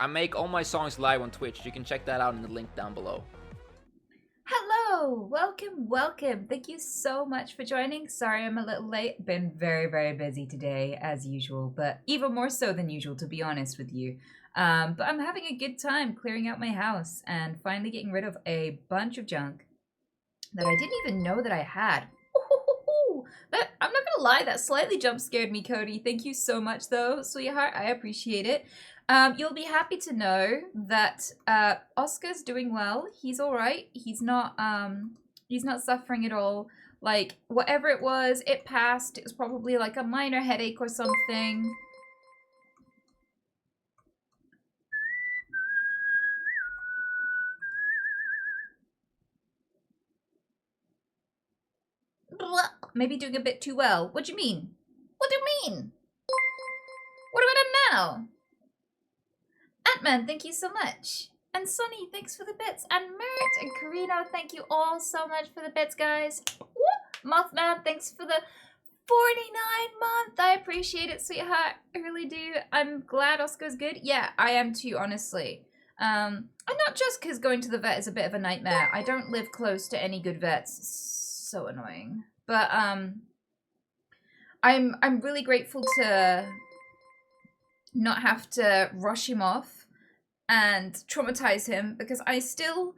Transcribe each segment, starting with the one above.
I make all my songs live on Twitch. You can check that out in the link down below. Hello, welcome. Thank you so much for joining. Sorry I'm a little late. Been very busy today as usual, but even more so than usual to be honest with you. But I'm having a good time clearing out my house and finally getting rid of a bunch of junk that I didn't even know that I had. That, I'm not gonna lie, that slightly jump scared me, Cody. Thank you so much though, sweetheart. I appreciate it. You'll be happy to know that Oscar's doing well. He's all right. He's not suffering at all. Like whatever it was, it passed. It was probably like a minor headache or something. Maybe doing a bit too well. What do you mean? What do you mean? What have I done now? Ant-Man, thank you so much. And Sunny, thanks for the bits. And Mert and Karina, thank you all so much for the bits, guys. Mothman, thanks for the 49 month. I appreciate it, sweetheart. I really do. I'm glad Oscar's good. Yeah, I am too, honestly. And not just because going to the vet is a bit of a nightmare. I don't live close to any good vets. It's so annoying. But I'm really grateful to not have to rush him off and traumatize him, because I still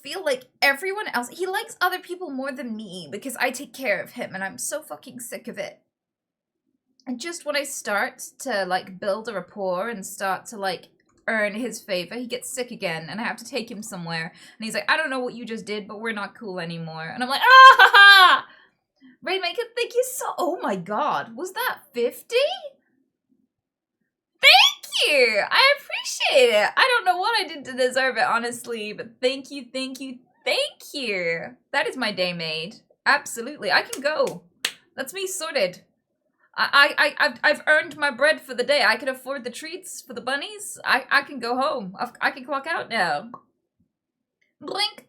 feel like everyone else, he likes other people more than me because I take care of him and I'm so fucking sick of it. And just when I start to like build a rapport and start to like earn his favor, he gets sick again and I have to take him somewhere. And he's like, I don't know what you just did, but we're not cool anymore. And I'm like, ah ha ha! Rainmaker, thank you so, oh my god, was that 50? Thank you! I appreciate it. I don't know what I did to deserve it, honestly, but thank you. That is my day made. Absolutely. I can go. That's me sorted. I've earned my bread for the day. I can afford the treats for the bunnies. I can go home. I can clock out now. Blink.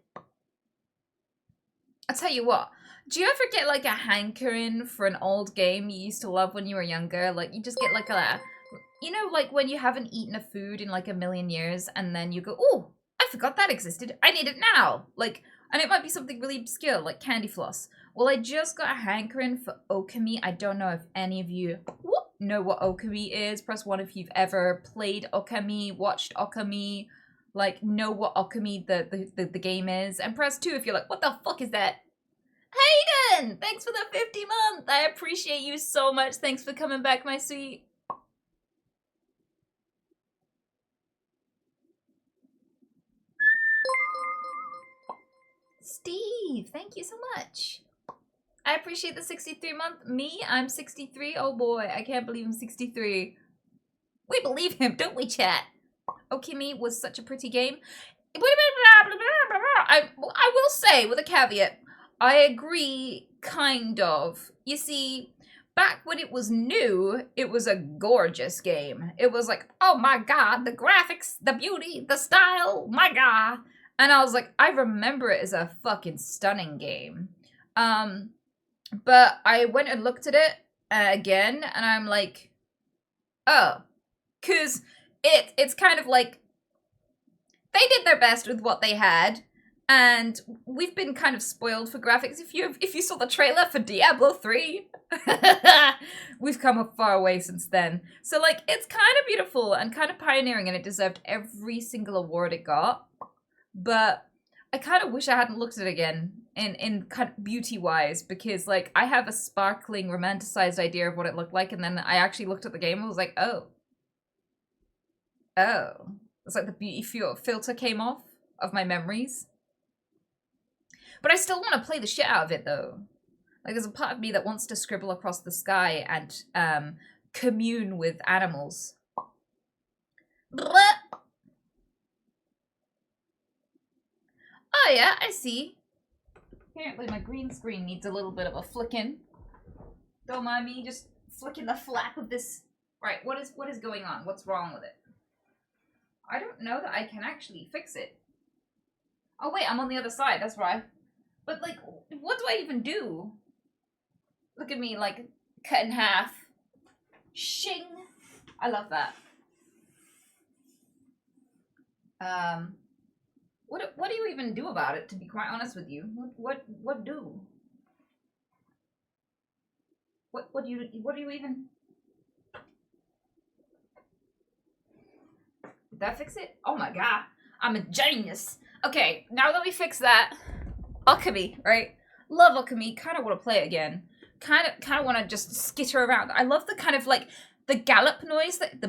I'll tell you what. Do you ever get like a hankering for an old game you used to love when you were younger? Like you just get like a... You know, like when you haven't eaten a food in like a million years and then you go, oh, I forgot that existed. I need it now. Like, and it might be something really obscure like candy floss. Well, I just got a hankering for Okami. I don't know if any of you know what Okami is. Press 1 if you've ever played Okami, watched Okami, like know what Okami the game is. And press 2 if you're like, what the fuck is that? Hayden! Thanks for the 50 month. I appreciate you so much. Thanks for coming back, my sweet. Steve, thank you so much. I appreciate the 63 month. Me, I'm 63. Oh boy, I can't believe I'm 63. We believe him, don't we, chat? Okami was such a pretty game. I will say, with a caveat, I agree, kind of. You see, back when it was new, it was a gorgeous game. It was like, oh my god, the graphics, the beauty, the style, my god. And I was like, I remember it as a fucking stunning game. But I went and looked at it again, and I'm like, oh. Because it's kind of like, they did their best with what they had, and we've been kind of spoiled for graphics. If you saw the trailer for Diablo 3, we've come a far away since then. So, like, it's kind of beautiful and kind of pioneering, and it deserved every single award it got. But I kind of wish I hadn't looked at it again in kind of beauty-wise, because like I have a sparkling, romanticized idea of what it looked like, and then I actually looked at the game and was like, oh. It's like the beauty filter came off of my memories. But I still want to play the shit out of it, though. Like, there's a part of me that wants to scribble across the sky and commune with animals. Blah. Oh yeah, I see. Apparently my green screen needs a little bit of a flicking. Don't mind me just flicking the flap of this. Right, what is going on? What's wrong with it? I don't know that I can actually fix it. Oh wait, I'm on the other side, that's right. But like, what do I even do? Look at me, like, cut in half. Shing! I love that. Um, what do you even do about it? To be quite honest with you, what do? What do you even? Did that fix it? Oh my god, I'm a genius. Okay, now that we fix that, alchemy, right? Love alchemy. Kind of want to play it again. Kind of want to just skitter around. I love the kind of like the gallop noise, that the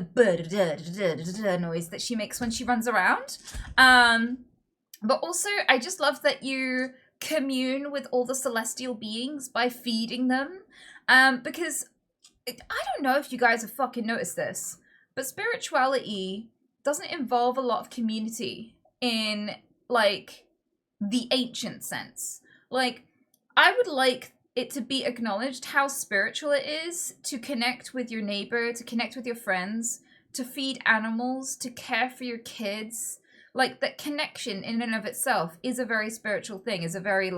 noise that she makes when she runs around. But also I just love that you commune with all the celestial beings by feeding them. Because I don't know if you guys have fucking noticed this, but spirituality doesn't involve a lot of community in like the ancient sense. Like, I would like it to be acknowledged how spiritual it is to connect with your neighbor, to connect with your friends, to feed animals, to care for your kids. Like, that connection in and of itself is a very spiritual thing, is a very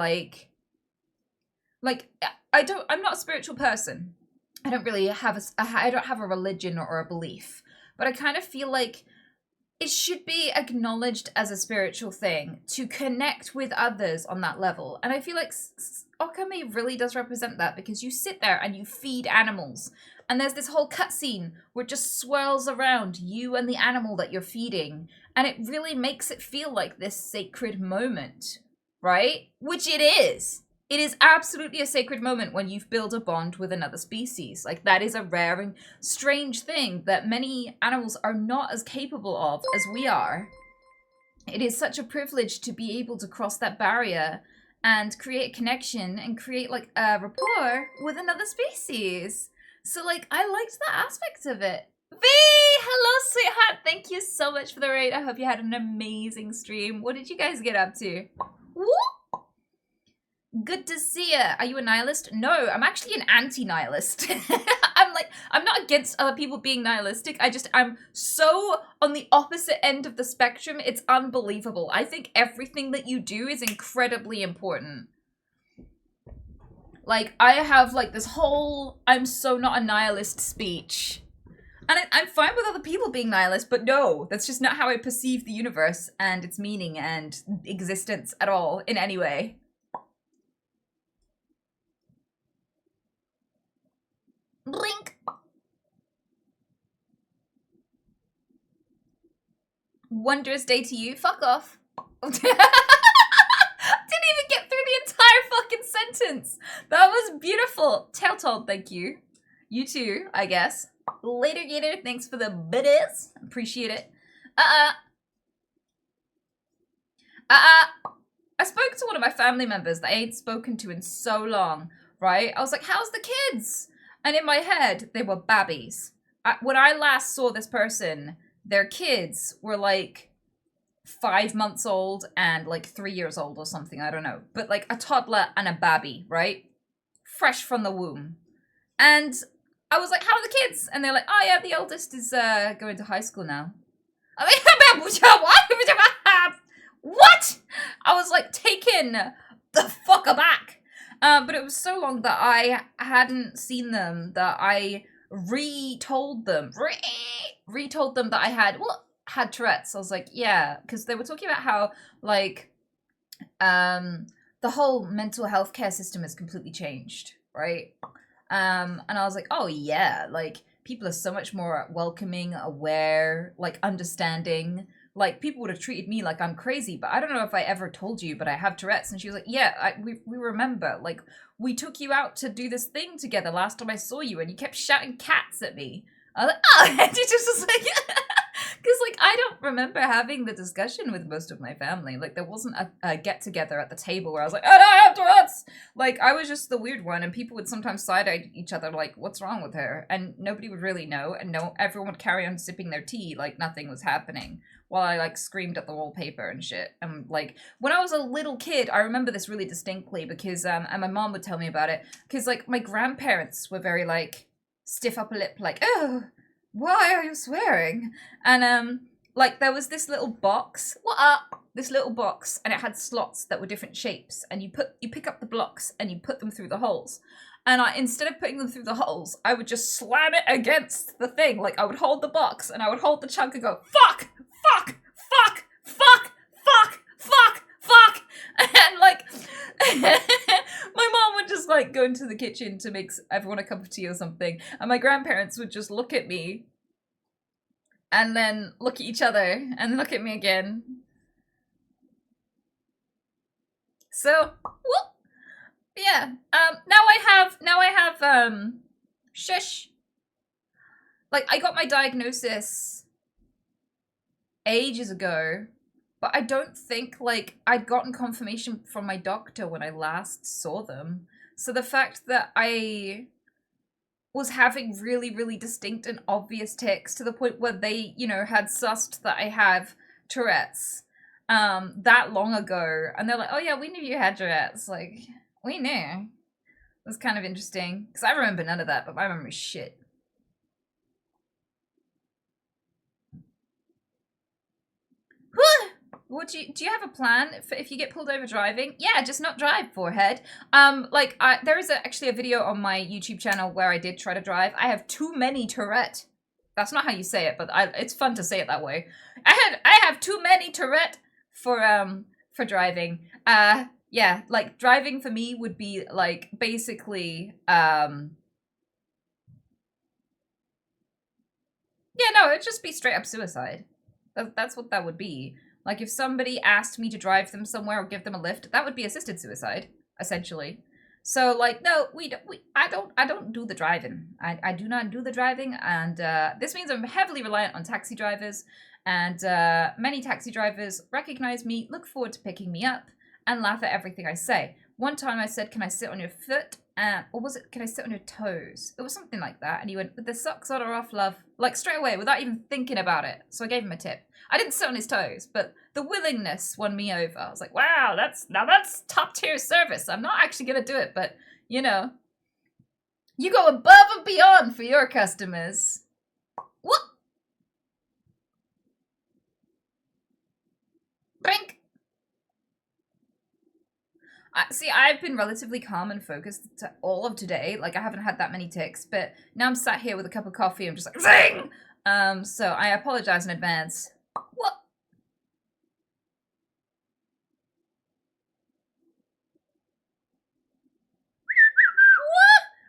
I'm not a spiritual person. I don't really have I don't have a religion or a belief, but I kind of feel like it should be acknowledged as a spiritual thing to connect with others on that level. And I feel like Okami really does represent that, because you sit there and you feed animals. And there's this whole cutscene where it just swirls around you and the animal that you're feeding. And it really makes it feel like this sacred moment, right? Which it is. It is absolutely a sacred moment when you've built a bond with another species. Like, that is a rare and strange thing that many animals are not as capable of as we are. It is such a privilege to be able to cross that barrier and create a connection and create like a rapport with another species. So like, I liked that aspect of it. V, hello sweetheart, thank you so much for the raid. I hope you had an amazing stream. What did you guys get up to? Woo! Good to see ya. Are you a nihilist? No, I'm actually an anti-nihilist. I'm not against other people being nihilistic. I'm so on the opposite end of the spectrum. It's unbelievable. I think everything that you do is incredibly important. Like, I have like this whole I'm so not a nihilist speech. And I'm fine with other people being nihilist, but no, that's just not how I perceive the universe and its meaning and existence at all in any way. Blink. Wondrous day to you. Fuck off. Didn't even get through the entire fucking sentence. That was beautiful. Telltale, thank you. You too, I guess. Later, Gator. Thanks for the biddies. Appreciate it. I spoke to one of my family members that I ain't spoken to in so long, right? I was like, how's the kids? And in my head, they were babbies. When I last saw this person, their kids were like 5 months old and like 3 years old or something, I don't know. But like a toddler and a babby, right? Fresh from the womb. And I was like, how are the kids? And they're like, oh yeah, the oldest is going to high school now. I'm like, what? I was like taken the fuck aback. But it was so long that I hadn't seen them that I retold them that I had Tourette's. I was like, yeah, because they were talking about how like the whole mental health care system has completely changed, right? And I was like, oh yeah, like people are so much more welcoming, aware, like understanding. Like, people would have treated me like I'm crazy, but I don't know if I ever told you, but I have Tourette's. And she was like, yeah, we remember. Like, we took you out to do this thing together last time I saw you, and you kept shouting cats at me. I was like, oh, and she just was like, because, like, I don't remember having the discussion with most of my family. Like, there wasn't a get-together at the table where I was like, oh, no, I have Tourette's! Like, I was just the weird one, and people would sometimes side-eye each other, like, what's wrong with her? And nobody would really know, and everyone would carry on sipping their tea like nothing was happening. While I, like, screamed at the wallpaper and shit. And, like, when I was a little kid, I remember this really distinctly because, and my mom would tell me about it, because, like, my grandparents were very, like, stiff upper lip, like, oh, why are you swearing? And, like, there was this little box, this little box, and it had slots that were different shapes, and you pick up the blocks, and you put them through the holes. And instead of putting them through the holes, I would just slam it against the thing. Like, I would hold the box, and I would hold the chunk and go, fuck! Fuck! Fuck! And like, my mom would just like go into the kitchen to make everyone a cup of tea or something, and my grandparents would just look at me, and then look at each other, and look at me again. So, well, yeah. Now I have shush. Like, I got my diagnosis ages ago, but I don't think, like, I'd gotten confirmation from my doctor when I last saw them. So the fact that I was having really, really distinct and obvious tics to the point where they, you know, had sussed that I have Tourette's that long ago. And they're like, oh yeah, we knew you had Tourette's. Like, we knew. It was kind of interesting. Because I remember none of that, but my memory's shit. What do you have a plan for if you get pulled over driving? Yeah, just not drive, forehead. There is actually a video on my YouTube channel where I did try to drive. I have too many Tourette. That's not how you say it, but it's fun to say it that way. I have too many Tourette for driving. Yeah, like driving for me would be like basically yeah, no, it'd just be straight up suicide. That's what that would be. Like, if somebody asked me to drive them somewhere or give them a lift, that would be assisted suicide, essentially. So, like, no, I don't do the driving. I do not do the driving, and this means I'm heavily reliant on taxi drivers, and many taxi drivers recognize me, look forward to picking me up, and laugh at everything I say. One time I said, can I sit on your foot? Or was it, can I sit on your toes? It was something like that. And he went, with the socks on or off, love? Like, straight away, without even thinking about it. So I gave him a tip. I didn't sit on his toes, but the willingness won me over. I was like, wow, that's top tier service. I'm not actually going to do it, but, you know, you go above and beyond for your customers. What? Brink. See, I've been relatively calm and focused all of today. Like, I haven't had that many tics, but now I'm sat here with a cup of coffee. I'm just like, zing! So I apologize in advance. What?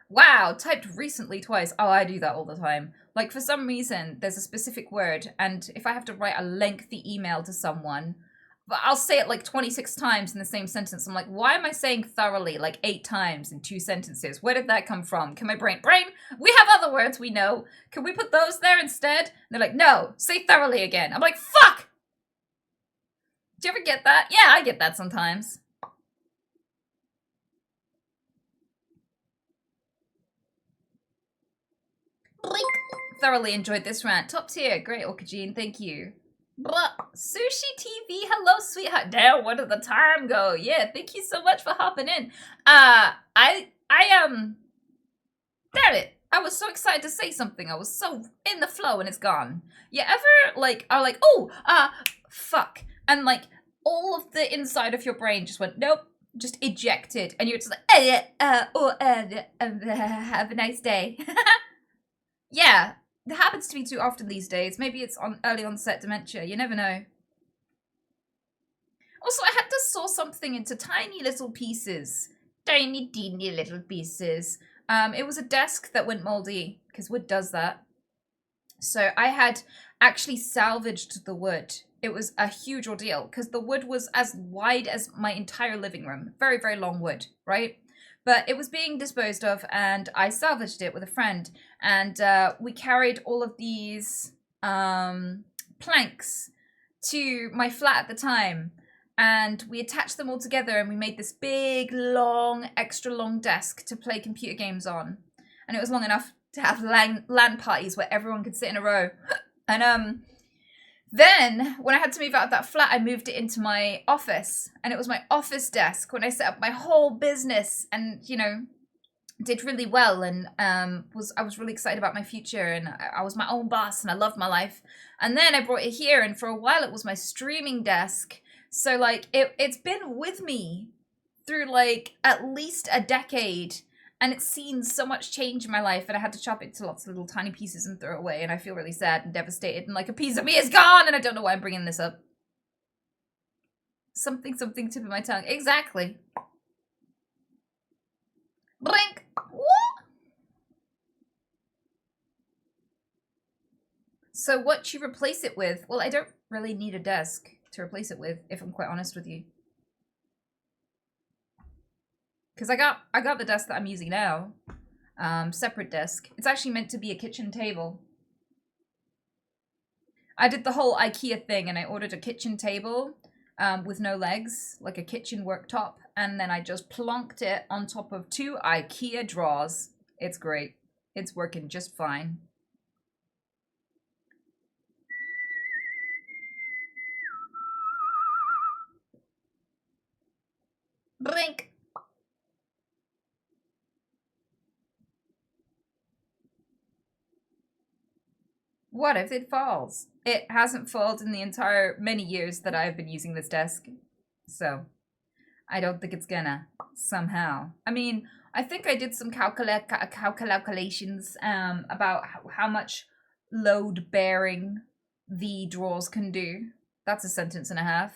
Wow, typed recently twice. Oh, I do that all the time. Like, for some reason, there's a specific word, and if I have to write a lengthy email to someone, but I'll say it like 26 times in the same sentence. I'm like, why am I saying thoroughly like 8 times in 2 sentences? Where did that come from? Can my brain, we have other words we know. Can we put those there instead? And they're like, no, say thoroughly again. I'm like, fuck! Do you ever get that? Yeah, I get that sometimes. Blink. Thoroughly enjoyed this rant. Top tier. Great, Orcagene. Thank you. Blah. Sushi TV, hello, sweetheart. Damn, where did the time go? Yeah, thank you so much for hopping in. Damn it. I was so excited to say something. I was so in the flow and it's gone. You ever, like, are like, oh, fuck. And, like, all of the inside of your brain just went, nope, just ejected. And you're just like, have a nice day. Yeah. It happens to me too often these days. Maybe it's on early onset dementia. You never know. Also, I had to saw something into tiny little pieces. Tiny, teeny little pieces. It was a desk that went moldy, because wood does that. So I had actually salvaged the wood. It was a huge ordeal, because the wood was as wide as my entire living room. Very, very long wood, right? But it was being disposed of, and I salvaged it with a friend. And we carried all of these planks to my flat at the time. And we attached them all together, and we made this big, long, extra long desk to play computer games on. And it was long enough to have LAN parties where everyone could sit in a row. And then, when I had to move out of that flat, I moved it into my office. And it was my office desk when I set up my whole business and, you know, did really well. And I was really excited about my future. And I was my own boss and I loved my life. And then I brought it here. And for a while, it was my streaming desk. So, like, it's been with me through, like, at least a decade. And it's seen so much change in my life, and I had to chop it to lots of little tiny pieces and throw it away, and I feel really sad and devastated, and like a piece of me is gone, and I don't know why I'm bringing this up. Something tip of my tongue. Exactly. Blink. What? So what you replace it with? Well, I don't really need a desk to replace it with, if I'm quite honest with you. Because I got the desk that I'm using now. Separate desk. It's actually meant to be a kitchen table. I did the whole IKEA thing and I ordered a kitchen table with no legs, like a kitchen worktop, and then I just plonked it on top of 2 IKEA drawers. It's great. It's working just fine. Blink. What if it falls? It hasn't fallen in the entire many years that I've been using this desk. So, I don't think it's gonna, somehow. I mean, I think I did some calculations about how much load bearing the drawers can do. That's a sentence and a half.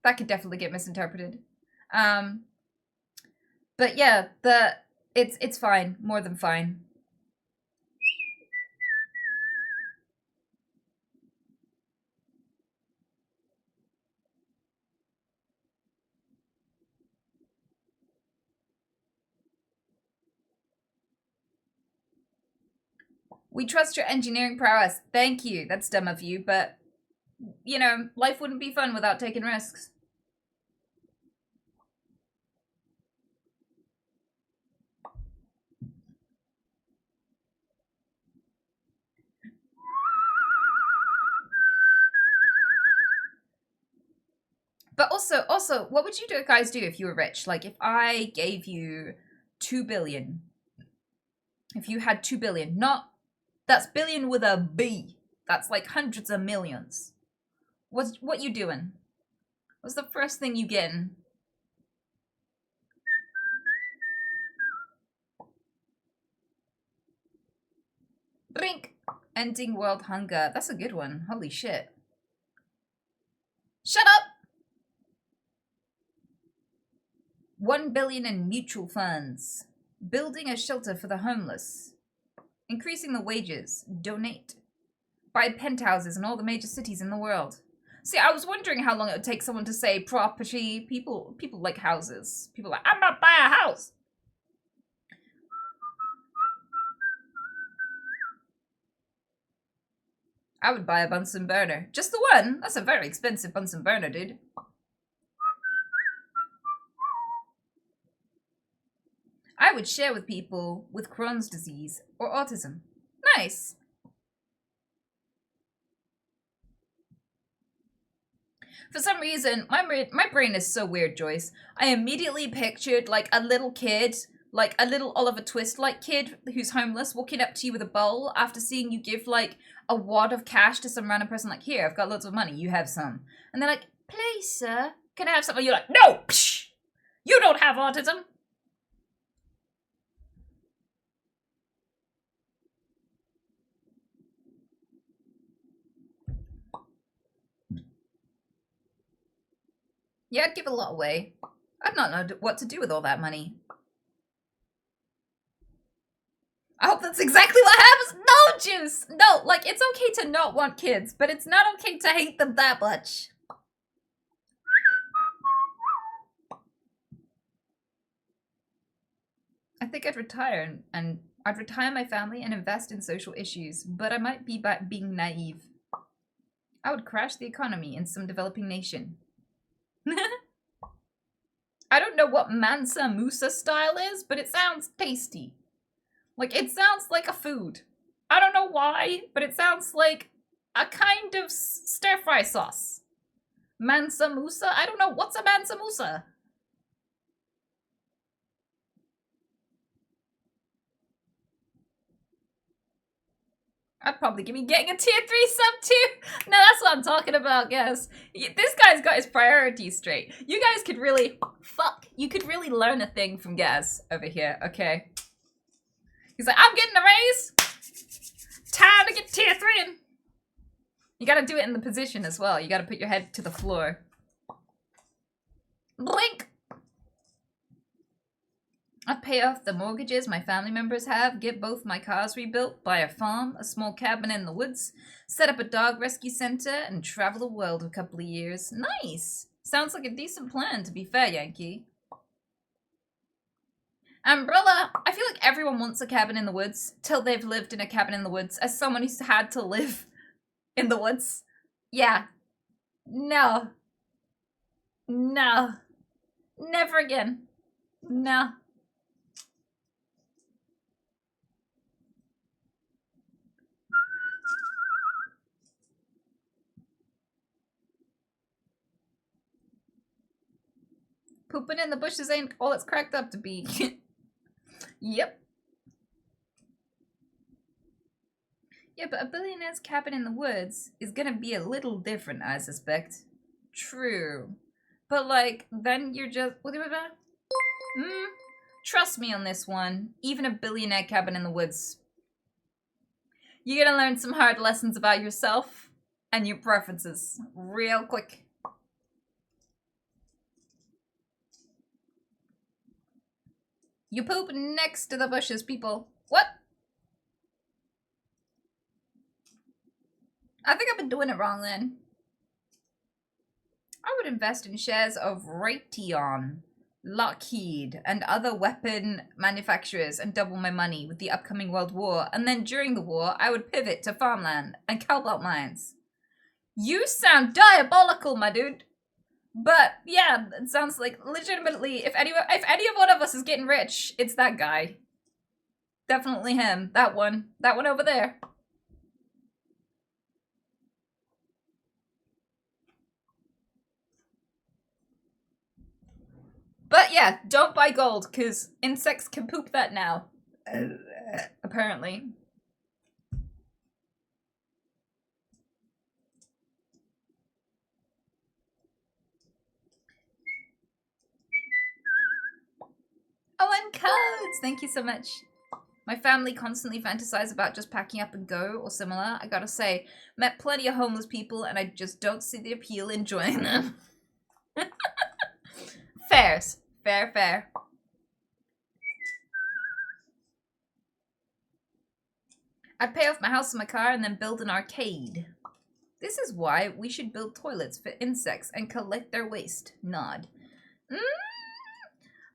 That could definitely get misinterpreted. But yeah, it's fine, more than fine. We trust your engineering prowess. Thank you. That's dumb of you, but you know, life wouldn't be fun without taking risks. But also, what would you guys do if you were rich? Like, if I gave you 2 billion. If you had 2 billion, that's billion with a B. That's like hundreds of millions. What you doing? What's the first thing you getting? Drink. Ending world hunger. That's a good one. Holy shit. Shut up! 1 billion in mutual funds. Building a shelter for the homeless. Increasing the wages. Donate. Buy penthouses in all the major cities in the world. See, I was wondering how long it would take someone to say property. People like houses. People are like, I'm not buying a house. I would buy a Bunsen burner. Just the one. That's a very expensive Bunsen burner, dude. I would share with people with Crohn's disease or autism. Nice. For some reason, my brain is so weird, Joyce. I immediately pictured like a little kid, like a little Oliver Twist-like kid who's homeless, walking up to you with a bowl after seeing you give like a wad of cash to some random person. Like, here, I've got loads of money. You have some. And they're like, please, sir, can I have some? And you're like, no, psh, you don't have autism. Yeah, I'd give a lot away. I'd not know what to do with all that money. I hope that's exactly what happens. No, Juice! No, like, it's okay to not want kids, but it's not okay to hate them that much. I think I'd retire and I'd retire my family and invest in social issues, but I might be being naive. I would crash the economy in some developing nation. I don't know what Mansa Musa style is, but it sounds tasty. Like, it sounds like a food. I don't know why, but it sounds like a kind of stir-fry sauce. Mansa Musa? I don't know. What's a Mansa Musa? I'd probably be getting a tier 3 sub too. No, that's what I'm talking about, guys. This guy's got his priorities straight. You guys could really, you could really learn a thing from Gaz over here, okay? He's like, I'm getting a raise. Time to get tier 3 in. You gotta do it in the position as well. You gotta put your head to the floor. Blink! I'd pay off the mortgages my family members have, get both my cars rebuilt, buy a farm, a small cabin in the woods, set up a dog rescue center, and travel the world a couple of years. Nice! Sounds like a decent plan, to be fair, Yankee. Umbrella, I feel like everyone wants a cabin in the woods till they've lived in a cabin in the woods. As someone who's had to live in the woods. Yeah. No. No. Never again. No. Pooping in the bushes ain't all it's cracked up to be. Yep. Yeah, but a billionaire's cabin in the woods is gonna be a little different, I suspect. True. But, like, then you're just... Trust me on this one. Even a billionaire cabin in the woods. You're gonna learn some hard lessons about yourself and your preferences real quick. You poop next to the bushes, people. What? I think I've been doing it wrong then. I would invest in shares of Raytheon, Lockheed, and other weapon manufacturers and double my money with the upcoming World War. And then during the war, I would pivot to farmland and cobalt mines. You sound diabolical, my dude. But yeah, it sounds like legitimately, if any of one of us is getting rich, it's that guy. Definitely him. That one over there. But yeah, don't buy gold, because insects can poop that now. Apparently. Oh, and codes! Thank you so much. My family constantly fantasize about just packing up and go, or similar. I gotta say, met plenty of homeless people, and I just don't see the appeal in joining them. Fairs. Fair. I'd pay off my house and my car and then build an arcade. This is why we should build toilets for insects and collect their waste. Nod.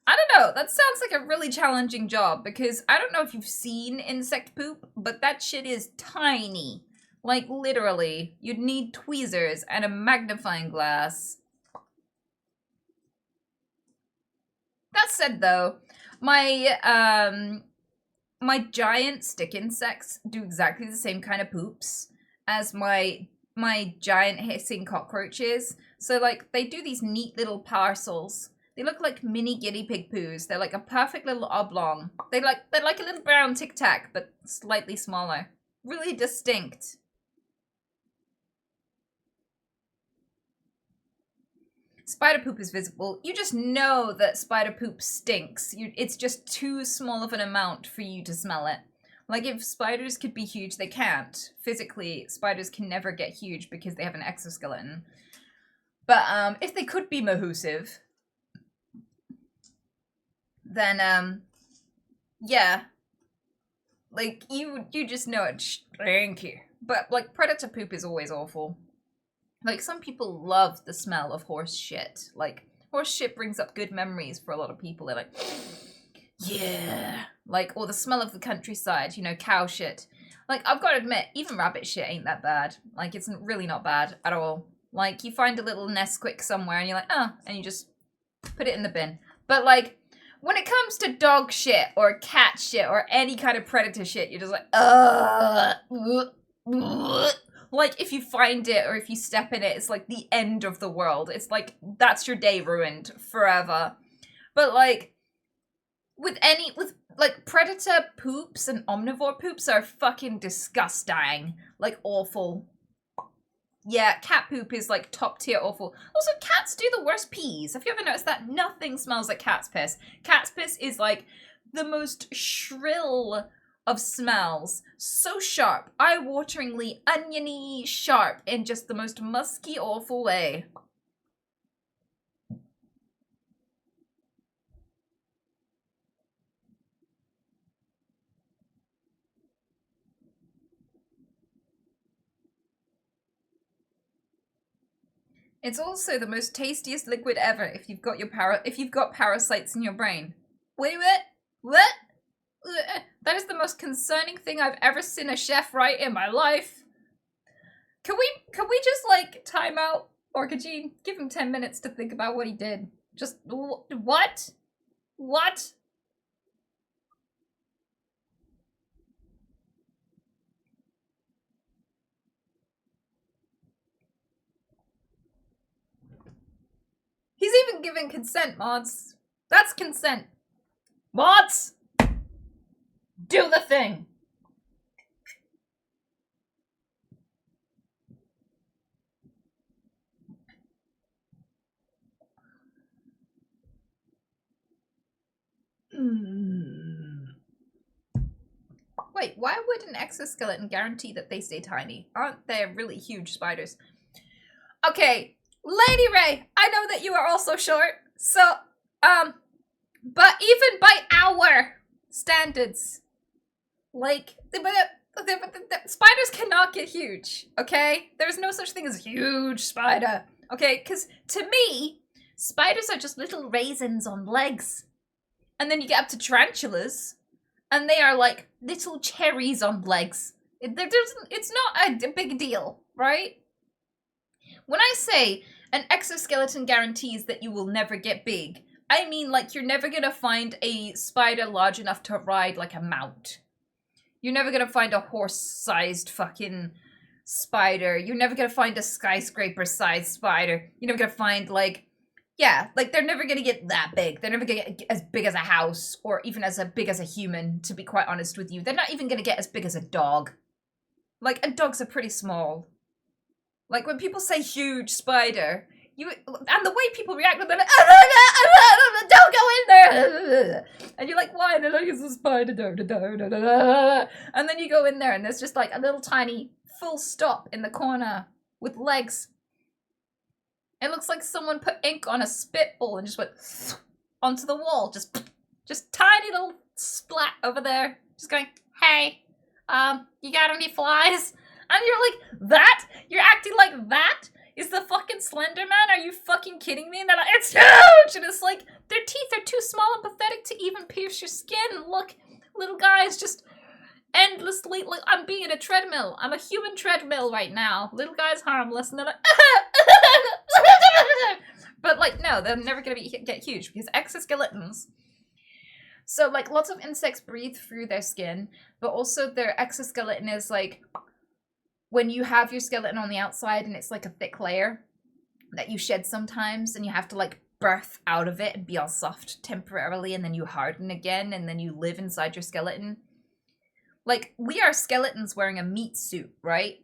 I don't know, that sounds like a really challenging job, because I don't know if you've seen insect poop, but that shit is tiny. Like, literally. You'd need tweezers and a magnifying glass. That said, though, my giant stick insects do exactly the same kind of poops as my giant hissing cockroaches. So, like, they do these neat little parcels. They look like mini guinea pig poos. They're like a perfect little oblong. They're like a little brown Tic Tac, but slightly smaller. Really distinct. Spider poop is visible. You just know that spider poop stinks. It's just too small of an amount for you to smell it. Like, if spiders could be huge, they can't. Physically, spiders can never get huge because they have an exoskeleton. But if they could be mahoosive, then yeah, like you just know it's stinky. But like, predator poop is always awful. Like, some people love the smell of horse shit. Like, horse shit brings up good memories for a lot of people. They're like, yeah, like, or the smell of the countryside, you know, cow shit. Like, I've got to admit, even rabbit shit ain't that bad. Like, it's really not bad at all. Like, you find a little Nesquik somewhere and you're like, oh, and you just put it in the bin. But like, when it comes to dog shit or cat shit or any kind of predator shit, you're just like, like, if you find it or if you step in it, it's like the end of the world. It's like, that's your day ruined forever. But like, with like, predator poops and omnivore poops are fucking disgusting. Like, awful. Yeah, cat poop is like top tier awful. Also, cats do the worst pees. Have you ever noticed that? Nothing smells like cat's piss. Cat's piss is like the most shrill of smells. So sharp, eye-wateringly oniony sharp in just the most musky, awful way. It's also the most tastiest liquid ever if you've got parasites in your brain. Wait, what? That is the most concerning thing I've ever seen a chef write in my life. Can we just like time out Orcagene? Give him 10 minutes to think about what he did. Just what? What? He's even given consent, mods. That's consent. Mods! Do the thing! Wait, why would an exoskeleton guarantee that they stay tiny? Aren't they really huge spiders? Okay, Lady Ray, I know that you are also short, so, but even by our standards, like, the spiders cannot get huge, okay? There's no such thing as a huge spider, okay? Because to me, spiders are just little raisins on legs. And then you get up to tarantulas, and they are like little cherries on legs. It's not a big deal, right? When I say an exoskeleton guarantees that you will never get big, I mean like you're never gonna find a spider large enough to ride like a mount. You're never gonna find a horse-sized fucking spider. You're never gonna find a skyscraper-sized spider. You're never gonna find like, yeah, like they're never gonna get that big. They're never gonna get as big as a house or even as big as a human, to be quite honest with you. They're not even gonna get as big as a dog. Like, and dogs are pretty small. Like, when people say huge spider, and the way people react when they're like, don't go in there! And you're like, why? And they're like, it's a spider. And then you go in there and there's just like a little tiny full stop in the corner with legs. It looks like someone put ink on a spitball and just went onto the wall. Just tiny little splat over there. Just going, hey, you got any flies? And you're like, that? You're acting like that is the fucking Slender Man? Are you fucking kidding me? And they're like, it's huge! And it's like, their teeth are too small and pathetic to even pierce your skin. Look, little guys just endlessly, like, I'm being in a treadmill. I'm a human treadmill right now. Little guy's harmless, and they're like, but like, no, they're never gonna get huge because exoskeletons. So like, lots of insects breathe through their skin, but also their exoskeleton is like, when you have your skeleton on the outside and it's like a thick layer that you shed sometimes, and you have to like birth out of it and be all soft temporarily, and then you harden again, and then you live inside your skeleton. Like, we are skeletons wearing a meat suit, right?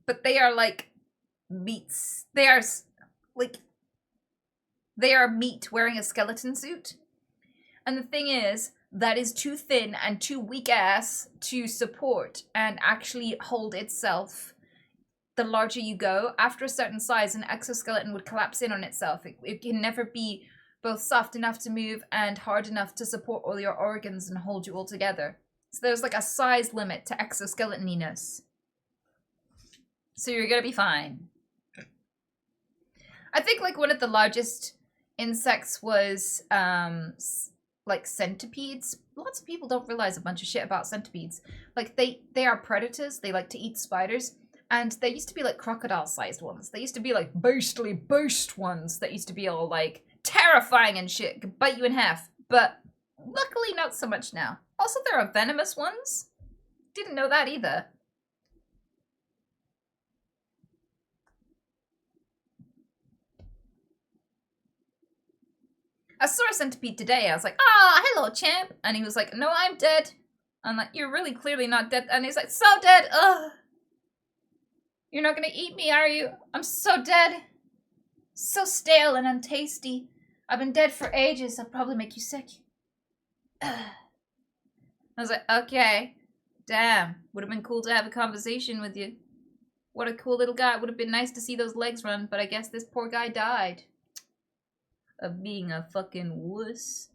But they are like meats. They are meat wearing a skeleton suit. And the thing is, that is too thin and too weak ass to support and actually hold itself. The larger you go, after a certain size, an exoskeleton would collapse in on itself. It can never be both soft enough to move and hard enough to support all your organs and hold you all together. So there's like a size limit to exoskeleton-iness. So you're gonna be fine. I think like one of the largest insects was like centipedes. Lots of people don't realize a bunch of shit about centipedes. Like they are predators. They like to eat spiders. And they used to be like crocodile-sized ones. They used to be like beastly beast ones that used to be all like terrifying and shit. Could bite you in half. But luckily not so much now. Also, there are venomous ones. Didn't know that either. I saw a centipede today. I was like, ah, hello, champ. And he was like, no, I'm dead. I'm like, you're really clearly not dead. And he's like, so dead. Ugh. You're not gonna eat me, are you? I'm so dead. So stale and untasty. I've been dead for ages. I'll probably make you sick. Ugh. I was like, okay. Damn. Would have been cool to have a conversation with you. What a cool little guy. Would have been nice to see those legs run, but I guess this poor guy died. Of being a fucking wuss.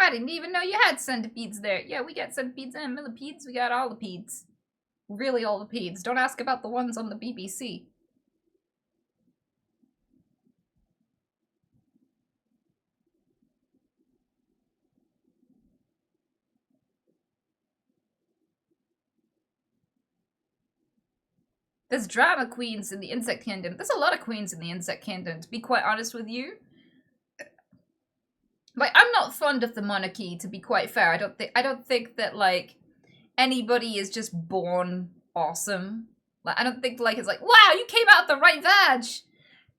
I didn't even know you had centipedes there. Yeah, we got centipedes and millipedes. We got all the peds. Really all the peds. Don't ask about the ones on the BBC. There's drama queens in the insect kingdom. There's a lot of queens in the insect kingdom, to be quite honest with you. Like, I'm not fond of the monarchy, to be quite fair. I don't think that, like, anybody is just born awesome. Like, I don't think, like, it's like, wow, you came out the right vag.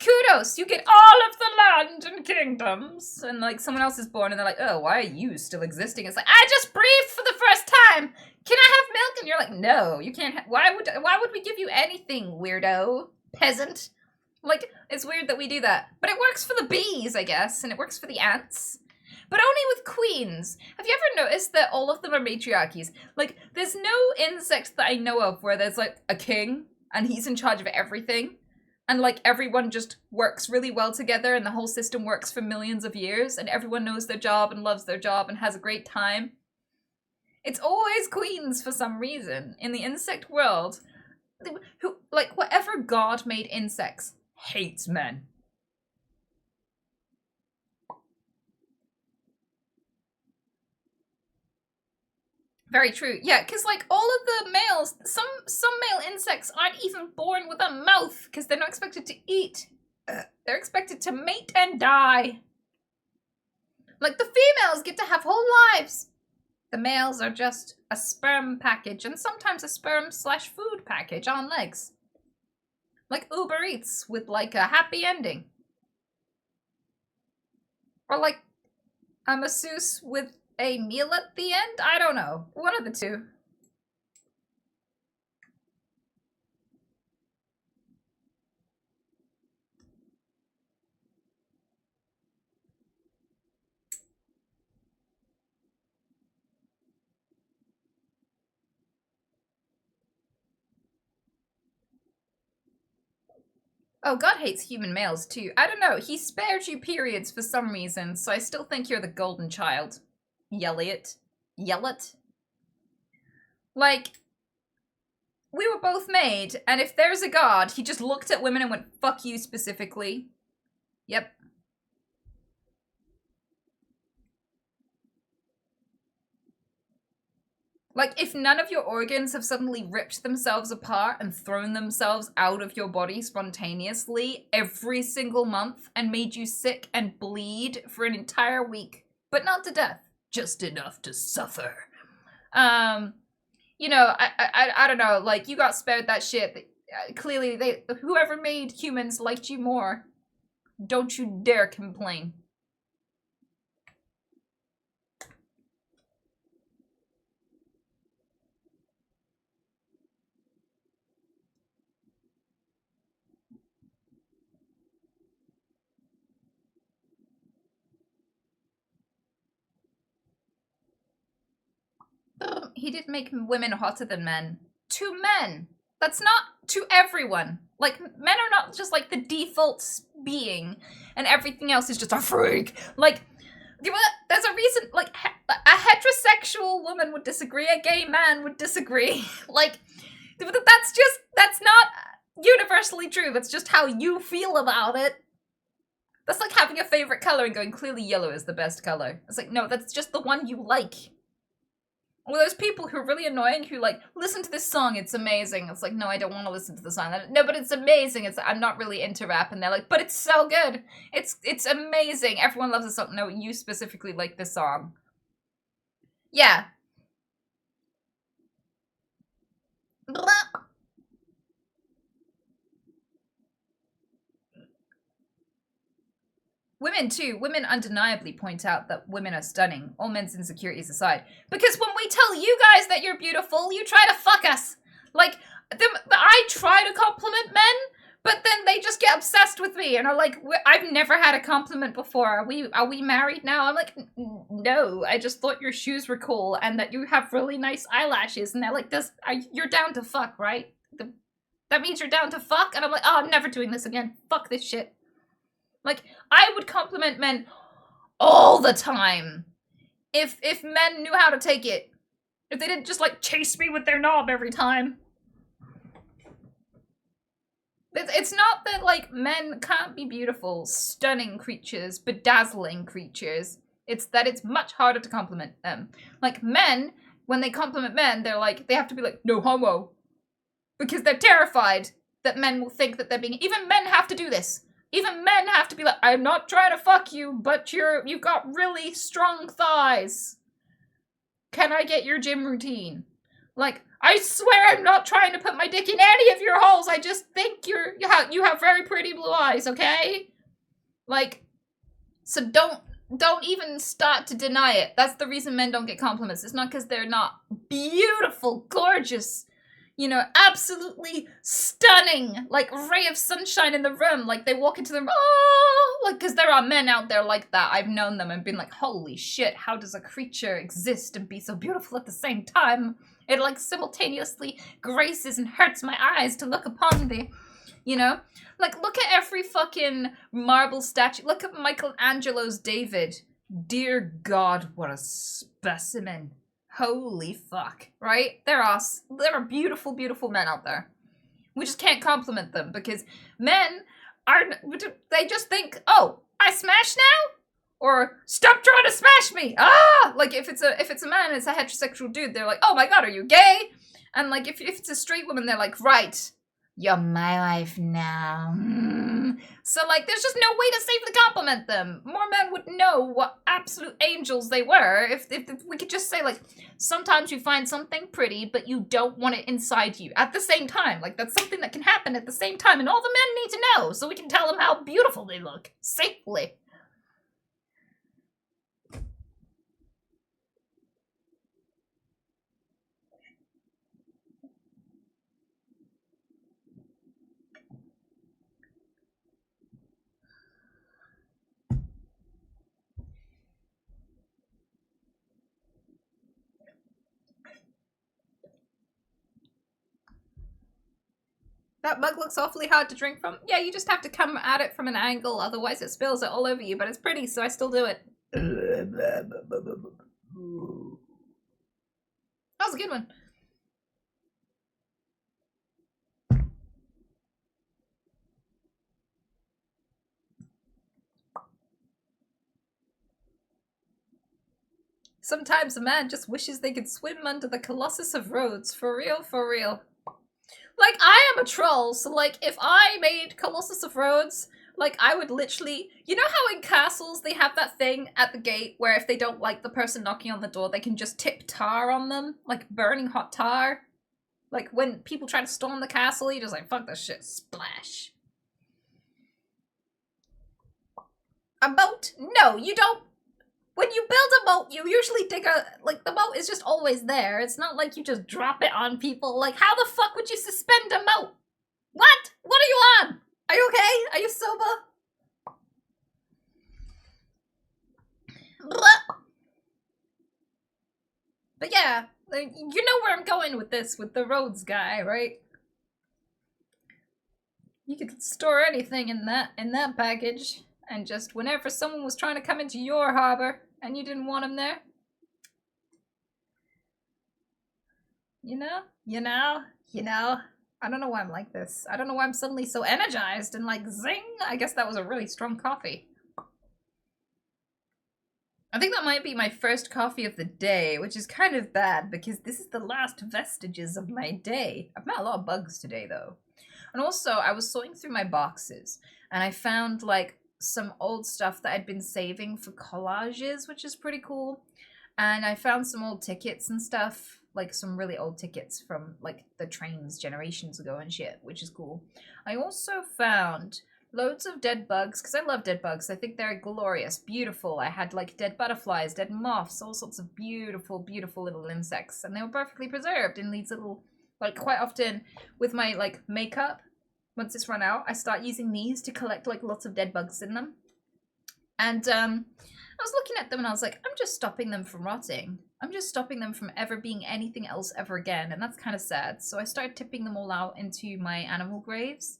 Kudos, you get all of the land and kingdoms. And, like, someone else is born and they're like, oh, why are you still existing? It's like, I just breathed for the first time. Can I have milk? And you're like, no, you can't. Why would we give you anything, weirdo? Peasant. Like, it's weird that we do that. But it works for the bees, I guess, and it works for the ants. But only with queens. Have you ever noticed that all of them are matriarchies? Like, there's no insect that I know of where there's, like, a king, and he's in charge of everything. And, like, everyone just works really well together, and the whole system works for millions of years, and everyone knows their job and loves their job and has a great time. It's always queens for some reason. In the insect world, who, like, whatever god made insects hates men. Very true. Yeah, because, like, all of the males, some male insects aren't even born with a mouth because they're not expected to eat. They're expected to mate and die. Like, the females get to have whole lives. The males are just a sperm package and sometimes a sperm/food package on legs. Like Uber Eats with, like, a happy ending. Or, like, a masseuse with a meal at the end? I don't know. One of the two. Oh, God hates human males too. I don't know. He spared you periods for some reason, so I still think you're the golden child. Yelliot. Yellet. Like, we were both made, and if there's a god, he just looked at women and went, fuck you specifically. Yep. Like, if none of your organs have suddenly ripped themselves apart and thrown themselves out of your body spontaneously every single month and made you sick and bleed for an entire week, but not to death, just enough to suffer. You know, I don't know, like, you got spared that shit. Clearly, whoever made humans liked you more. Don't you dare complain. He did make women hotter than men. To men. That's not to everyone. Like, men are not just, like, the default being, and everything else is just a freak. Like, there's a reason, like, a heterosexual woman would disagree, a gay man would disagree. Like, that's not universally true. That's just how you feel about it. That's like having a favorite color and going, clearly yellow is the best color. It's like, no, that's just the one you like. Or those people who are really annoying who, like, listen to this song, it's amazing. It's like, no, I don't want to listen to the song. No, but it's amazing. I'm not really into rap. And they're like, but it's so good. It's amazing. Everyone loves this song. No, you specifically like this song. Yeah. Blah. Women, too. Women undeniably point out that women are stunning, all men's insecurities aside. Because when we tell you guys that you're beautiful, you try to fuck us. Like, I try to compliment men, but then they just get obsessed with me and are like, I've never had a compliment before. Are we married now? I'm like, no, I just thought your shoes were cool and that you have really nice eyelashes. And they're like, you're down to fuck, right? That means you're down to fuck? And I'm like, oh, I'm never doing this again. Fuck this shit. Like, I would compliment men all the time. If men knew how to take it. If they didn't just, like, chase me with their knob every time. It's not that, like, men can't be beautiful, stunning creatures, bedazzling creatures. It's that it's much harder to compliment them. Like, men, when they compliment men, they're like, they have to be like, no homo. Because they're terrified that men will think that they're being... Even men have to do this. Even men have to be like, I'm not trying to fuck you, but you've got really strong thighs. Can I get your gym routine? Like, I swear I'm not trying to put my dick in any of your holes. I just think you have very pretty blue eyes, okay? Like, so don't even start to deny it. That's the reason men don't get compliments. It's not because they're not beautiful, gorgeous, you know, absolutely stunning, like ray of sunshine in the room. Like they walk into the room, oh, like, because there are men out there like that. I've known them and been like, holy shit, how does a creature exist and be so beautiful at the same time? It like simultaneously graces and hurts my eyes to look upon thee, you know? Like, look at every fucking marble statue. Look at Michelangelo's David. Dear God, what a specimen. Holy fuck, right? There are beautiful, beautiful men out there. We just can't compliment them because men they just think, oh, I smash now? Or stop trying to smash me! Ah! Like if it's a man and it's a heterosexual dude, they're like, oh my God, are you gay? And like if it's a straight woman, they're like, right, you're my wife now. So like there's just no way to safely compliment them. More men would know what absolute angels they were if we could just say like, sometimes you find something pretty, but you don't want it inside you at the same time. Like that's something that can happen at the same time, and all the men need to know so we can tell them how beautiful they look safely. That mug looks awfully hard to drink from. Yeah, you just have to come at it from an angle, otherwise it spills it all over you, but it's pretty, so I still do it. That was a good one. Sometimes a man just wishes they could swim under the Colossus of Rhodes. For real, for real. Like, I am a troll, so, like, if I made Colossus of Rhodes, like, I would literally... You know how in castles they have that thing at the gate where if they don't like the person knocking on the door, they can just tip tar on them? Like, burning hot tar? Like, when people try to storm the castle, you're just like, fuck this shit, splash. A moat? No, you don't... When you build a moat, you usually dig a... Like, the moat is just always there. It's not like you just drop it on people. Like, how the fuck would you suspend a moat? What? What are you on? Are you okay? Are you sober? But yeah, like, you know where I'm going with this, with the Rhodes guy, right? You could store anything in that package, and just whenever someone was trying to come into your harbor, and you didn't want him there. You know? I don't know why I'm like this. I don't know why I'm suddenly so energized and like, zing! I guess that was a really strong coffee. I think that might be my first coffee of the day, which is kind of bad because this is the last vestiges of my day. I've met a lot of bugs today, though. And also, I was sorting through my boxes, and I found, like, some old stuff that I'd been saving for collages, which is pretty cool. And I found some old tickets and stuff, like some really old tickets from like the trains generations ago and shit, which is cool. I also found loads of dead bugs, because I love dead bugs. I think they're glorious, beautiful. I had like dead butterflies, dead moths, all sorts of beautiful, beautiful little insects, and they were perfectly preserved in these little, like, quite often with my like makeup, once it's run out, I start using these to collect like lots of dead bugs in them. And I was looking at them and I was like, I'm just stopping them from rotting. I'm just stopping them from ever being anything else ever again, and that's kind of sad. So I started tipping them all out into my animal graves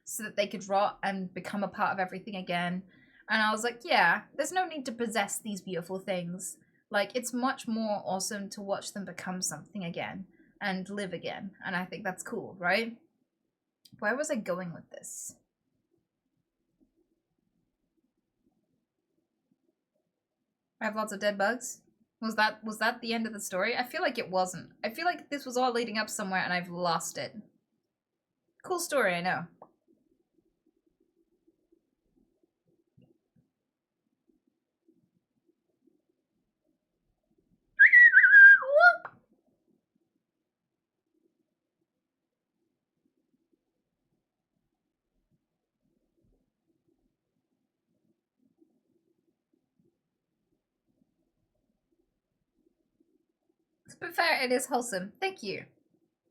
so that they could rot and become a part of everything again. And I was like, yeah, there's no need to possess these beautiful things. Like, it's much more awesome to watch them become something again and live again. And I think that's cool, right? Where was I going with this? I have lots of dead bugs. Was that the end of the story? I feel like it wasn't. I feel like this was all leading up somewhere and I've lost it. Cool story, I know. To be fair, it is wholesome. Thank you.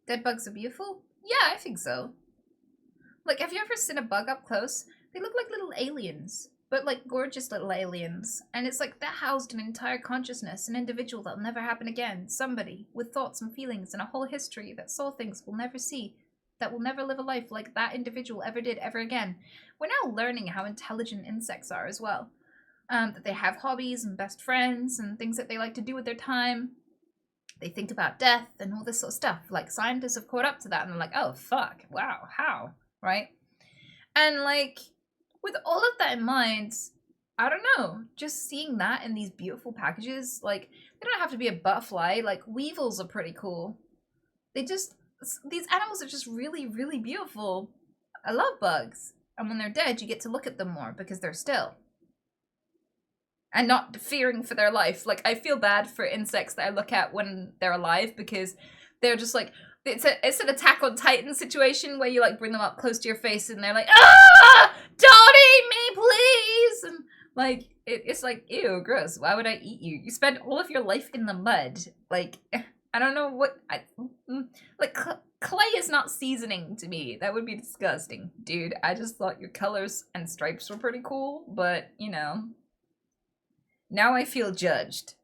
Dead bugs are beautiful? Yeah, I think so. Like, have you ever seen a bug up close? They look like little aliens, but like gorgeous little aliens. And it's like they're housed an entire consciousness, an individual that'll never happen again. Somebody with thoughts and feelings and a whole history that saw things we'll never see, that will never live a life like that individual ever did ever again. We're now learning how intelligent insects are as well. That they have hobbies and best friends and things that they like to do with their time. They think about death and all this sort of stuff. Like, scientists have caught up to that and they're like, oh, fuck, wow, how? Right? And, like, with all of that in mind, I don't know, just seeing that in these beautiful packages, like, they don't have to be a butterfly. Like, weevils are pretty cool. These animals are just really, really beautiful. I love bugs. And when they're dead, you get to look at them more because they're still. And not fearing for their life. Like, I feel bad for insects that I look at when they're alive because they're just like, it's an Attack on Titan situation where you like bring them up close to your face and they're like, ah, don't eat me, please. And like, it's like, ew, gross. Why would I eat you? You spend all of your life in the mud. Like, I don't know what, like, clay is not seasoning to me. That would be disgusting, dude. I just thought your colors and stripes were pretty cool, but, you know. Now I feel judged.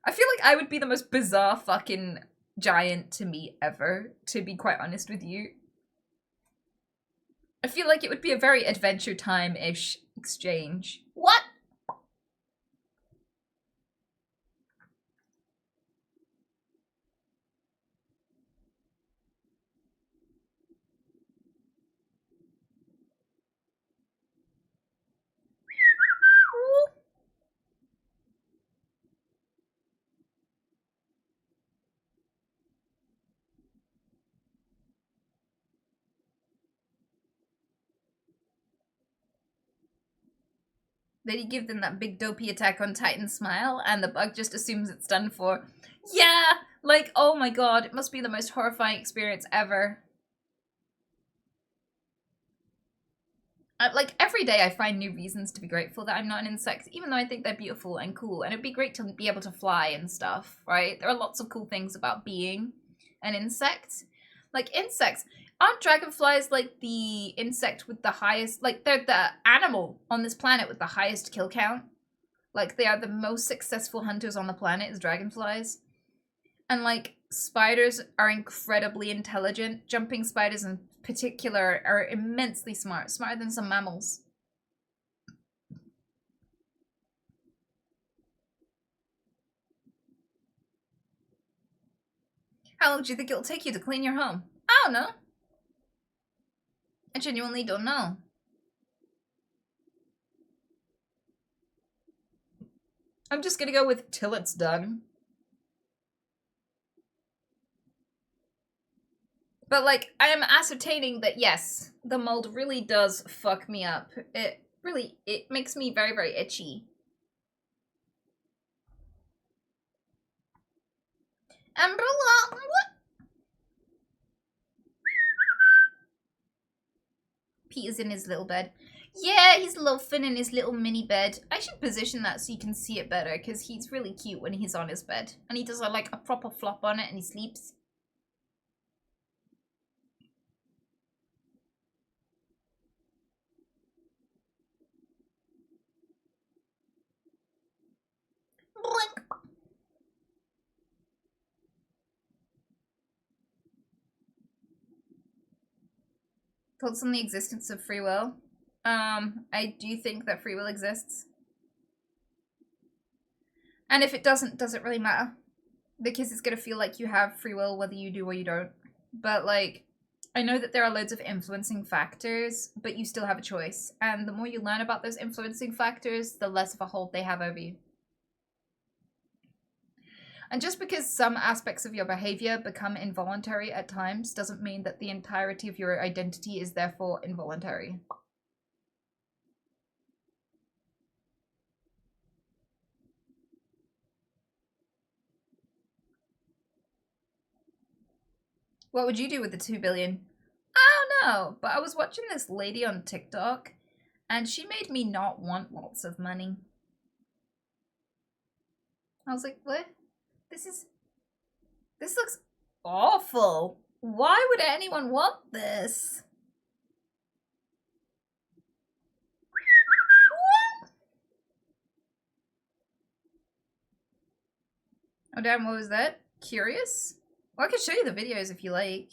I feel like I would be the most bizarre fucking giant to meet ever, to be quite honest with you. I feel like it would be a very Adventure Time-ish exchange. What? Then you give them that big dopey Attack on Titan smile, and the bug just assumes it's done for. Yeah! Like, oh my god, it must be the most horrifying experience ever. Like, every day I find new reasons to be grateful that I'm not an insect, even though I think they're beautiful and cool, and it'd be great to be able to fly and stuff, right? There are lots of cool things about being an insect. Like, insects, aren't dragonflies like the insect with the highest, like, they're the animal on this planet with the highest kill count? Like, they are the most successful hunters on the planet is dragonflies. And, like, spiders are incredibly intelligent. Jumping spiders in particular are immensely smart, smarter than some mammals. How long do you think it'll take you to clean your home? I don't know. I genuinely don't know. I'm just gonna go with till it's done. But, like, I am ascertaining that, yes, the mold really does fuck me up. It makes me very, very itchy. Umbrella, what? Pete is in his little bed. Yeah, he's loafing in his little mini bed. I should position that so you can see it better, because he's really cute when he's on his bed. And he does, like, a proper flop on it and he sleeps. Blink. Thoughts on the existence of free will? I do think that free will exists. And if it doesn't, does it really matter? Because it's gonna feel like you have free will whether you do or you don't. But like, I know that there are loads of influencing factors, but you still have a choice. And the more you learn about those influencing factors, the less of a hold they have over you. And just because some aspects of your behavior become involuntary at times doesn't mean that the entirety of your identity is therefore involuntary. What would you do with the 2 billion? I don't know, but I was watching this lady on TikTok and she made me not want lots of money. I was like, what? This looks awful. Why would anyone want this? Oh damn, what was that? Curious? Well, I can show you the videos if you like.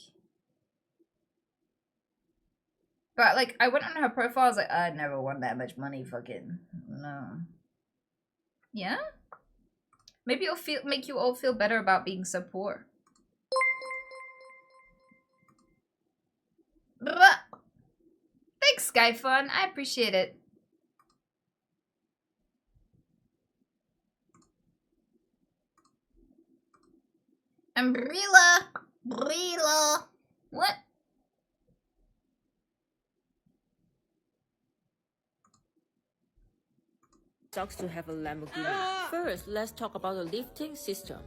But like, I went on her profile, I was like, I'd never want that much money, fucking no. Yeah? Maybe it'll make you all feel better about being so poor. Blah. Thanks, Skyfun. I appreciate it. Umbrella. Brilla. What? Sucks to have a Lamborghini. First, let's talk about the lifting system.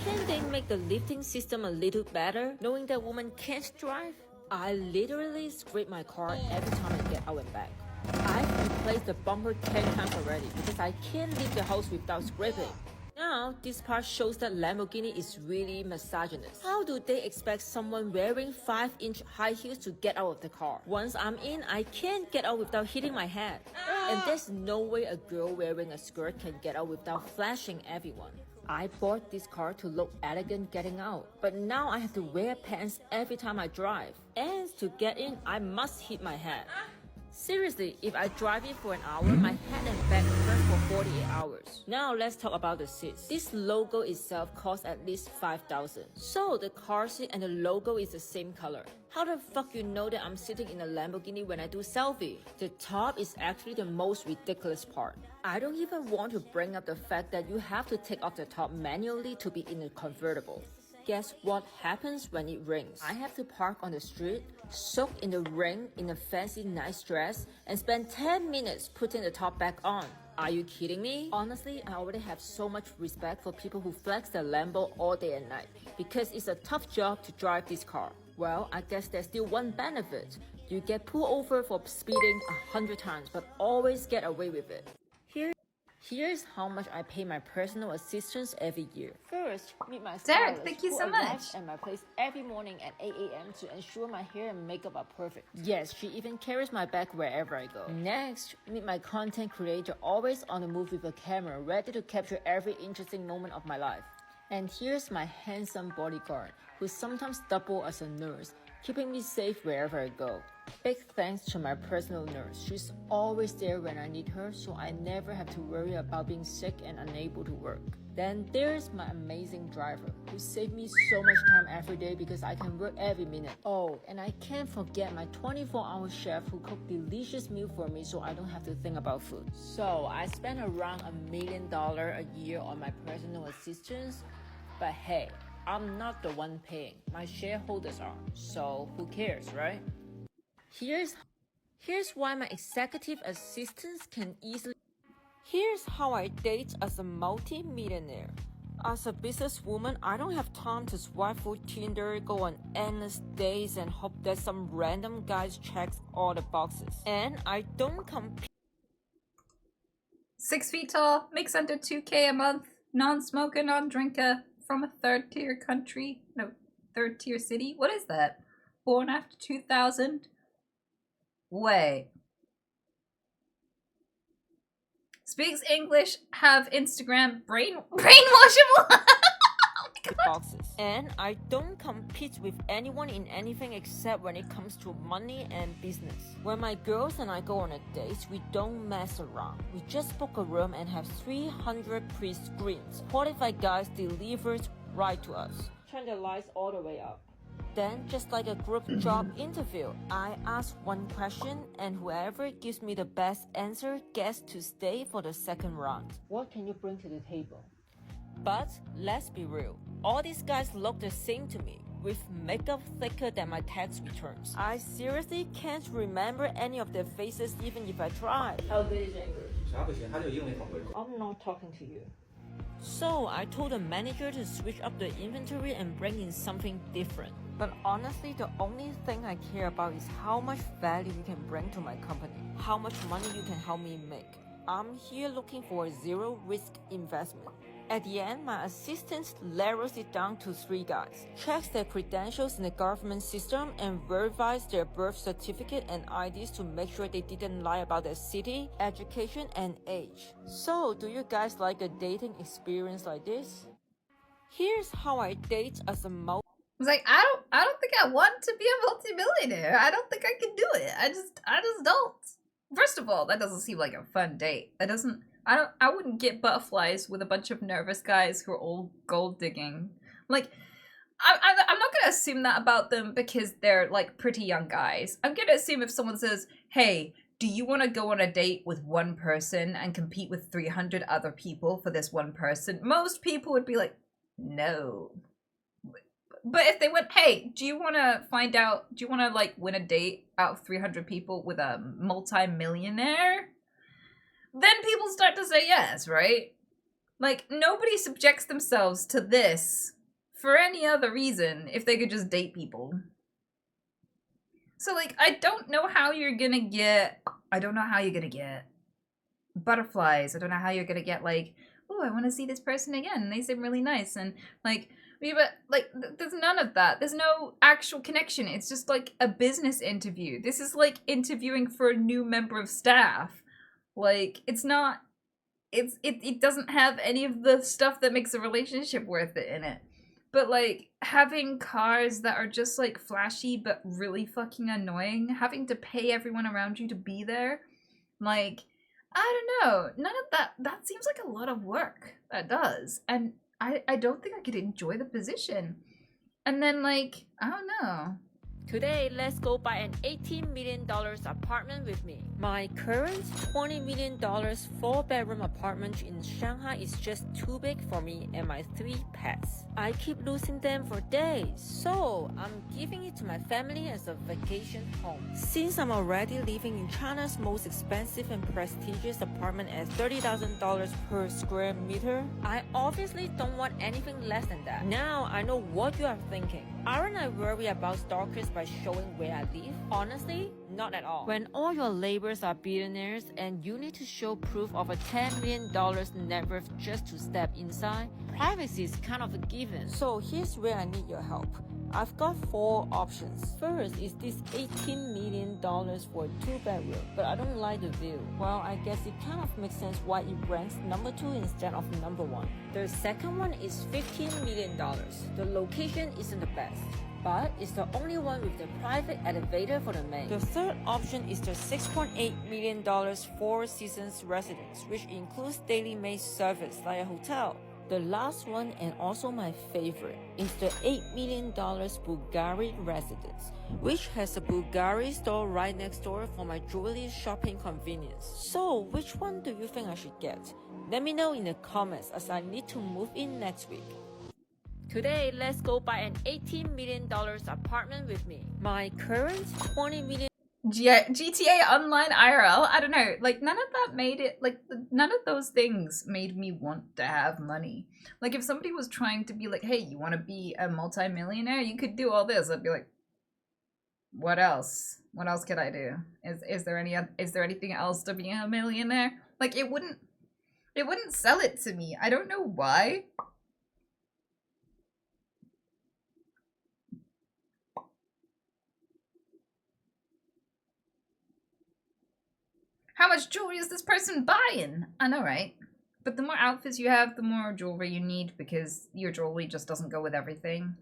Can they make the lifting system a little better, knowing that woman can't drive? I literally scrape my car every time I get out and back. I've replaced the bumper 10 times already because I can't leave the house without scraping. Now, this part shows that Lamborghini is really misogynist. How do they expect someone wearing 5-inch high heels to get out of the car? Once I'm in, I can't get out without hitting my head. And there's no way a girl wearing a skirt can get out without flashing everyone. I bought this car to look elegant getting out, but now I have to wear pants every time I drive. And to get in, I must hit my head. Seriously, if I drive it for an hour, my head and back hurt for 48 hours. Now let's talk about the seats. This logo itself costs at least $5,000. So the car seat and the logo is the same color. How the fuck you know that I'm sitting in a Lamborghini when I do selfie? The top is actually the most ridiculous part. I don't even want to bring up the fact that you have to take off the top manually to be in a convertible. Guess what happens when it rains? I have to park on the street, soak in the rain in a fancy nice dress, and spend 10 minutes putting the top back on. Are you kidding me? Honestly, I already have so much respect for people who flex their Lambo all day and night, because it's a tough job to drive this car. Well, I guess there's still one benefit. You get pulled over for speeding 100 times, but always get away with it. Here's how much I pay my personal assistants every year. First, meet my Derek, stylist, thank you who so arrives much. at my place every morning at 8 a.m. to ensure my hair and makeup are perfect. Yes, she even carries my bag wherever I go. Next, meet my content creator, always on the move with a camera, ready to capture every interesting moment of my life. And here's my handsome bodyguard, who sometimes doubles as a nurse, keeping me safe wherever I go. Big thanks to my personal nurse. She's always there when I need her, so I never have to worry about being sick and unable to work. Then there's my amazing driver, who saved me so much time every day because I can work every minute. Oh, and I can't forget my 24-hour chef who cooked delicious meal for me so I don't have to think about food. So I spend around $1 million a year on my personal assistants, but hey, I'm not the one paying. My shareholders are, so who cares, right? Here's why my executive assistants can easily... Here's how I date as a multi-millionaire. As a businesswoman, I don't have time to swipe through Tinder, go on endless days, and hope that some random guy checks all the boxes. And I don't compete. 6 feet tall, makes under 2K a month, non-smoker, non-drinker, from a third-tier country. No, third-tier city. What is that? Born after 2000? Wait. Speaks English, have Instagram, brainwashable. the boxes. And I don't compete with anyone in anything except when it comes to money and business. When my girls and I go on a date, we don't mess around. We just book a room and have 300 pre-screens. Qualified guys delivers right to us. Turn the lights all the way up. Then, just like a group job interview, I ask one question and whoever gives me the best answer gets to stay for the second round. What can you bring to the table? But let's be real, all these guys look the same to me, with makeup thicker than my tax returns. I seriously can't remember any of their faces even if I try. How good is English? I'm not talking to you. So I told the manager to switch up the inventory and bring in something different. But honestly, the only thing I care about is how much value you can bring to my company, how much money you can help me make. I'm here looking for a zero-risk investment. At the end, my assistant narrows it down to 3 guys, checks their credentials in the government system, and verifies their birth certificate and IDs to make sure they didn't lie about their city, education, and age. So, do you guys like a dating experience like this? Here's how I date as a I was like, I don't think I want to be a multimillionaire. I don't think I can do it. I just don't. First of all, that doesn't seem like a fun date. I wouldn't get butterflies with a bunch of nervous guys who are all gold digging. Like, I'm not gonna assume that about them because they're like pretty young guys. I'm gonna assume if someone says, hey, do you want to go on a date with one person and compete with 300 other people for this one person? Most people would be like, no. But if they went, hey, do you want to like win a date out of 300 people with a multi-millionaire? Then people start to say yes, right? Like, nobody subjects themselves to this for any other reason if they could just date people. So, like, I don't know how you're gonna get butterflies. I don't know how you're gonna get, like, oh, I want to see this person again. They seem really nice. And, like, but like, there's none of that. There's no actual connection. It's just like a business interview. This is like interviewing for a new member of staff. Like, it's not. It doesn't have any of the stuff that makes a relationship worth it in it. But like having cars that are just like flashy but really fucking annoying, having to pay everyone around you to be there, like, I don't know. None of that seems like a lot of work. That does. And I don't think I could enjoy the position. And then, like, I don't know. Today, let's go buy an $18 million apartment with me. My current $20 million 4-bedroom apartment in Shanghai is just too big for me and my 3 pets. I keep losing them for days, so I'm giving it to my family as a vacation home. Since I'm already living in China's most expensive and prestigious apartment at $30,000 per square meter, I obviously don't want anything less than that. Now I know what you are thinking. Aren't I worried about stalkers by showing where I live? Honestly, not at all. When all your neighbors are billionaires and you need to show proof of a $10 million net worth just to step inside, privacy is kind of a given. So here's where I need your help. I've got 4 options. First is this $18 million for a 2-bedroom, but I don't like the view. Well, I guess it kind of makes sense why it ranks number 2 instead of number 1. The second one is $15 million. The location isn't the best, but it's the only one with the private elevator for the maid. The third option is the $6.8 million 4 Seasons residence, which includes daily maid service like a hotel. The last one, and also my favorite, is the $8 million Bulgari residence, which has a Bulgari store right next door for my jewelry shopping convenience. So, which one do you think I should get? Let me know in the comments as I need to move in next week. Today, let's go buy an $18 million apartment with me. My current $20 million GTA Online IRL? I don't know. Like, none of that made it, like, none of those things made me want to have money. Like, if somebody was trying to be like, hey, you want to be a multi-millionaire? You could do all this. I'd be like, what else? What else could I do? Is there anything else to being a millionaire? Like, it wouldn't sell it to me. I don't know why. How much jewelry is this person buying? I know, right? But the more outfits you have, the more jewelry you need, because your jewelry just doesn't go with everything.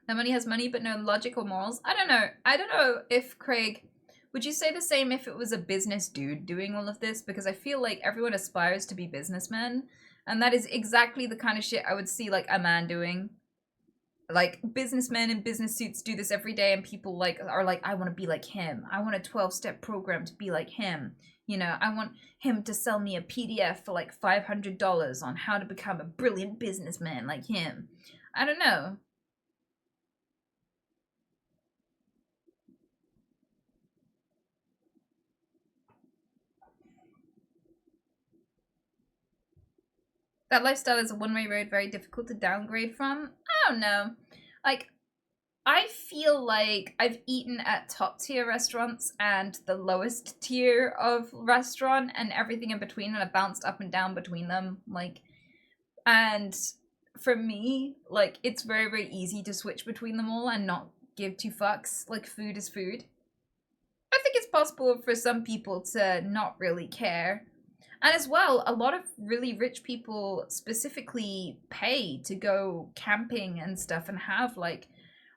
That money has money but no logic or morals. I don't know. I don't know if Craig, would you say the same if it was a business dude doing all of this? Because I feel like everyone aspires to be businessmen, and that is exactly the kind of shit I would see like a man doing. Like businessmen in business suits do this every day, and people like are like, I want to be like him. I want a 12-step program to be like him. You know, I want him to sell me a PDF for like $500 on how to become a brilliant businessman like him. I don't know. That lifestyle is a one-way road, very difficult to downgrade from. I don't know. Like, I feel like I've eaten at top tier restaurants and the lowest tier of restaurant and everything in between, and I've bounced up and down between them. Like, and for me, like, it's very, very easy to switch between them all and not give two fucks. Like, food is food. I think it's possible for some people to not really care. And as well, a lot of really rich people specifically pay to go camping and stuff and have like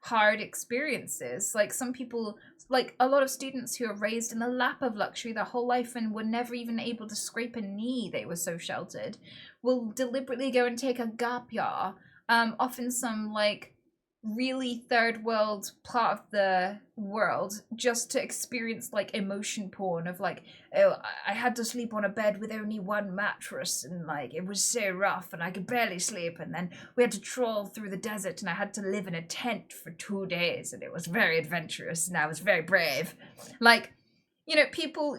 hard experiences. Like some people, like a lot of students who are raised in the lap of luxury their whole life and were never even able to scrape a knee, they were so sheltered, will deliberately go and take a gap year, often some like really third world part of the world, just to experience like emotion porn of like, oh, I had to sleep on a bed with only one mattress and like it was so rough and I could barely sleep, and then we had to trawl through the desert and I had to live in a tent for 2 days and it was very adventurous and I was very brave. Like, you know, people,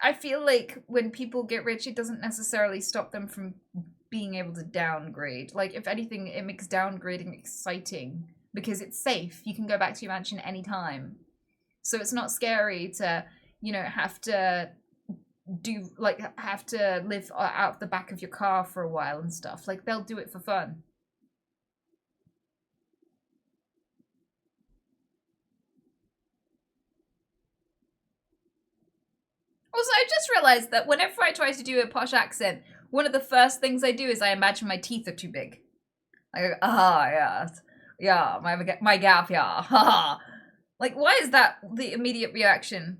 I feel like when people get rich, it doesn't necessarily stop them from being able to downgrade. Like, if anything, it makes downgrading exciting because it's safe. You can go back to your mansion anytime. So it's not scary to, you know, have to live out the back of your car for a while and stuff. Like, they'll do it for fun. Also, I just realized that whenever I try to do a posh accent, one of the first things I do is I imagine my teeth are too big. I go, yes. Yeah, my gap, yeah. Haha. Like, why is that the immediate reaction?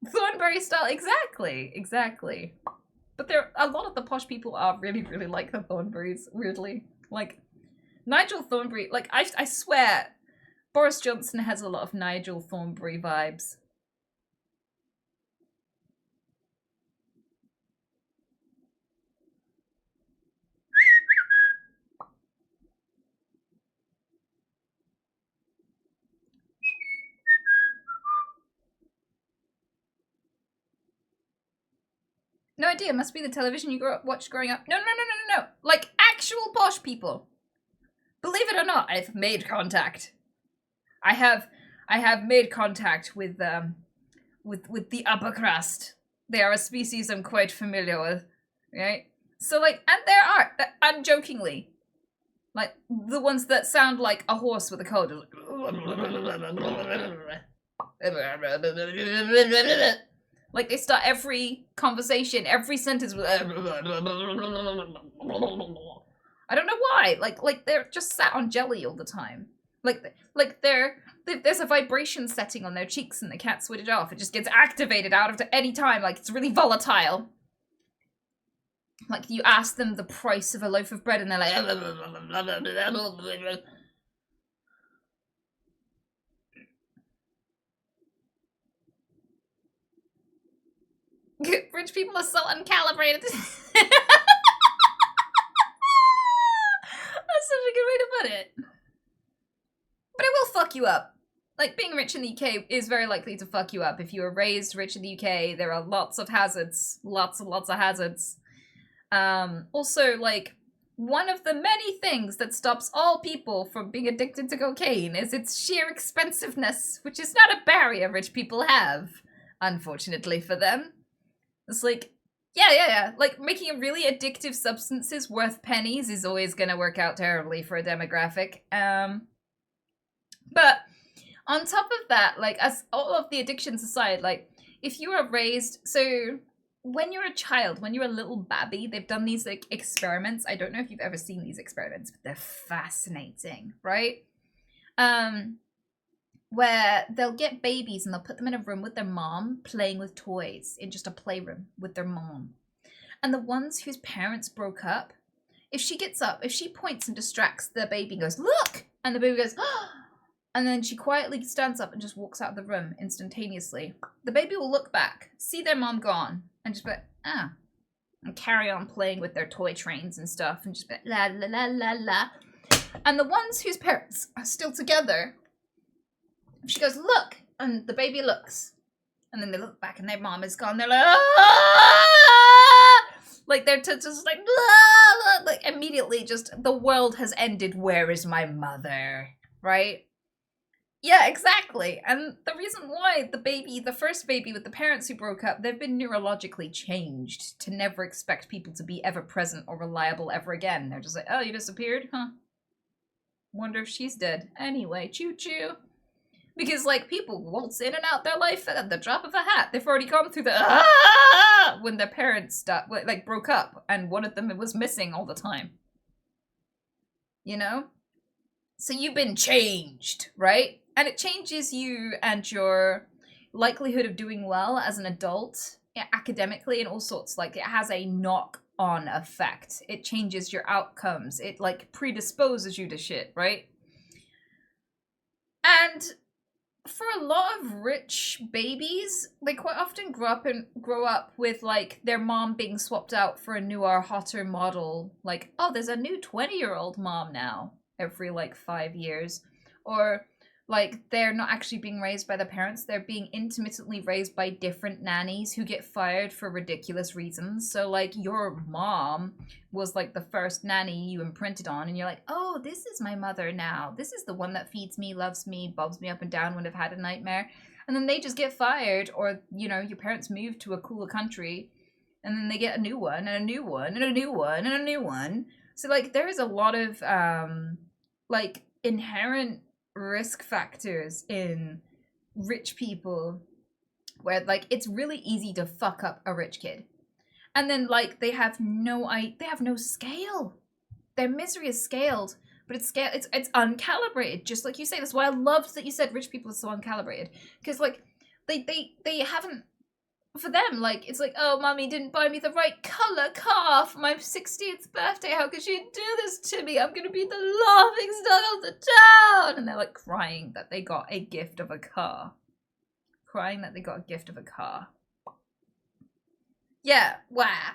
Thornberry style, exactly. But a lot of the posh people are really, really like the Thornberries, weirdly. Like, Nigel Thornberry, like, I swear, Boris Johnson has a lot of Nigel Thornberry vibes. No idea, must be the television you watched growing up. No. Like, actual posh people. Believe it or not, I've made contact. I have made contact with the upper crust. They are a species I'm quite familiar with, right? So like, and there are, unjokingly, like the ones that sound like a horse with a cold. Like they start every conversation, every sentence with. I don't know why. Like they're just sat on jelly all the time. Like there's a vibration setting on their cheeks and they can't switch it off. It just gets activated out of any time. Like it's really volatile. Like you ask them the price of a loaf of bread and they're like. Rich people are so uncalibrated. That's such a good way to put it. But it will fuck you up. Like, being rich in the UK is very likely to fuck you up. If you were raised rich in the UK, there are lots of hazards. Lots and lots of hazards. Also, like, one of the many things that stops all people from being addicted to cocaine is its sheer expensiveness, which is not a barrier rich people have, unfortunately for them. It's like, yeah. Like, making a really addictive substances worth pennies is always gonna work out terribly for a demographic. But on top of that, like, as all of the addictions aside, like, if you are raised, so when you're a child, when you're a little babby, they've done these like experiments. I don't know if you've ever seen these experiments, but they're fascinating, right? Where they'll get babies and they'll put them in a room with their mom playing with toys in just a playroom with their mom. And the ones whose parents broke up, if she gets up, if she points and distracts the baby and goes, "Look!" and the baby goes, "Oh!" and then she quietly stands up and just walks out of the room instantaneously, the baby will look back, see their mom gone, and just be like, "Ah," and carry on playing with their toy trains and stuff, and just be like, "La la la la la." And the ones whose parents are still together, she goes, "Look," and the baby looks, and then they look back and their mom is gone. They're like, "Ah!" Like they're just like, "Ah!" Like immediately, just the world has ended. Where is my mother? Right? Yeah, exactly. And the reason why the first baby with the parents who broke up, they've been neurologically changed to never expect people to be ever present or reliable ever again. They're just like, "Oh, you disappeared? Huh. Wonder if she's dead." Anyway, choo-choo. Because, like, people waltz in and out their life at the drop of a hat. They've already gone through the when their parents broke up and one of them was missing all the time. You know? So you've been changed, right? And it changes you and your likelihood of doing well as an adult, academically and all sorts. Like, it has a knock-on effect. It changes your outcomes. It, like, predisposes you to shit, right? And for a lot of rich babies, they quite often grow up with like their mom being swapped out for a newer, hotter model. Like, oh, there's a new 20-year-old mom now every like 5 years. Or like they're not actually being raised by the parents, they're being intermittently raised by different nannies who get fired for ridiculous reasons. So like your mom was like the first nanny you imprinted on, and you're like, "Oh, this is my mother now. This is the one that feeds me, loves me, bobs me up and down when I've had a nightmare." And then they just get fired, or you know, your parents move to a cooler country, and then they get a new one and a new one and a new one and a new one. So like there is a lot of like inherent risk factors in rich people where like it's really easy to fuck up a rich kid, and then like they have no scale. Their misery is scaled, but it's uncalibrated, just like you say. That's why I loved that you said rich people are so uncalibrated, because like they haven't, for them, like, it's like, "Oh, mommy didn't buy me the right color car for my 60th birthday. How could she do this to me? I'm gonna be the laughing stock of the town." And they're like crying that they got a gift of a car. Yeah, wah.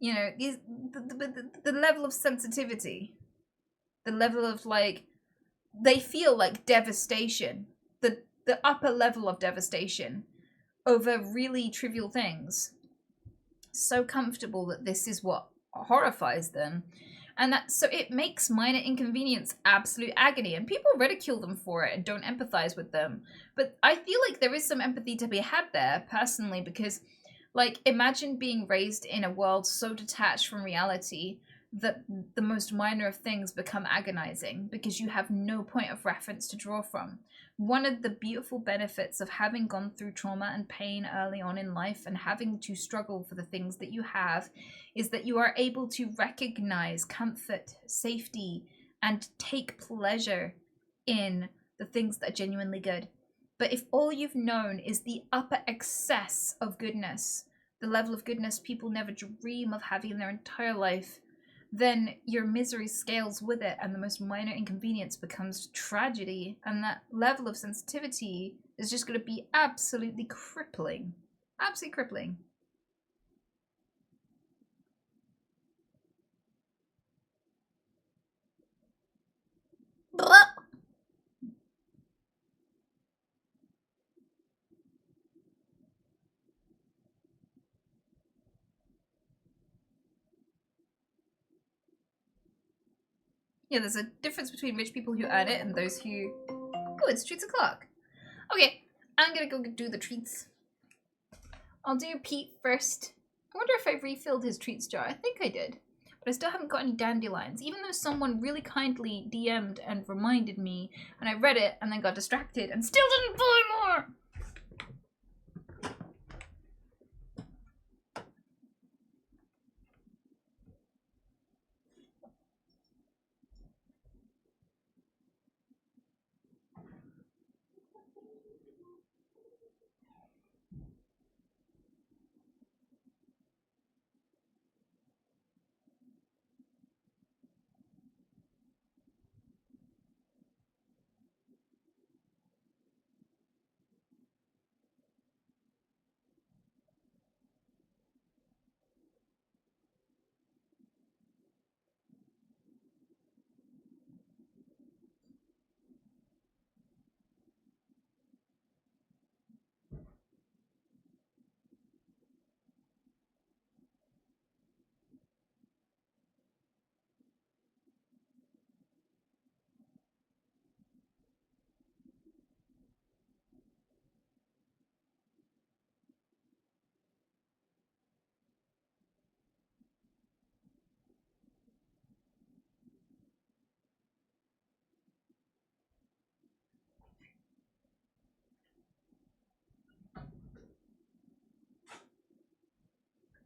You know, the level of sensitivity, the level of like, they feel like devastation, the upper level of devastation over really trivial things. So comfortable that this is what horrifies them. And that, so it makes minor inconvenience absolute agony, and people ridicule them for it and don't empathize with them. But I feel like there is some empathy to be had there, personally, because, like, imagine being raised in a world so detached from reality that the most minor of things become agonizing because you have no point of reference to draw from. One of the beautiful benefits of having gone through trauma and pain early on in life and having to struggle for the things that you have is that you are able to recognize comfort, safety, and take pleasure in the things that are genuinely good. But if all you've known is the upper excess of goodness, the level of goodness people never dream of having in their entire life, then your misery scales with it, and the most minor inconvenience becomes tragedy, and that level of sensitivity is just going to be absolutely crippling. Absolutely crippling. Blah. Yeah, there's a difference between rich people who earn it and those who... Oh, it's treats o'clock. Okay, I'm gonna go do the treats. I'll do Pete first. I wonder if I refilled his treats jar. I think I did. But I still haven't got any dandelions, even though someone really kindly DM'd and reminded me, and I read it and then got distracted and still didn't buy more!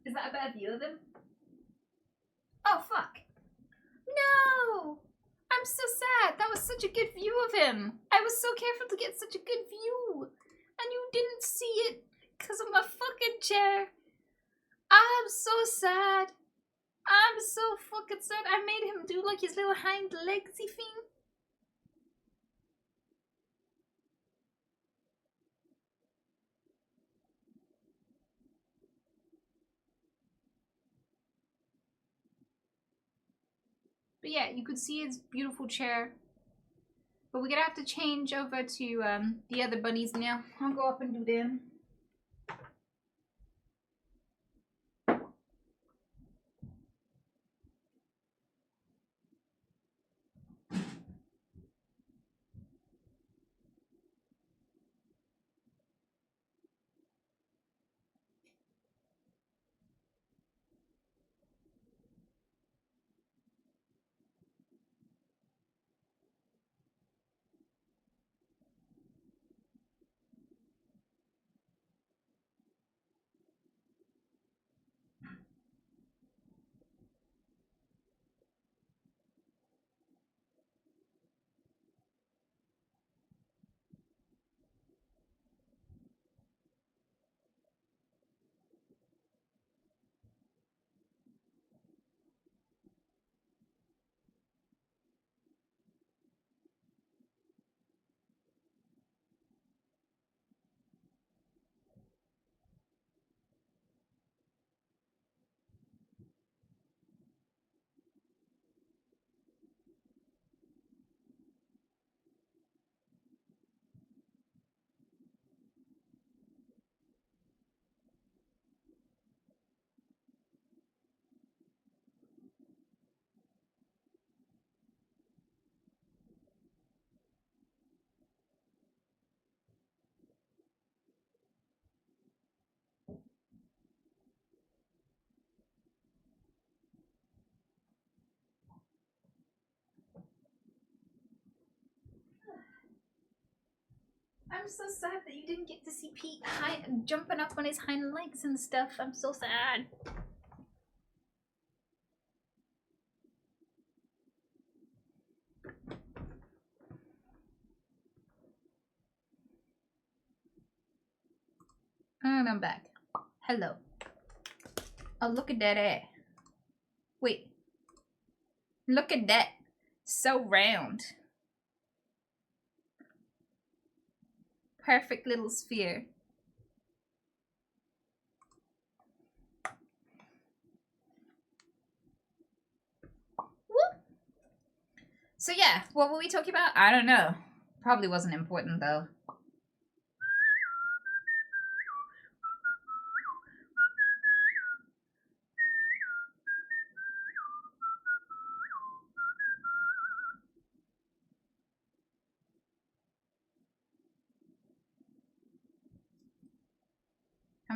Is that a bad view of him? Oh, fuck. No! I'm so sad. That was such a good view of him. I was so careful to get such a good view. And you didn't see it because of my fucking chair. I'm so sad. I'm so fucking sad. I made him do like his little hind legsy thing. But yeah, you could see his beautiful chair. But we're gonna have to change over to the other bunnies now. I'll go up and do them. I'm so sad that you didn't get to see Pete jumping up on his hind legs and stuff. I'm so sad. And I'm back. Hello. Oh, look at that ass. Wait. Look at that. So round. Perfect little sphere. Whoop. So yeah, what were we talking about? I don't know. Probably wasn't important though.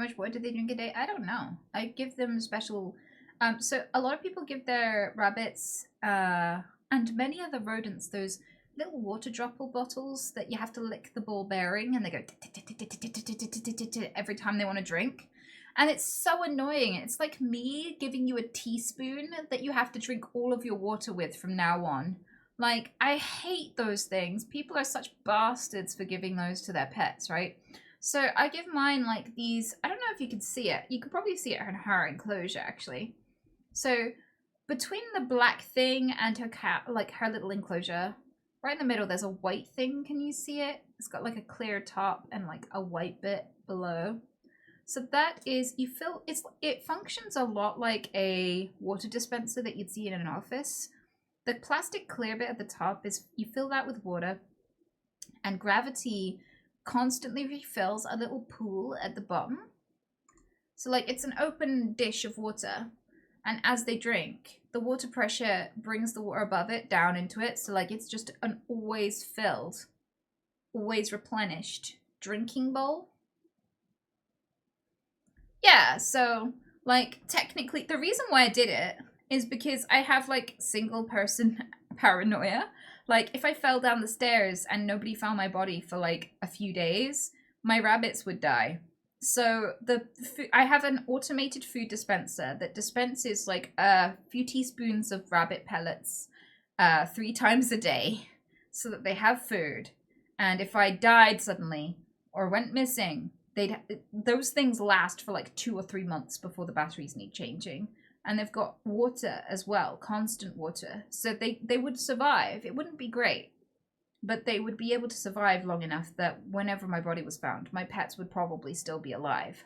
much water do they drink a day? I don't know. I give them special. So a lot of people give their rabbits and many other rodents those little water dropper bottles that you have to lick the ball bearing, and they go every time they want to drink. And it's so annoying. It's like me giving you a teaspoon that you have to drink all of your water with from now on. Like, I hate those things. People are such bastards for giving those to their pets, right? So I give mine like these, I don't know if you can see it. You could probably see it in her enclosure, actually. So between the black thing and her cat, like her little enclosure, right in the middle, there's a white thing. Can you see it? It's got like a clear top and like a white bit below. So that is, it functions a lot like a water dispenser that you'd see in an office. The plastic clear bit at the top is, you fill that with water, and gravity constantly refills a little pool at the bottom. So like it's an open dish of water, and as they drink, the water pressure brings the water above it down into it. So like it's just an always filled, always replenished drinking bowl. Yeah, so like technically the reason why I did it is because I have like single person paranoia. Like if I fell down the stairs and nobody found my body for like a few days, my rabbits would die. So I have an automated food dispenser that dispenses like a few teaspoons of rabbit pellets 3 times a day so that they have food. And if I died suddenly or went missing, those things last for like 2 or 3 months before the batteries need changing. And they've got water as well, constant water. So they would survive. It wouldn't be great, but they would be able to survive long enough that whenever my body was found, my pets would probably still be alive.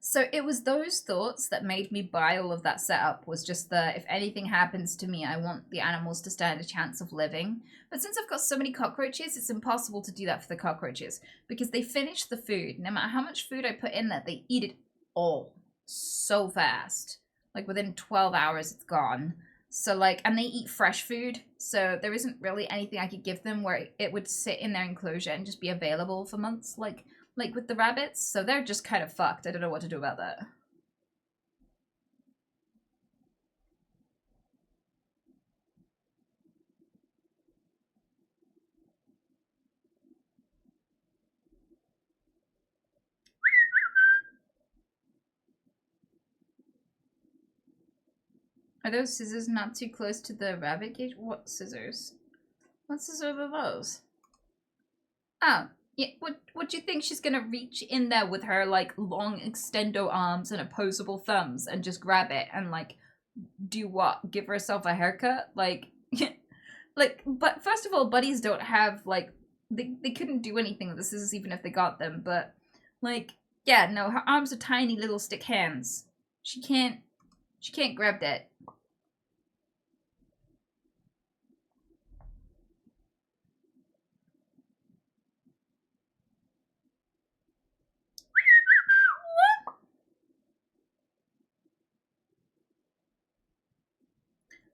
So it was those thoughts that made me buy all of that setup, was just the, if anything happens to me, I want the animals to stand a chance of living. But since I've got so many cockroaches, it's impossible to do that for the cockroaches, because they finish the food. No matter how much food I put in there, they eat it all so fast. Like within 12 hours, it's gone. So like, and they eat fresh food. So there isn't really anything I could give them where it would sit in their enclosure and just be available for months. Like with the rabbits, so they're just kind of fucked. I don't know what to do about that. Are those scissors not too close to the rabbit cage? What scissors? What scissors are those? Oh. Yeah, what do you think she's gonna reach in there with her like long extendo arms and opposable thumbs and just grab it and like do what? Give herself a haircut? Like, like, but first of all, buddies don't have like they couldn't do anything with the scissors even if they got them. But like, yeah, no, her arms are tiny little stick hands. She can't grab that.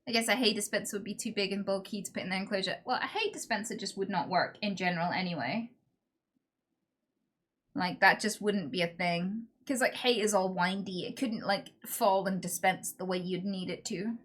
I guess a hay dispenser would be too big and bulky to put in their enclosure. Well, a hay dispenser just would not work in general anyway. Like, that just wouldn't be a thing. Because, like, hay is all windy. It couldn't, like, fall and dispense the way you'd need it to.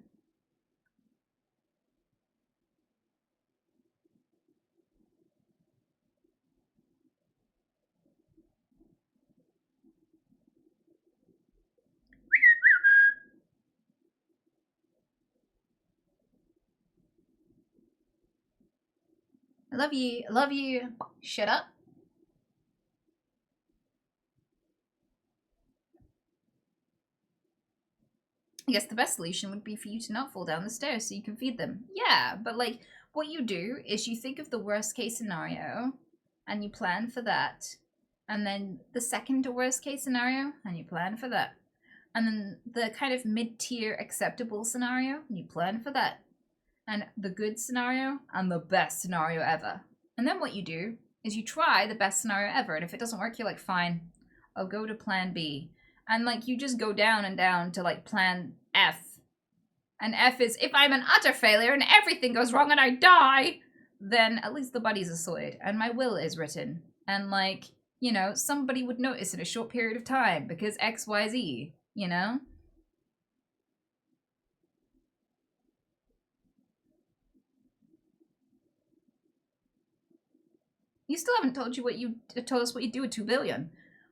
I love you. I love you. Shut up. I guess the best solution would be for you to not fall down the stairs so you can feed them. Yeah, but like, what you do is you think of the worst case scenario and you plan for that. And then the second to worst case scenario and you plan for that. And then the kind of mid-tier acceptable scenario and you plan for that. And the good scenario and the best scenario ever. And then what you do is you try the best scenario ever. And if it doesn't work, you're like, fine, I'll go to plan B. And like you just go down and down to like plan F. And F is if I'm an utter failure and everything goes wrong and I die, then at least the bodies are sorted and my will is written. And like, you know, somebody would notice in a short period of time because XYZ, you know? You still haven't told us what you do with 2 billion.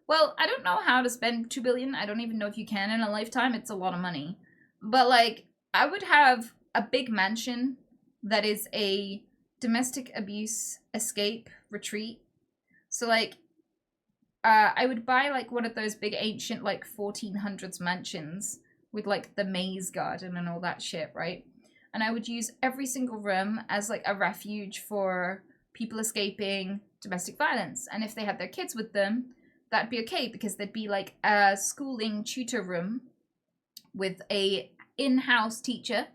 Well, I don't know how to spend 2 billion. I don't even know if you can in a lifetime. It's a lot of money. But like, I would have a big mansion that is a domestic abuse escape retreat. So like, I would buy like one of those big ancient like 1400s mansions with like the maze garden and all that shit, right? And I would use every single room as like a refuge for people escaping domestic violence. And if they had their kids with them, that'd be okay because there'd be like a schooling tutor room with a in-house teacher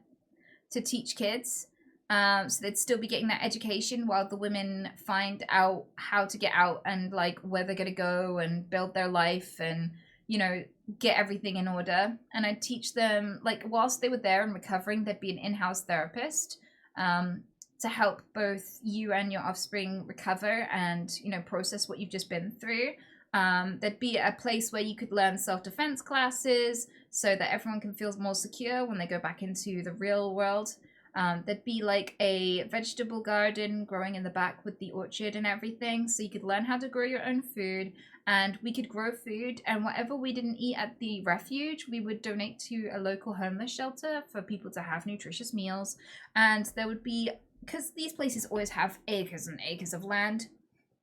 to teach kids. So they'd still be getting that education while the women find out how to get out and like where they're gonna go and build their life and, you know, get everything in order. And I'd teach them, like, whilst they were there and recovering, there'd be an in-house therapist to help both you and your offspring recover and, you know, process what you've just been through. There'd be a place where you could learn self-defense classes so that everyone can feel more secure when they go back into the real world. There'd be like a vegetable garden growing in the back with the orchard and everything, so you could learn how to grow your own food, and we could grow food, and whatever we didn't eat at the refuge, we would donate to a local homeless shelter for people to have nutritious meals. And there would be, because these places always have acres and acres of land,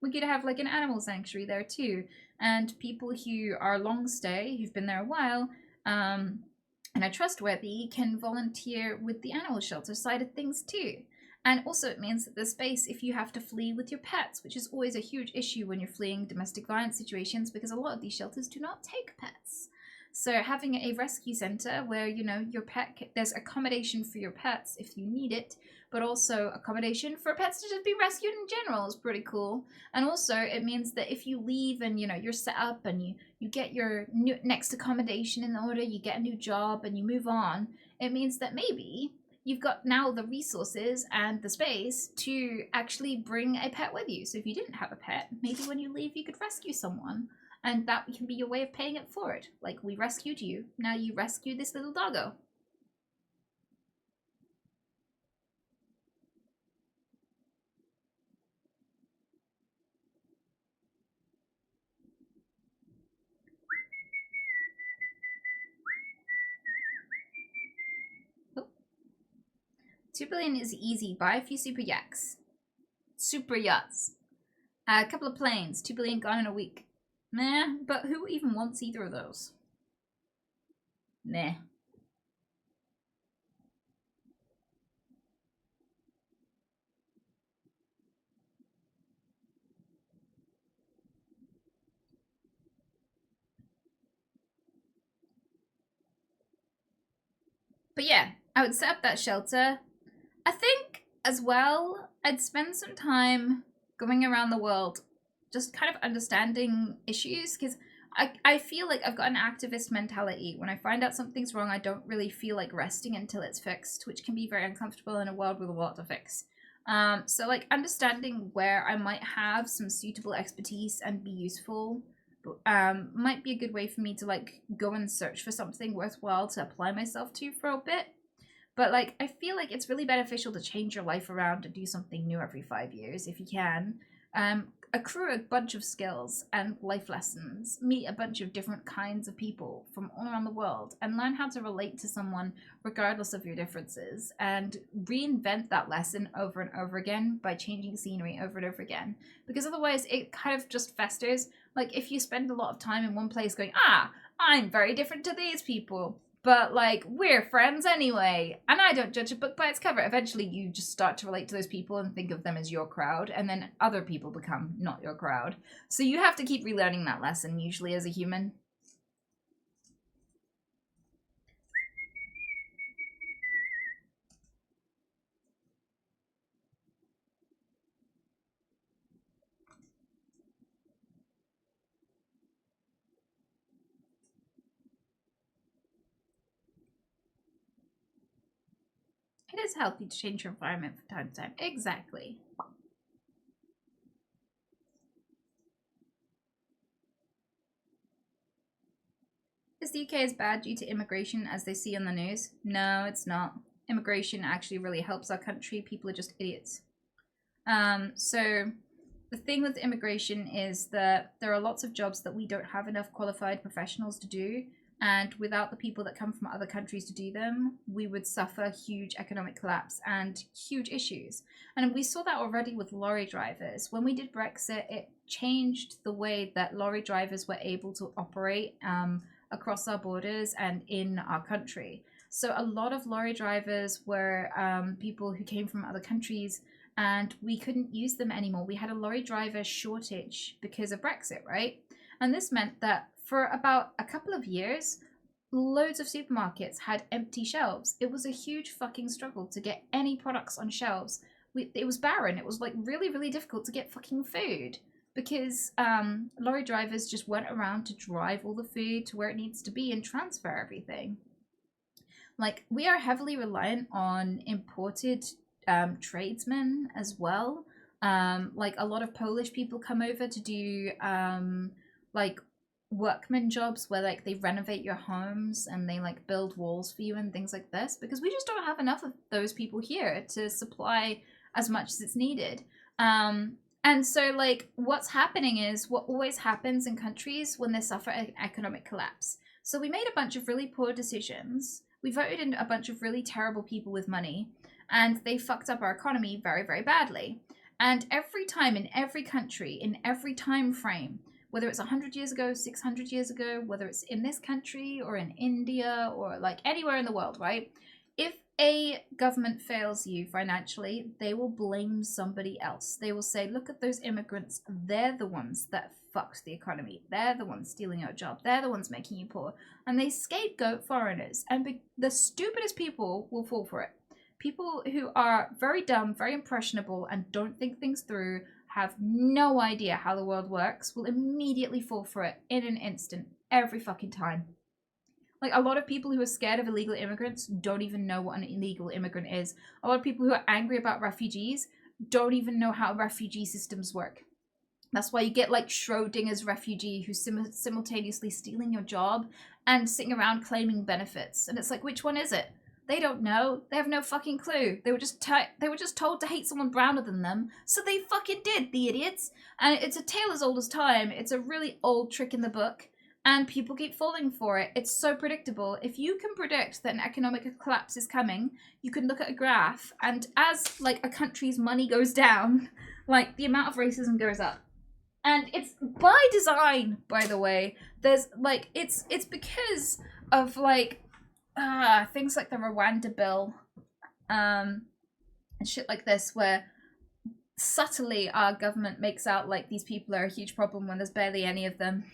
we could have like an animal sanctuary there too, and people who are long stay, who've been there a while, and are trustworthy, can volunteer with the animal shelter side of things too. And also it means that there's space if you have to flee with your pets, which is always a huge issue when you're fleeing domestic violence situations because a lot of these shelters do not take pets. So having a rescue center where, you know, your pet, there's accommodation for your pets if you need it, but also accommodation for pets to just be rescued in general is pretty cool. And also it means that if you leave and, you know, you're set up and you get your new next accommodation in order, you get a new job and you move on, it means that maybe you've got now the resources and the space to actually bring a pet with you. So if you didn't have a pet, maybe when you leave you could rescue someone. And that can be your way of paying it forward. Like, we rescued you, now you rescue this little doggo. Oh. 2 billion is easy. Buy a few super yachts. Super yachts. A couple of planes. 2 billion gone in a week. Nah, but who even wants either of those? Nah. But yeah, I would set up that shelter. I think, as well, I'd spend some time going around the world just kind of understanding issues, because I feel like I've got an activist mentality. When I find out something's wrong, I don't really feel like resting until it's fixed, which can be very uncomfortable in a world with a lot to fix. So like understanding where I might have some suitable expertise and be useful might be a good way for me to like go and search for something worthwhile to apply myself to for a bit. But like I feel like it's really beneficial to change your life around and do something new every 5 years if you can. Accrue a bunch of skills and life lessons, meet a bunch of different kinds of people from all around the world, and learn how to relate to someone regardless of your differences, and reinvent that lesson over and over again by changing scenery over and over again. Because otherwise it kind of just festers. Like if you spend a lot of time in one place going, I'm very different to these people, but like we're friends anyway, and I don't judge a book by its cover, eventually you just start to relate to those people and think of them as your crowd, and then other people become not your crowd. So you have to keep relearning that lesson usually as a human. It is healthy to change your environment from time to time. Exactly. Is the UK as bad due to immigration as they see on the news? No, it's not. Immigration actually really helps our country. People are just idiots. So the thing with immigration is that there are lots of jobs that we don't have enough qualified professionals to do. And without the people that come from other countries to do them, we would suffer huge economic collapse and huge issues. And we saw that already with lorry drivers. When we did Brexit, it changed the way that lorry drivers were able to operate across our borders and in our country. So a lot of lorry drivers were people who came from other countries, and we couldn't use them anymore. We had a lorry driver shortage because of Brexit, right? And this meant that for about a couple of years, loads of supermarkets had empty shelves. It was a huge fucking struggle to get any products on shelves. It was barren. It was like really, really difficult to get fucking food because lorry drivers just went around to drive all the food to where it needs to be and transfer everything. Like, we are heavily reliant on imported tradesmen as well. Like, a lot of Polish people come over to do like workman jobs where like they renovate your homes and they like build walls for you and things like this, because we just don't have enough of those people here to supply as much as it's needed. And so like what's happening is what always happens in countries when they suffer an economic collapse. So we made a bunch of really poor decisions. We voted in a bunch of really terrible people with money, and they fucked up our economy very, very badly. And every time in every country, in every time frame, whether it's 100 years ago, 600 years ago, whether it's in this country or in India or like anywhere in the world, right? If a government fails you financially, they will blame somebody else. They will say, look at those immigrants. They're the ones that fucked the economy. They're the ones stealing your job. They're the ones making you poor. And they scapegoat foreigners. And the stupidest people will fall for it. People who are very dumb, very impressionable, and don't think things through, have no idea how the world works, will immediately fall for it in an instant, every fucking time. Like, a lot of people who are scared of illegal immigrants don't even know what an illegal immigrant is. A lot of people who are angry about refugees don't even know how refugee systems work. That's why you get like Schrodinger's refugee who's simultaneously stealing your job and sitting around claiming benefits. And it's like, which one is it? They don't know. They have no fucking clue. They were just told to hate someone browner than them, so they fucking did, the idiots. And it's a tale as old as time. It's a really old trick in the book, and people keep falling for it. It's so predictable. If you can predict that an economic collapse is coming, you can look at a graph, and as like a country's money goes down, like the amount of racism goes up. And it's by design, by the way. There's like it's because of like things like the Rwanda bill, and shit like this, where subtly our government makes out like these people are a huge problem when there's barely any of them.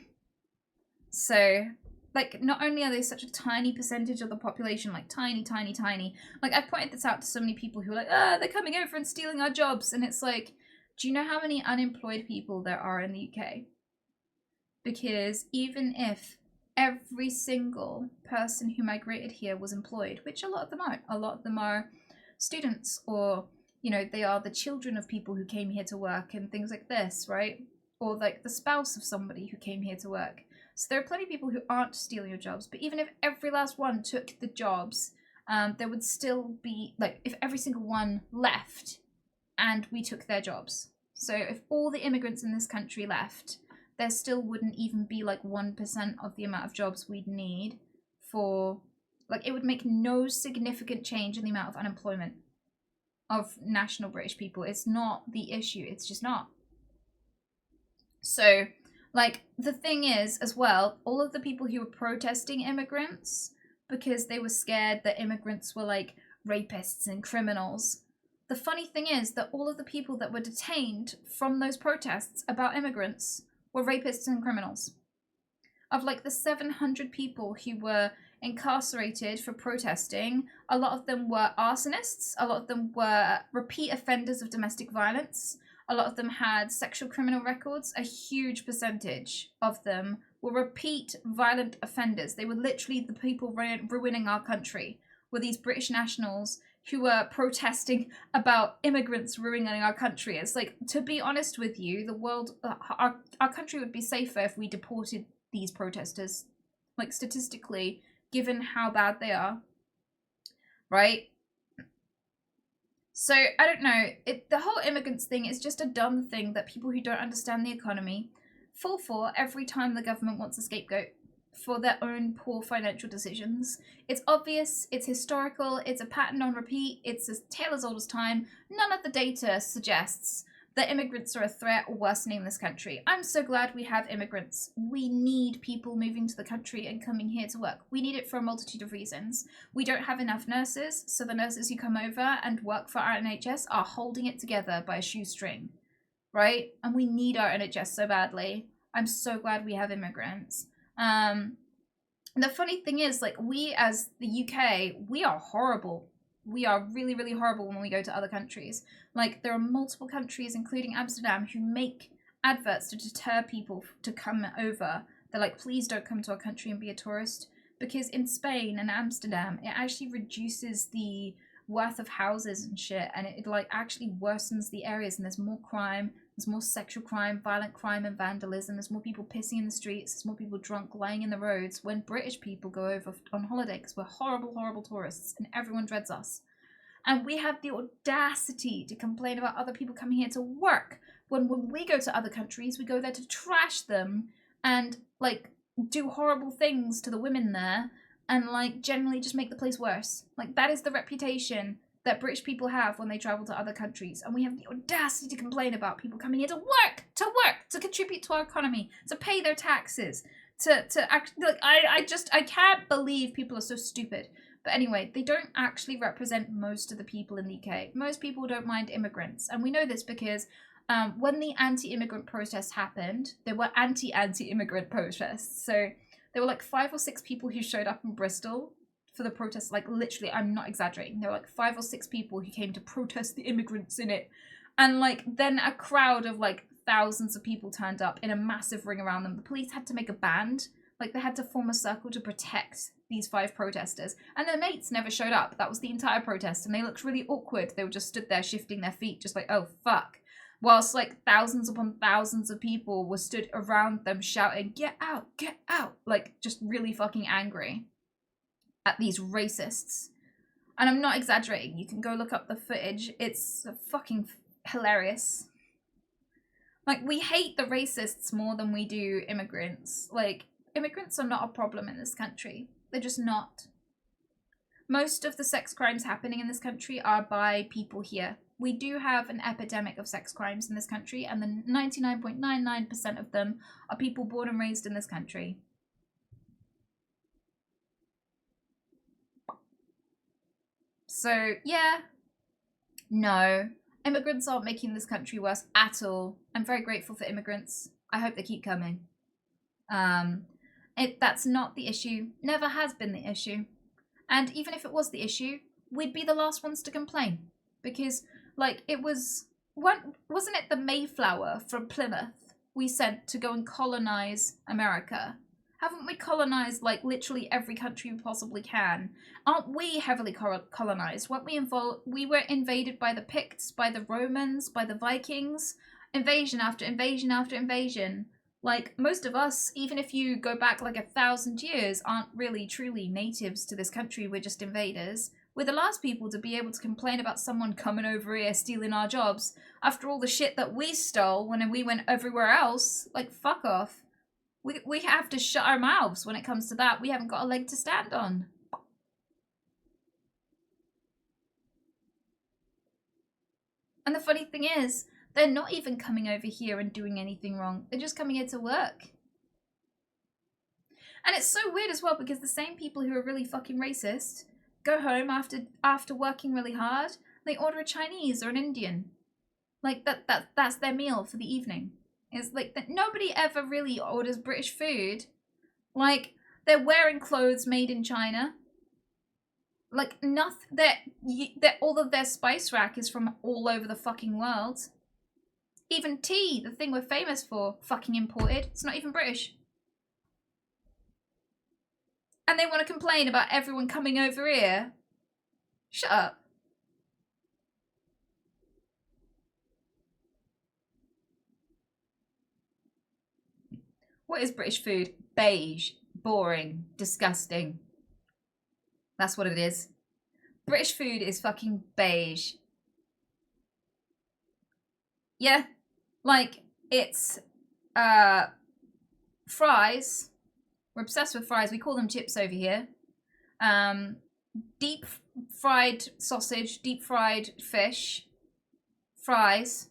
So, like, not only are they such a tiny percentage of the population, like tiny, tiny, tiny. Like, I've pointed this out to so many people who are like, they're coming over and stealing our jobs. And it's like, do you know how many unemployed people there are in the UK? Because even if every single person who migrated here was employed, which a lot of them aren't. A lot of them are students, or, you know, they are the children of people who came here to work and things like this, right? Or like the spouse of somebody who came here to work. So there are plenty of people who aren't stealing your jobs, but even if every last one took the jobs, there would still be, like, if every single one left and we took their jobs. So if all the immigrants in this country left, there still wouldn't even be like 1% of the amount of jobs we'd need for, like, it would make no significant change in the amount of unemployment of national British people. It's not the issue. It's just not. So, like, the thing is, as well, all of the people who were protesting immigrants because they were scared that immigrants were like rapists and criminals. The funny thing is that all of the people that were detained from those protests about immigrants were rapists and criminals. Of like the 700 people who were incarcerated for protesting, a lot of them were arsonists, a lot of them were repeat offenders of domestic violence, a lot of them had sexual criminal records. A huge percentage of them were repeat violent offenders. They were literally the people ruining our country, were these British nationals who are protesting about immigrants ruining our country. It's like, to be honest with you, the world, our country would be safer if we deported these protesters. Like, statistically, given how bad they are. Right? So, I don't know. The whole immigrants thing is just a dumb thing that people who don't understand the economy fall for every time the government wants a scapegoat for their own poor financial decisions. It's obvious, it's historical, it's a pattern on repeat, it's a tale as old as time. None of the data suggests that immigrants are a threat or worsening this country. I'm so glad we have immigrants. We need people moving to the country and coming here to work. We need it for a multitude of reasons. We don't have enough nurses, so the nurses who come over and work for our NHS are holding it together by a shoestring, right? And we need our NHS so badly. I'm so glad we have immigrants. The funny thing is, like, we as the UK, we are horrible. We are really, really horrible when we go to other countries. Like, there are multiple countries, including Amsterdam, who make adverts to deter people to come over. They're like, please don't come to our country and be a tourist. Because in Spain and Amsterdam, it actually reduces the worth of houses and shit, and it like actually worsens the areas, and there's more crime. There's more sexual crime, violent crime, and vandalism. There's more people pissing in the streets. There's more people drunk lying in the roads when British people go over on holiday because we're horrible, horrible tourists and everyone dreads us. And we have the audacity to complain about other people coming here to work when we go to other countries, we go there to trash them and like do horrible things to the women there and like generally just make the place worse. Like, that is the reputation that British people have when they travel to other countries, and we have the audacity to complain about people coming here to work, to contribute to our economy, to pay their taxes, to act. Like, I can't believe people are so stupid. But anyway, they don't actually represent most of the people in the UK. Most people don't mind immigrants, and we know this because when the anti-immigrant protests happened, there were anti-immigrant protests. So there were like 5 or 6 people who showed up in Bristol for the protest, like literally, I'm not exaggerating. There were like 5 or 6 people who came to protest the immigrants in it. And like then a crowd of like thousands of people turned up in a massive ring around them. The police had to make a band. Like, they had to form a circle to protect these 5 protesters. And their mates never showed up. That was the entire protest. And they looked really awkward. They were just stood there shifting their feet, just like, oh, fuck. Whilst like thousands upon thousands of people were stood around them shouting, get out, like just really fucking angry at these racists. And I'm not exaggerating. You can go look up the footage. It's fucking hilarious. Like, we hate the racists more than we do immigrants. Like, immigrants are not a problem in this country. They're just not. Most of the sex crimes happening in this country are by people here. We do have an epidemic of sex crimes in this country, and the 99.99% of them are people born and raised in this country. So, yeah. No. Immigrants aren't making this country worse at all. I'm very grateful for immigrants. I hope they keep coming. That's not the issue. Never has been the issue. And even if it was the issue, we'd be the last ones to complain. Because, like, wasn't it the Mayflower from Plymouth we sent to go and colonize America? Haven't we colonized, like, literally every country we possibly can? Aren't we heavily colonized? Weren't we involved? We were invaded by the Picts, by the Romans, by the Vikings. Invasion after invasion after invasion. Like, most of us, even if you go back like 1,000 years, aren't really truly natives to this country. We're just invaders. We're the last people to be able to complain about someone coming over here stealing our jobs after all the shit that we stole when we went everywhere else. Like, fuck off. We have to shut our mouths when it comes to that. We haven't got a leg to stand on. And the funny thing is, they're not even coming over here and doing anything wrong. They're just coming here to work. And it's so weird as well, because the same people who are really fucking racist go home after working really hard. They order a Chinese or an Indian. Like, that's their meal for the evening. It's like that. Nobody ever really orders British food. Like, they're wearing clothes made in China. Like, nothing. All of their spice rack is from all over the fucking world. Even tea, the thing we're famous for, fucking imported. It's not even British. And they want to complain about everyone coming over here. Shut up. What is British food? Beige, boring, disgusting. That's what it is. British food is fucking beige. Yeah, like it's fries. We're obsessed with fries. We call them chips over here. Deep fried sausage, deep fried fish, fries,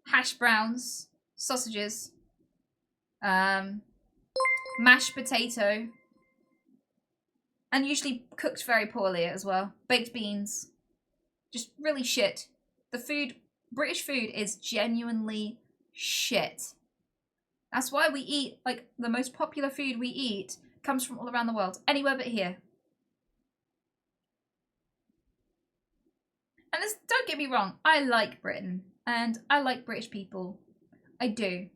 hash browns, sausages, mashed potato, and usually cooked very poorly as well. Baked beans. Just really shit. The food, British food is genuinely shit. That's why we eat, like, the most popular food we eat comes from all around the world. Anywhere but here. And this, don't get me wrong, I like Britain. And I like British people. I do.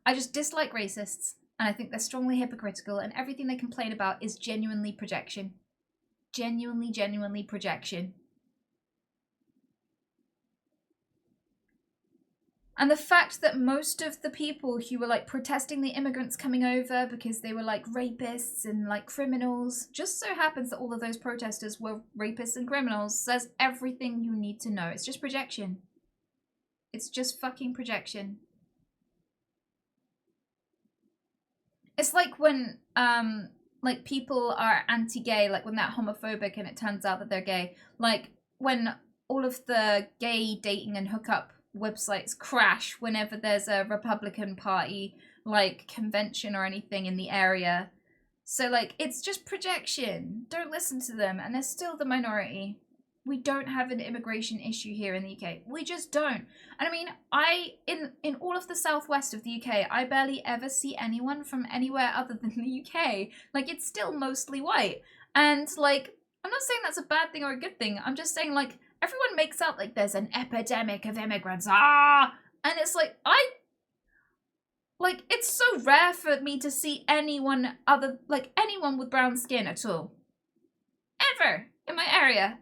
I just dislike racists. And I think they're strongly hypocritical. And everything they complain about is genuinely projection. Genuinely projection. And the fact that most of the people who were like protesting the immigrants coming over because they were like rapists and like criminals, just so happens that all of those protesters were rapists and criminals, says everything you need to know. It's just projection. It's just fucking projection. It's like when like people are anti-gay, like when they're homophobic and it turns out that they're gay. Like when all of the gay dating and hookup websites crash whenever there's a Republican Party like convention or anything in the area. So like it's just projection. Don't listen to them, and they're still the minority. We don't have an immigration issue here in the UK. We just don't. And I mean, in all of the southwest of the UK, I barely ever see anyone from anywhere other than the UK. Like it's still mostly white. And like I'm not saying that's a bad thing or a good thing. I'm just saying like everyone makes out like there's an epidemic of immigrants. And it's like, it's so rare for me to see anyone with brown skin at all. Ever. In my area.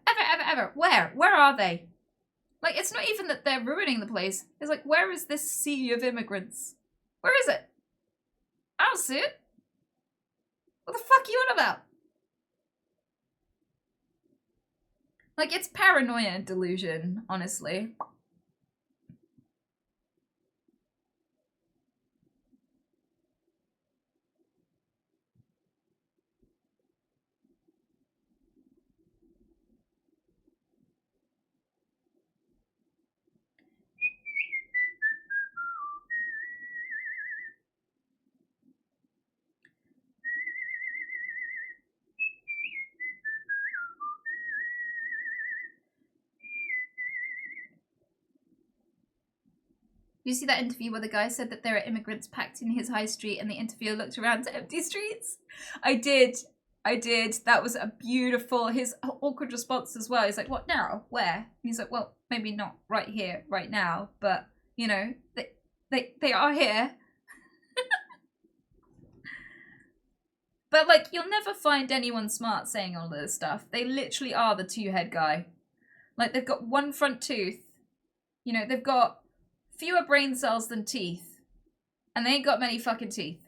Ever. Where are they? Like, it's not even that they're ruining the place. It's like, where is this sea of immigrants? Where is it? I don't see it. What the fuck are you on about? Like, it's paranoia and delusion, honestly. You see that interview where the guy said that there are immigrants packed in his high street and the interviewer looked around to empty streets? I did. That was a beautiful, his awkward response as well. He's like, what now? Where? And he's like, well, maybe not right here, right now, but, you know, they are here. But, like, you'll never find anyone smart saying all this stuff. They literally are the two-head guy. Like, they've got one front tooth. You know, they've got fewer brain cells than teeth. And they ain't got many fucking teeth.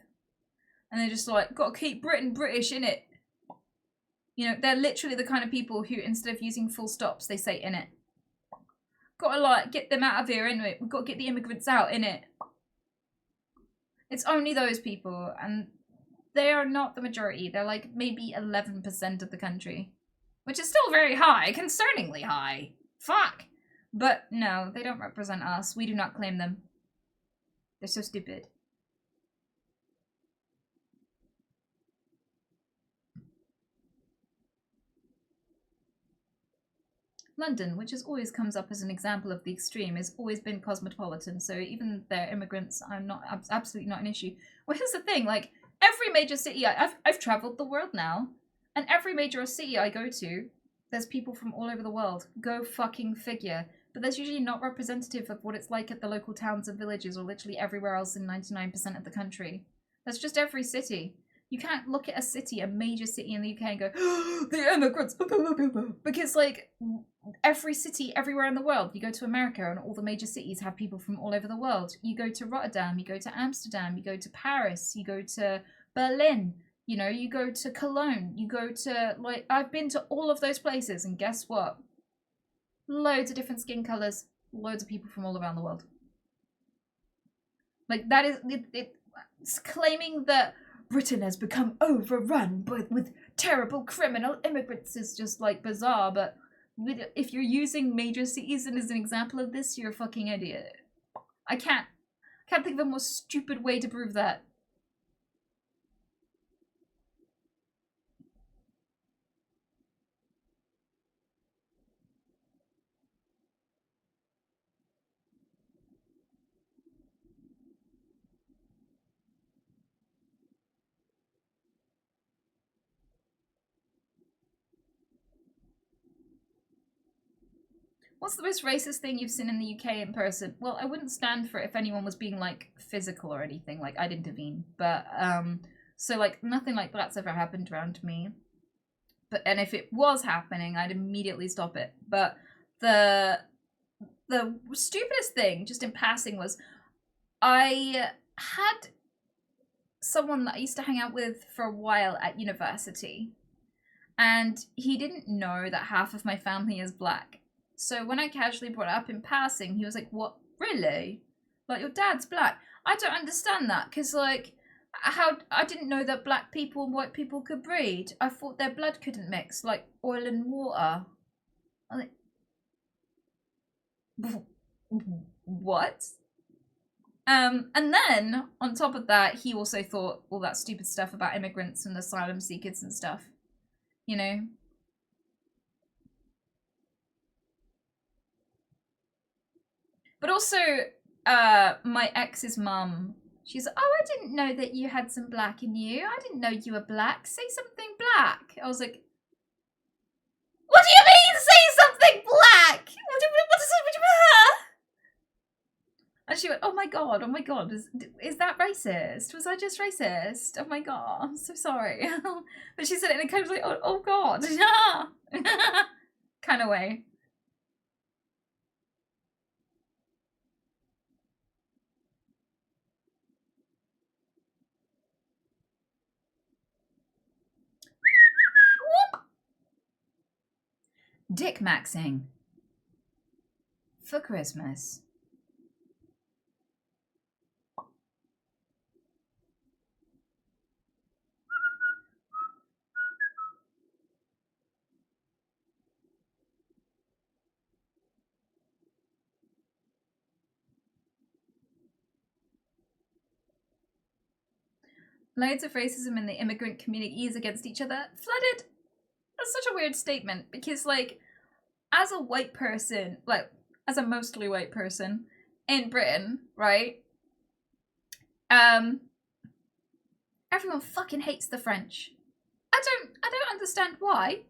And they're just like, gotta keep Britain British, innit? You know, they're literally the kind of people who, instead of using full stops, they say innit. Gotta, like, get them out of here, innit? We've got to get the immigrants out, innit? It's only those people, and they are not the majority. They're, like, maybe 11% of the country. Which is still very high, concerningly high. Fuck! But no, they don't represent us. We do not claim them. They're so stupid. London, which has always comes up as an example of the extreme, has always been cosmopolitan, so even their immigrants are not absolutely not an issue. Well, here's the thing, like, every major city, I've travelled the world now, and every major city I go to, there's people from all over the world. Go fucking figure. But that's usually not representative of what it's like at the local towns and villages or literally everywhere else in 99% of the country. That's just every city. You can't look at a city, a major city in the UK, and go, oh, the immigrants, because like every city everywhere in the world, you go to America and all the major cities have people from all over the world. You go to Rotterdam, you go to Amsterdam, you go to Paris, you go to Berlin, you know, you go to Cologne, you go to, like, I've been to all of those places, and guess what? Loads of different skin colors, loads of people from all around the world. Like, that is, it's claiming that Britain has become overrun with terrible criminal immigrants is just, like, bizarre, but if you're using major cities as an example of this, you're a fucking idiot. I can't think of a more stupid way to prove that. What's the most racist thing you've seen in the UK in person? Well, I wouldn't stand for it if anyone was being, like, physical or anything. Like, I'd intervene. But, so, like, nothing like that's ever happened around me. But, and if it was happening, I'd immediately stop it. But the stupidest thing, just in passing, was I had someone that I used to hang out with for a while at university. And he didn't know that half of my family is black. So when I casually brought it up in passing, he was like, what, really? Like, your dad's black? I don't understand that, because, like, I didn't know that black people and white people could breed. I thought their blood couldn't mix, like oil and water. I'm like, what? And then, on top of that, he also thought all that stupid stuff about immigrants and asylum seekers and stuff. You know? But also, my ex's mum, she's like, oh, I didn't know that you had some black in you. I didn't know you were black. Say something black. I was like, what do you mean, say something black? What does it? And she went, oh my god, is that racist? Was I just racist? Oh my god, I'm so sorry. But she said it in a kind of like, oh god, kind of way. Dick maxing for Christmas. Loads of racism in the immigrant community is against each other. Flooded. That's such a weird statement because, like, as a white person, like, as a mostly white person in Britain, right? Everyone fucking hates the French. I don't understand why,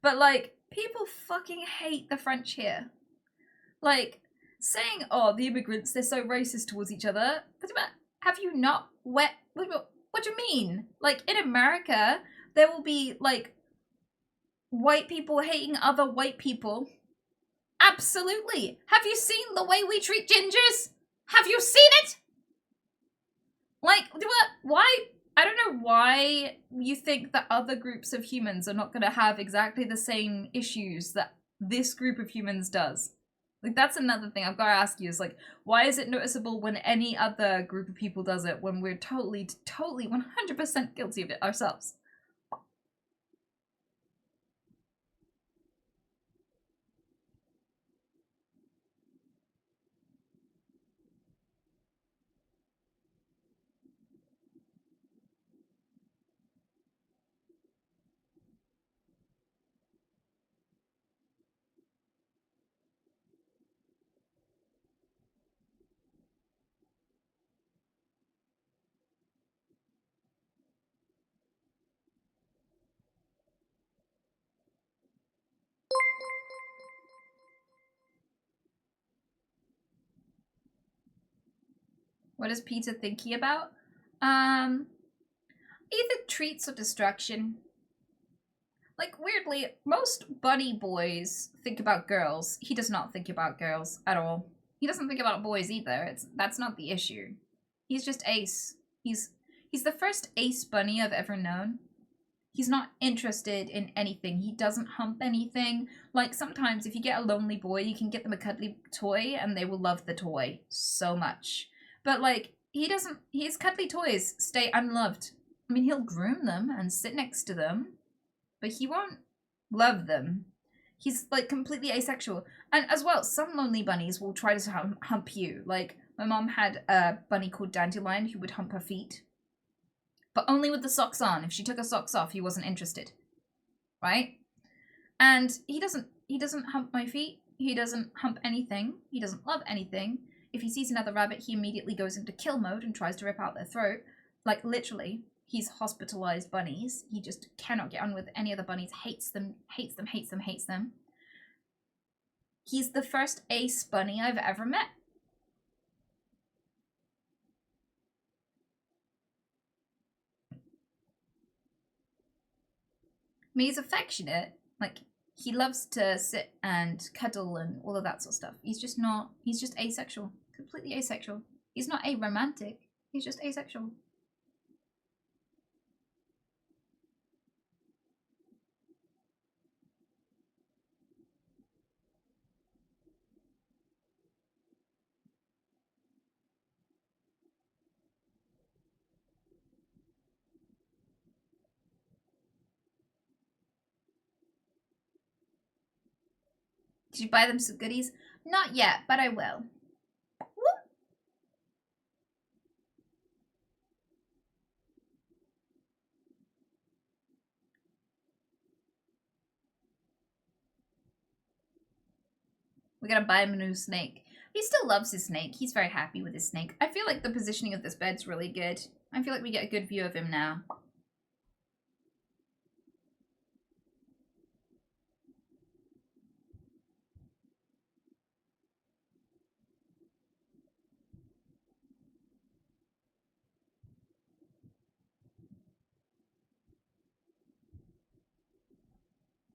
but, like, people fucking hate the French here. Like, saying, oh, the immigrants, they're so racist towards each other. Have you not what do you mean? Like, in America, there will be, like, white people hating other white people. Absolutely. Have you seen the way we treat gingers? Have you seen it? Like, why? I don't know why you think that other groups of humans are not going to have exactly the same issues that this group of humans does. Like, that's another thing I've got to ask you is, like, why is it noticeable when any other group of people does it when we're totally 100% guilty of it ourselves? What is Peter thinking about? Either treats or distraction. Like, weirdly, most bunny boys think about girls. He does not think about girls at all. He doesn't think about boys either. That's not the issue. He's just ace. He's the first ace bunny I've ever known. He's not interested in anything. He doesn't hump anything. Like, sometimes if you get a lonely boy, you can get them a cuddly toy and they will love the toy so much. But, like, his cuddly toys stay unloved. I mean, he'll groom them and sit next to them, but he won't love them. He's, like, completely asexual. And as well, some lonely bunnies will try to hump you. Like, my mom had a bunny called Dandelion who would hump her feet. But only with the socks on. If she took her socks off, he wasn't interested. Right? And he doesn't hump my feet. He doesn't hump anything. He doesn't love anything. If he sees another rabbit, he immediately goes into kill mode and tries to rip out their throat. Like, literally, he's hospitalized bunnies. He just cannot get on with any other bunnies. Hates them, hates them, hates them, hates them. He's the first ace bunny I've ever met. I mean, he's affectionate. Like, he loves to sit and cuddle and all of that sort of stuff. He's just asexual. Completely asexual. He's not aromantic. He's just asexual. Did you buy them some goodies? Not yet, but I will. Whoop. We gotta buy him a new snake. He still loves his snake. He's very happy with his snake. I feel like the positioning of this bed's really good. I feel like we get a good view of him now.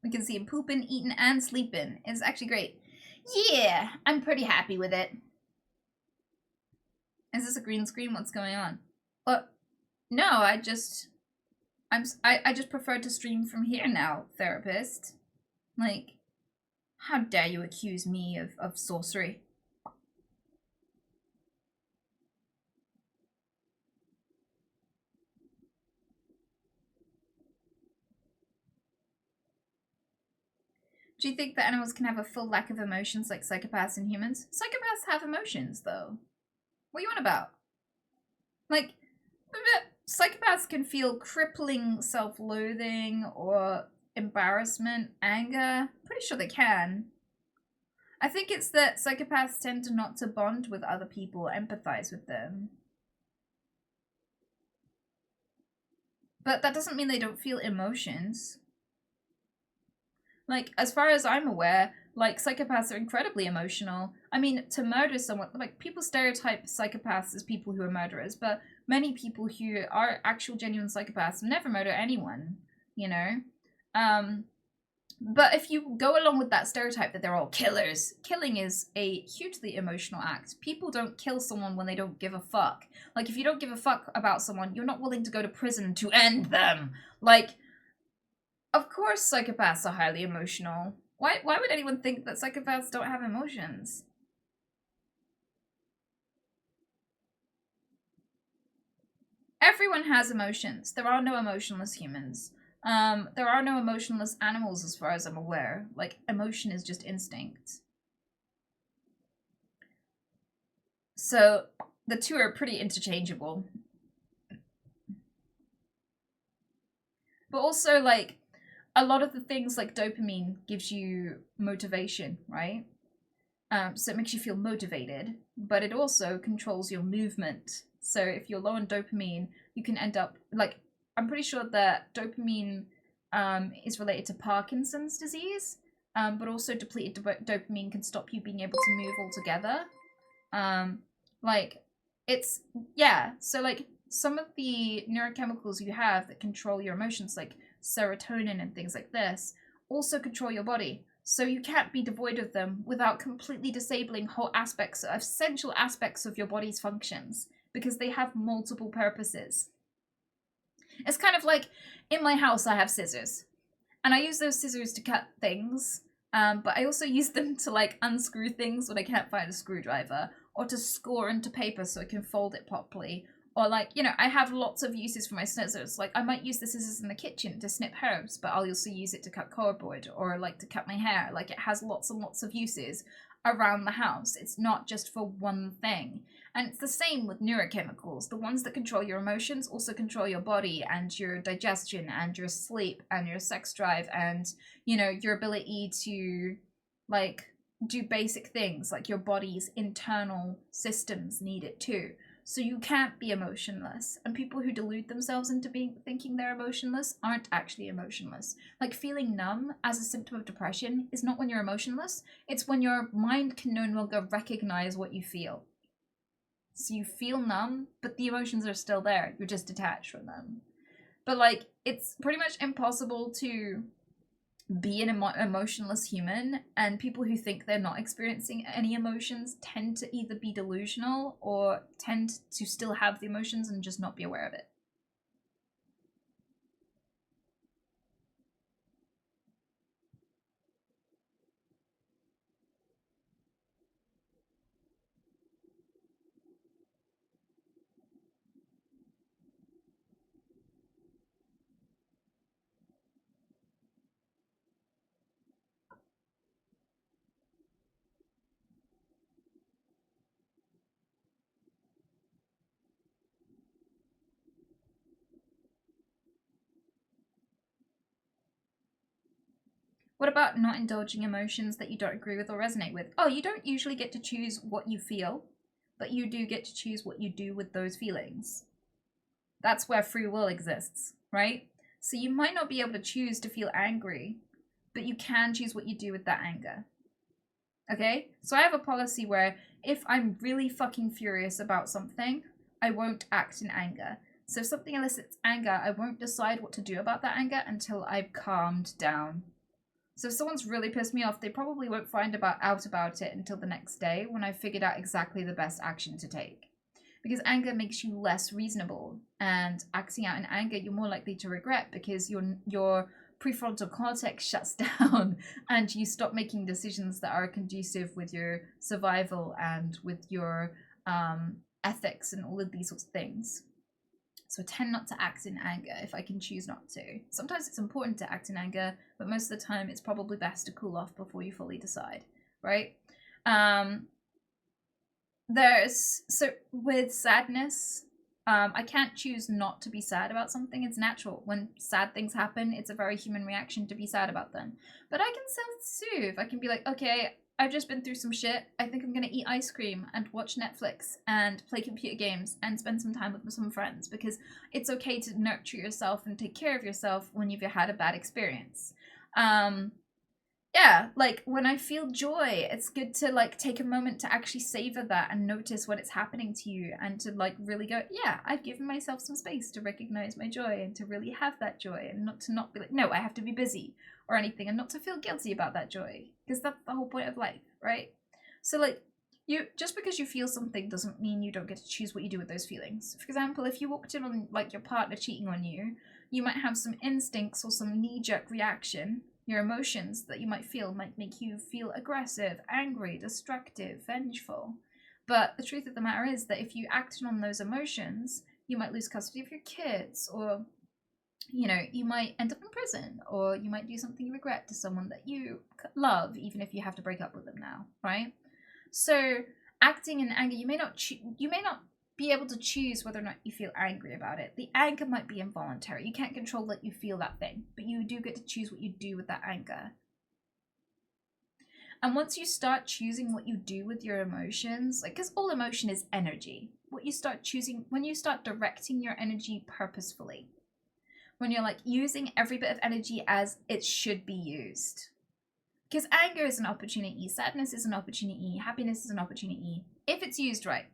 We can see him pooping, eating, and sleeping. It's actually great. Yeah, I'm pretty happy with it. Is this a green screen? What's going on? No, I just prefer to stream from here now, therapist. Like, how dare you accuse me of sorcery? Do you think that animals can have a full lack of emotions like psychopaths and humans? Psychopaths have emotions, though. What are you on about? Like, psychopaths can feel crippling self-loathing or embarrassment, anger. Pretty sure they can. I think it's that psychopaths tend to not to bond with other people, empathize with them. But that doesn't mean they don't feel emotions. Like, as far as I'm aware, like, psychopaths are incredibly emotional. I mean, to murder someone, like, people stereotype psychopaths as people who are murderers, but many people who are actual genuine psychopaths never murder anyone, you know? But if you go along with that stereotype that they're all killers, killing is a hugely emotional act. People don't kill someone when they don't give a fuck. Like, if you don't give a fuck about someone, you're not willing to go to prison to end them. Like, of course psychopaths are highly emotional. Why would anyone think that psychopaths don't have emotions? Everyone has emotions. There are no emotionless humans. There are no emotionless animals as far as I'm aware. Like, emotion is just instinct. So, the two are pretty interchangeable. But also, like, a lot of the things like dopamine gives you motivation, right? So it makes you feel motivated, but it also controls your movement. So if you're low on dopamine, you can end up, like, I'm pretty sure that dopamine is related to Parkinson's disease, but also depleted dopamine can stop you being able to move altogether. Like, it's, yeah, so like some of the neurochemicals you have that control your emotions, like serotonin and things like this, also control your body. So you can't be devoid of them without completely disabling whole aspects, essential aspects of your body's functions, because they have multiple purposes. It's kind of like, in my house I have scissors, and I use those scissors to cut things, but I also use them to like unscrew things when I can't find a screwdriver, or to score into paper so I can fold it properly. Or like, you know, I have lots of uses for my scissors. Like I might use the scissors in the kitchen to snip herbs, but I'll also use it to cut cardboard or like to cut my hair. Like it has lots and lots of uses around the house. It's not just for one thing. And it's the same with neurochemicals. The ones that control your emotions also control your body and your digestion and your sleep and your sex drive and, you know, your ability to like do basic things. Like your body's internal systems need it too. So you can't be emotionless. And people who delude themselves into thinking they're emotionless aren't actually emotionless. Like feeling numb as a symptom of depression is not when you're emotionless. It's when your mind can no longer recognize what you feel. So you feel numb, but the emotions are still there. You're just detached from them. But like, it's pretty much impossible to be an emotionless human, and people who think they're not experiencing any emotions tend to either be delusional or tend to still have the emotions and just not be aware of it. What about not indulging emotions that you don't agree with or resonate with? Oh, you don't usually get to choose what you feel, but you do get to choose what you do with those feelings. That's where free will exists, right? So you might not be able to choose to feel angry, but you can choose what you do with that anger. Okay? So I have a policy where if I'm really fucking furious about something, I won't act in anger. So if something elicits anger, I won't decide what to do about that anger until I've calmed down. So if someone's really pissed me off, they probably won't find out about it until the next day when I've figured out exactly the best action to take. Because anger makes you less reasonable, and acting out in anger you're more likely to regret because your prefrontal cortex shuts down and you stop making decisions that are conducive with your survival and with your ethics and all of these sorts of things. So I tend not to act in anger if I can choose not to. Sometimes it's important to act in anger, but most of the time it's probably best to cool off before you fully decide, right? So with sadness, I can't choose not to be sad about something. It's natural. When sad things happen, it's a very human reaction to be sad about them. But I can self-soothe. I can be like, okay, I've just been through some shit. I think I'm going to eat ice cream and watch Netflix and play computer games and spend some time with some friends, because it's okay to nurture yourself and take care of yourself when you've had a bad experience. Yeah, like when I feel joy, it's good to like take a moment to actually savor that and notice when it's happening to you, and to like really go, yeah, I've given myself some space to recognize my joy and to really have that joy, and not be like, no, I have to be busy or anything, and not to feel guilty about that joy, because that's the whole point of life, right? So like, you just because you feel something doesn't mean you don't get to choose what you do with those feelings. For example, if you walked in on like your partner cheating on you, you might have some instincts or some knee-jerk reaction. Your emotions that you might feel might make you feel aggressive, angry, destructive, vengeful. But the truth of the matter is that if you acted on those emotions, you might lose custody of your kids, or you know, you might end up in prison, or you might do something you regret to someone that you love, even if you have to break up with them now, right? So acting in anger, you may not be able to choose whether or not you feel angry about it. The anger might be involuntary. You can't control that you feel that thing, but you do get to choose what you do with that anger. And once you start choosing what you do with your emotions, like, because all emotion is energy, when you start directing your energy purposefully, when you're like using every bit of energy as it should be used. Because anger is an opportunity, sadness is an opportunity, happiness is an opportunity, if it's used right.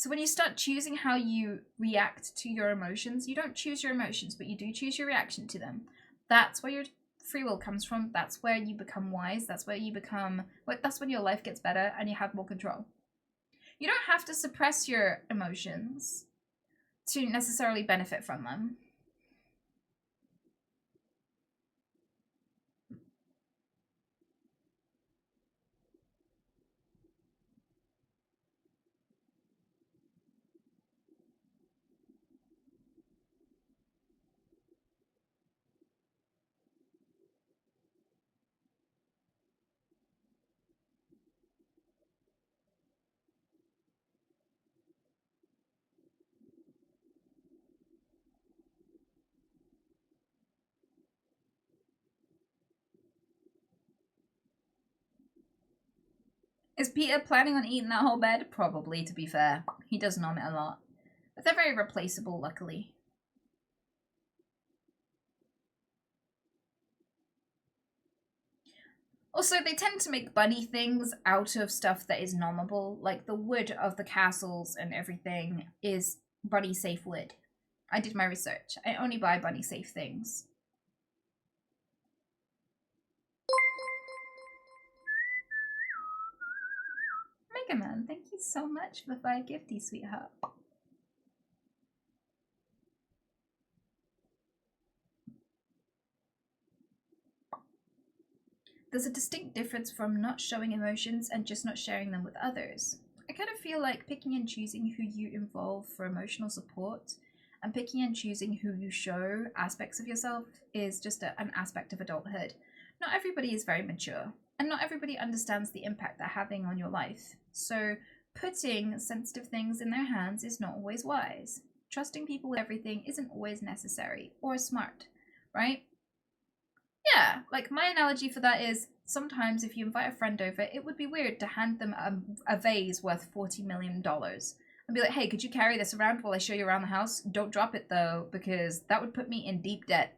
So when you start choosing how you react to your emotions, you don't choose your emotions, but you do choose your reaction to them. That's where your free will comes from. That's where you become wise. That's where you become, that's when your life gets better and you have more control. You don't have to suppress your emotions to necessarily benefit from them. Is Peter planning on eating that whole bed? Probably, to be fair. He does nom it a lot. But they're very replaceable, luckily. Also, they tend to make bunny things out of stuff that is nommable. Like the wood of the castles and everything is bunny safe wood. I did my research. I only buy bunny safe things. Mega Man, thank you so much for the 5 gifties, sweetheart. There's a distinct difference from not showing emotions and just not sharing them with others. I kind of feel like picking and choosing who you involve for emotional support and picking and choosing who you show aspects of yourself is just an aspect of adulthood. Not everybody is very mature, and not everybody understands the impact they're having on your life. So putting sensitive things in their hands is not always wise. Trusting people with everything isn't always necessary or smart, right? Yeah, like my analogy for that is sometimes if you invite a friend over, it would be weird to hand them a vase worth $40 million and be like, hey, could you carry this around while I show you around the house? Don't drop it though, because that would put me in deep debt.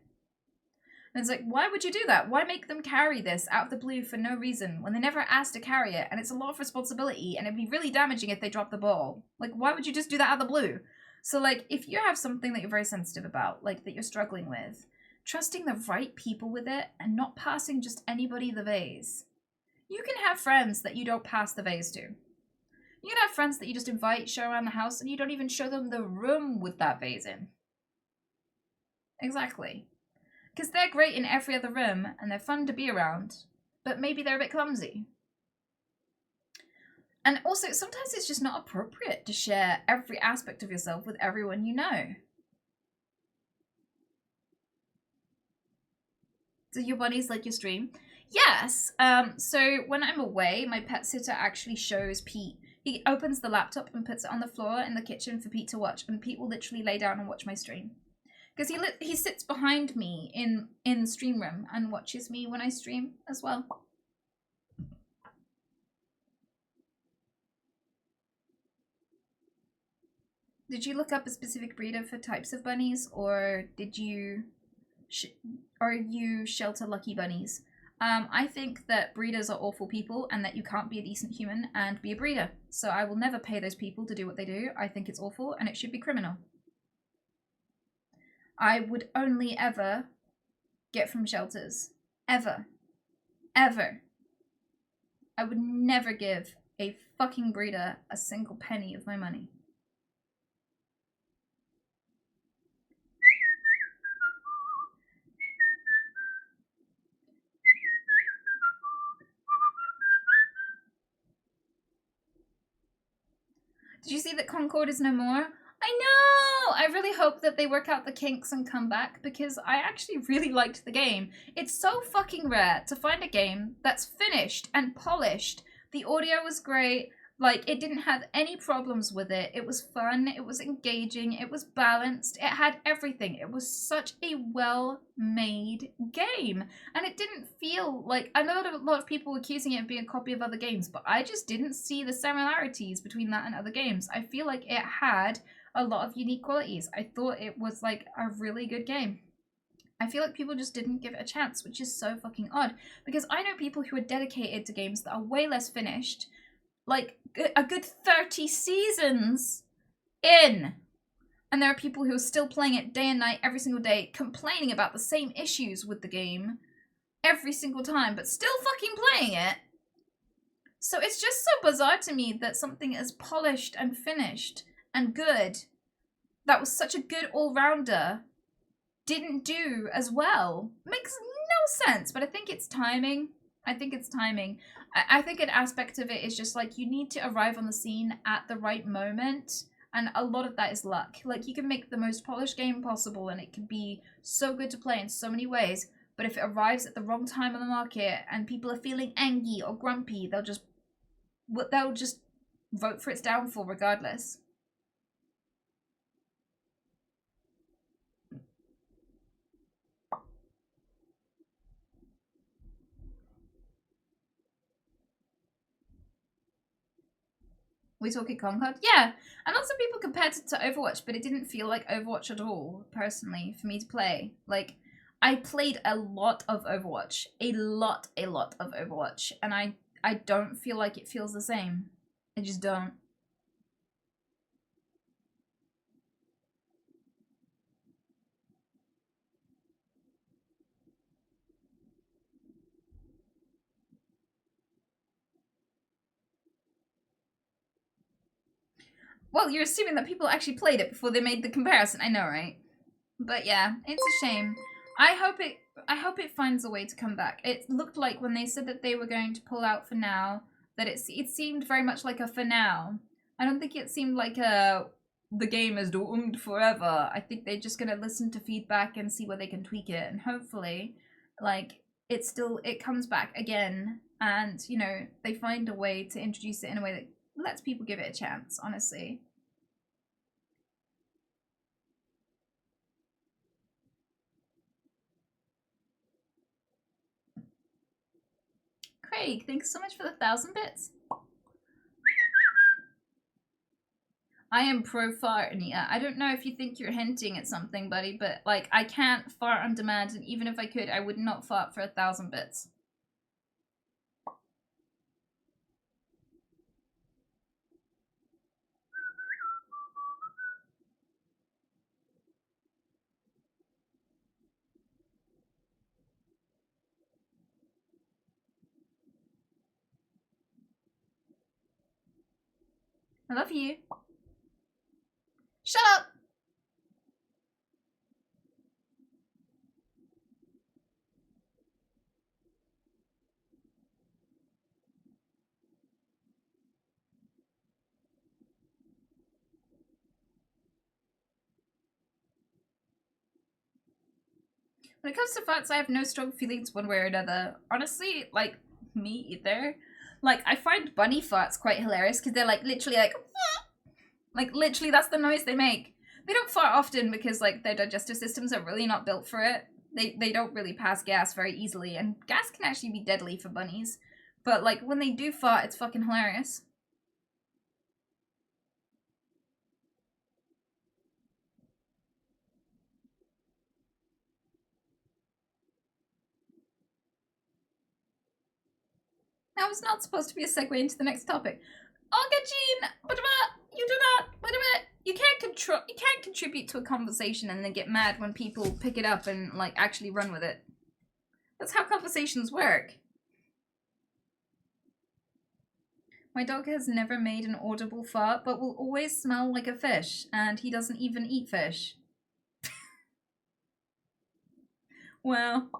And it's like, why would you do that? Why make them carry this out of the blue for no reason when they never asked to carry it? And it's a lot of responsibility and it'd be really damaging if they drop the ball. Like, why would you just do that out of the blue? So like, if you have something that you're very sensitive about, like that you're struggling with, trusting the right people with it and not passing just anybody the vase. You can have friends that you don't pass the vase to. You can have friends that you just invite, show around the house, and you don't even show them the room with that vase in. Exactly. Because they're great in every other room, and they're fun to be around, but maybe they're a bit clumsy. And also, sometimes it's just not appropriate to share every aspect of yourself with everyone you know. Do your bunnies like your stream? Yes. So when I'm away, my pet sitter actually shows Pete. He opens the laptop and puts it on the floor in the kitchen for Pete to watch, and Pete will literally lay down and watch my stream. Because he sits behind me in the stream room and watches me when I stream as well. Did you look up a specific breeder for types of bunnies, or did you... are you shelter lucky bunnies? I think that breeders are awful people and that you can't be a decent human and be a breeder. So I will never pay those people to do what they do. I think it's awful and it should be criminal. I would only ever get from shelters. Ever. Ever. I would never give a fucking breeder a single penny of my money. Did you see that Concord is no more? I know! I really hope that they work out the kinks and come back, because I actually really liked the game. It's so fucking rare to find a game that's finished and polished. The audio was great. Like, it didn't have any problems with it. It was fun. It was engaging. It was balanced. It had everything. It was such a well-made game. And it didn't feel like... I know that a lot of people were accusing it of being a copy of other games, but I just didn't see the similarities between that and other games. I feel like it had a lot of unique qualities. I thought it was, like, a really good game. I feel like people just didn't give it a chance, which is so fucking odd. Because I know people who are dedicated to games that are way less finished, like a good 30 seasons in. And there are people who are still playing it day and night, every single day, complaining about the same issues with the game every single time, but still fucking playing it. So it's just so bizarre to me that something as polished and finished and good, that was such a good all-rounder, didn't do as well. Makes no sense, but I think it's timing. I think an aspect of it is just like you need to arrive on the scene at the right moment, and a lot of that is luck. Like, you can make the most polished game possible and it can be so good to play in so many ways, but if it arrives at the wrong time on the market and people are feeling angry or grumpy, they'll just vote for its downfall regardless. We talking Concord? Yeah, and lots of people compared it to Overwatch, but it didn't feel like Overwatch at all, personally, for me to play. Like, I played a lot of Overwatch. A lot of Overwatch, and I don't feel like it feels the same. I just don't. Well, you're assuming that people actually played it before they made the comparison. I know, right? But yeah, it's a shame. I hope it finds a way to come back. It looked like when they said that they were going to pull out for now, that it seemed very much like a for now. I don't think it seemed like the game is doomed forever. I think they're just gonna listen to feedback and see where they can tweak it, and hopefully, like, it comes back again, and you know, they find a way to introduce it in a way that lets people give it a chance, honestly. Craig, thanks so much for the 1,000 bits. I am pro fart, and yeah, I don't know if you think you're hinting at something, buddy, but like, I can't fart on demand, and even if I could, I would not fart for 1,000 bits. I love you. Shut up! When it comes to farts, I have no strong feelings one way or another. Honestly, like, me either. Like, I find bunny farts quite hilarious because they're like literally like literally that's the noise they make. They don't fart often because like their digestive systems are really not built for it. They don't really pass gas very easily, and gas can actually be deadly for bunnies. But like when they do fart, it's fucking hilarious. That was not supposed to be a segue into the next topic. Olga Jean, you do not, you can't contribute to a conversation and then get mad when people pick it up and like actually run with it. That's how conversations work. My dog has never made an audible fart, but will always smell like a fish, and he doesn't even eat fish. Well.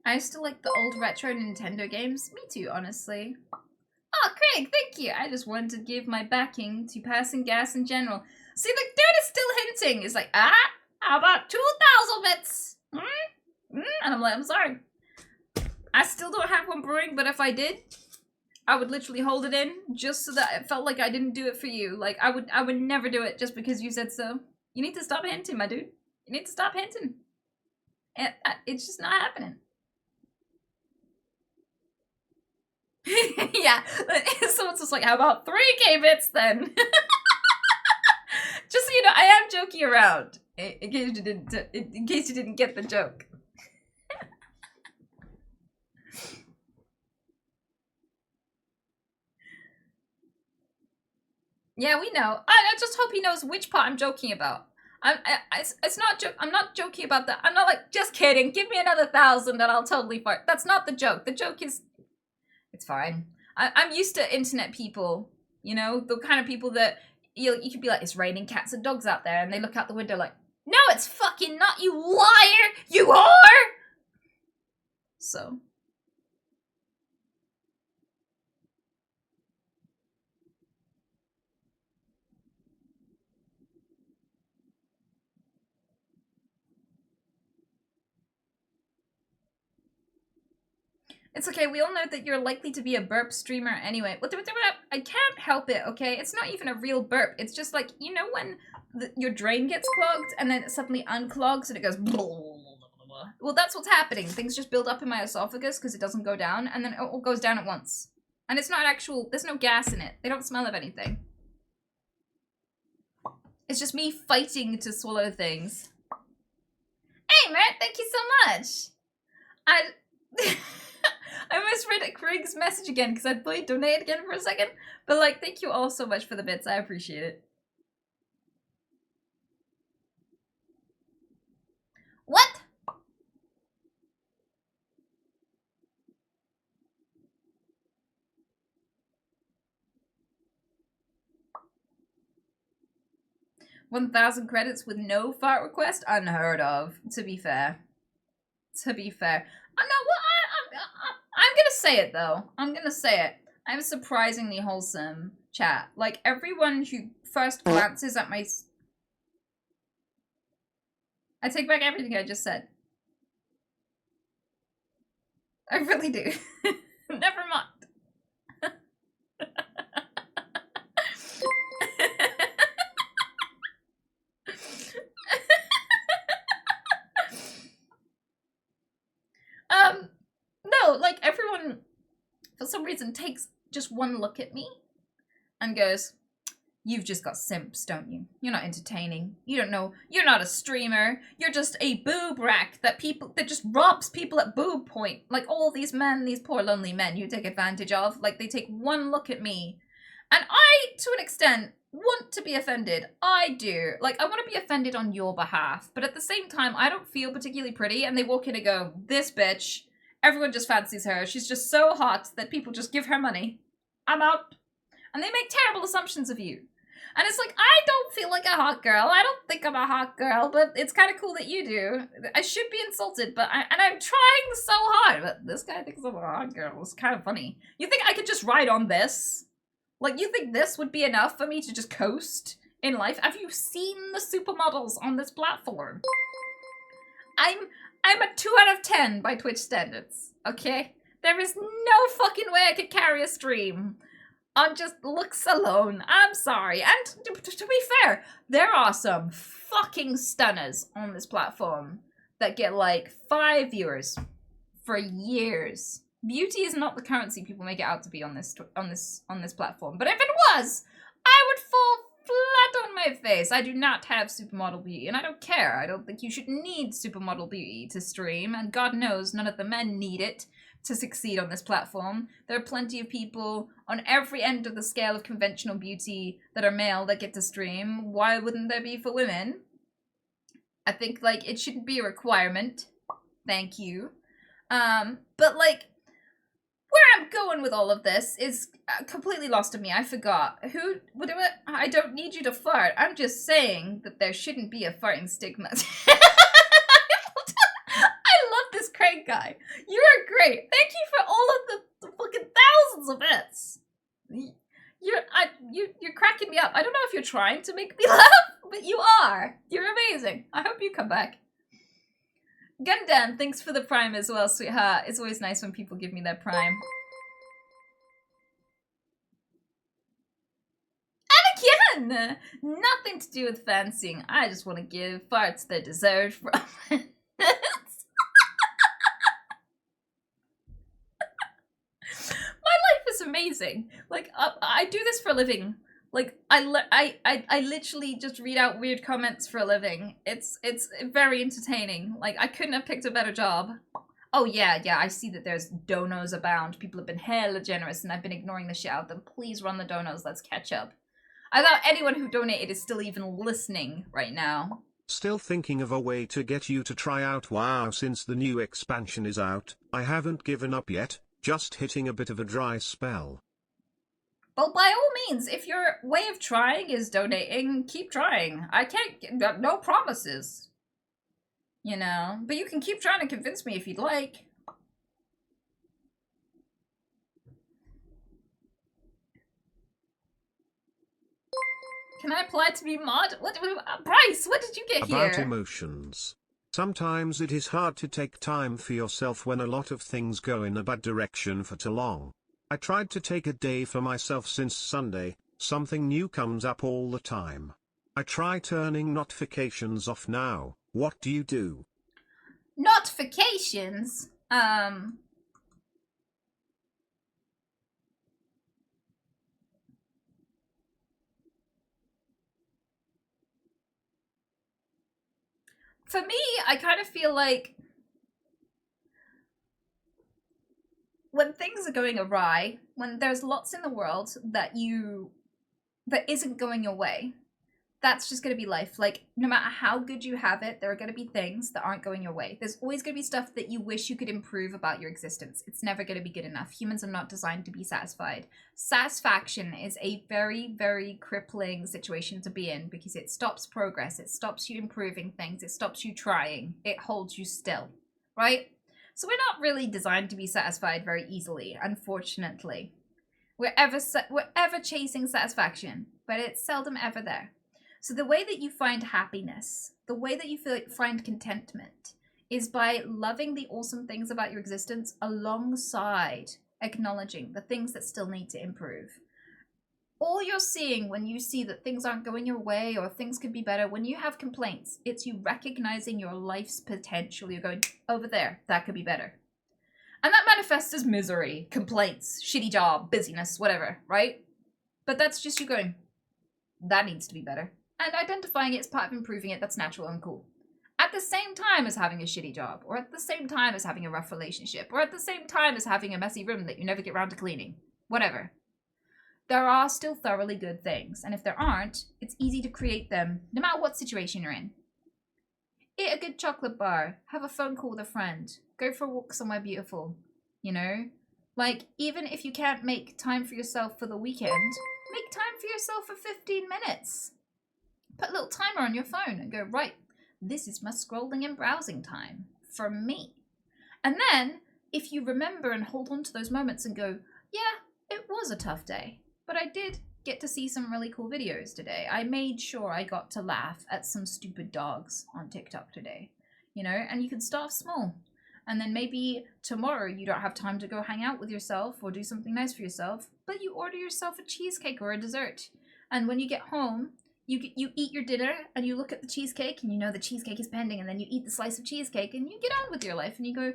I used to like the old retro Nintendo games. Me too, honestly. Oh, Craig, thank you. I just wanted to give my backing to passing gas in general. See, the dude is still hinting. It's like, how about 2,000 bits? And I'm like, I'm sorry. I still don't have one brewing, but if I did, I would literally hold it in just so that it felt like I didn't do it for you. Like, I would never do it just because you said so. You need to stop hinting, my dude. You need to stop hinting. It's just not happening. Yeah, someone's just like, how about 3K bits then? Just so you know, I am joking around. In case you didn't get the joke. Yeah, we know. I just hope he knows which part I'm joking about. It's not I'm not joking about that. I'm not like, just kidding. Give me another 1,000 and I'll totally fart. That's not the joke. The joke is, it's fine. I'm used to internet people. You know, the kind of people that you could be like, it's raining cats and dogs out there, and they look out the window like, no, it's fucking not, you liar. You are. So. It's okay, we all know that you're likely to be a burp streamer anyway. I can't help it, okay? It's not even a real burp. It's just like, you know when your drain gets clogged and then it suddenly unclogs and it goes blah, blah, blah, blah. Well, that's what's happening. Things just build up in my esophagus because it doesn't go down, and then it all goes down at once. And it's not actual, there's no gas in it. They don't smell of anything. It's just me fighting to swallow things. Hey, Mert, thank you so much. I almost read Craig's message again because I thought he donated again for a second. But like, thank you all so much for the bits. I appreciate it. What? $1,000 credits with no fart request? Unheard of, to be fair. To be fair. I'm gonna say it though. I'm gonna say it. I'm surprisingly wholesome, chat. Like, everyone who first glances at my... I take back everything I just said. I really do. Never mind. No, like, everyone, for some reason, takes just one look at me and goes, you've just got simps, don't you? You're not entertaining. You don't know. You're not a streamer. You're just a boob rack that just robs people at boob point. Like, all these men, these poor lonely men you take advantage of. Like, they take one look at me. And I, to an extent, want to be offended. I do. Like, I want to be offended on your behalf. But at the same time, I don't feel particularly pretty. And they walk in and go, this bitch, everyone just fancies her. She's just so hot that people just give her money. I'm out. And they make terrible assumptions of you. And it's like, I don't feel like a hot girl. I don't think I'm a hot girl, but it's kind of cool that you do. I should be insulted, but I'm trying so hard. But this guy thinks I'm a hot girl. It's kind of funny. You think I could just ride on this? Like, you think this would be enough for me to just coast in life? Have you seen the supermodels on this platform? I'm a 2 out of 10 by Twitch standards, okay? There is no fucking way I could carry a stream on just looks alone. I'm sorry. And to be fair, there are some fucking stunners on this platform that get like 5 viewers for years. Beauty is not the currency people make it out to be on this platform. But if it was, I would fall flat on my face. I do not have supermodel beauty, and I don't care. I don't think you should need supermodel beauty to stream, and God knows none of the men need it to succeed on this platform. There are plenty of people on every end of the scale of conventional beauty that are male that get to stream. Why wouldn't there be for women? I think, like, it shouldn't be a requirement. Thank you. But, like, where I'm going with all of this is completely lost on me. I forgot. I don't need you to fart. I'm just saying that there shouldn't be a farting stigma. I love this Craig guy. You are great. Thank you for all of the fucking thousands of bits. You're cracking me up. I don't know if you're trying to make me laugh, but you are. You're amazing. I hope you come back. Gundam, thanks for the prime as well, sweetheart. It's always nice when people give me their prime. And again, nothing to do with fancying. I just want to give farts their deserved prominence. My amazing. Like, I do this for a living. Like, I literally just read out weird comments for a living. It's very entertaining. Like, I couldn't have picked a better job. Oh yeah, I see that there's donos abound. People have been hella generous and I've been ignoring the shit out of them. Please run the donos, let's catch up. I thought anyone who donated is still even listening right now. Still thinking of a way to get you to try out WoW since the new expansion is out. I haven't given up yet, just hitting a bit of a dry spell. Well, by all means, if your way of trying is donating, keep trying. I can't, no promises. You know, but you can keep trying to convince me if you'd like. Can I apply to be mod? What, Bryce, what did you get here? About emotions. Sometimes it is hard to take time for yourself when a lot of things go in a bad direction for too long. I tried to take a day for myself since Sunday, something new comes up all the time. I try turning notifications off now. What do you do? Notifications? For me, I kind of feel like when things are going awry, when there's lots in the world that isn't going your way, that's just going to be life. Like, no matter how good you have it, there are going to be things that aren't going your way. There's always going to be stuff that you wish you could improve about your existence. It's never going to be good enough. Humans are not designed to be satisfied. Satisfaction is a very, very crippling situation to be in because it stops progress. It stops you improving things. It stops you trying. It holds you still, right? So we're not really designed to be satisfied very easily, unfortunately. We're ever chasing satisfaction, but it's seldom ever there. So the way that you find happiness, the way that you find contentment, is by loving the awesome things about your existence alongside acknowledging the things that still need to improve. All you're seeing when you see that things aren't going your way or things could be better, when you have complaints, it's you recognizing your life's potential. You're going, over there, that could be better. And that manifests as misery, complaints, shitty job, busyness, whatever, right? But that's just you going, that needs to be better. And identifying it as part of improving it, that's natural and cool. At the same time as having a shitty job, or at the same time as having a rough relationship, or at the same time as having a messy room that you never get around to cleaning. Whatever. There are still thoroughly good things, and if there aren't, it's easy to create them, no matter what situation you're in. Eat a good chocolate bar, have a phone call with a friend, go for a walk somewhere beautiful, you know? Like, even if you can't make time for yourself for the weekend, make time for yourself for 15 minutes. Put a little timer on your phone and go, right, this is my scrolling and browsing time for me. And then, if you remember and hold on to those moments and go, yeah, it was a tough day, but I did get to see some really cool videos today. I made sure I got to laugh at some stupid dogs on TikTok today, you know, and you can start small. And then maybe tomorrow you don't have time to go hang out with yourself or do something nice for yourself, but you order yourself a cheesecake or a dessert. And when you get home, you eat your dinner and you look at the cheesecake and you know the cheesecake is pending, and then you eat the slice of cheesecake and you get on with your life and you go,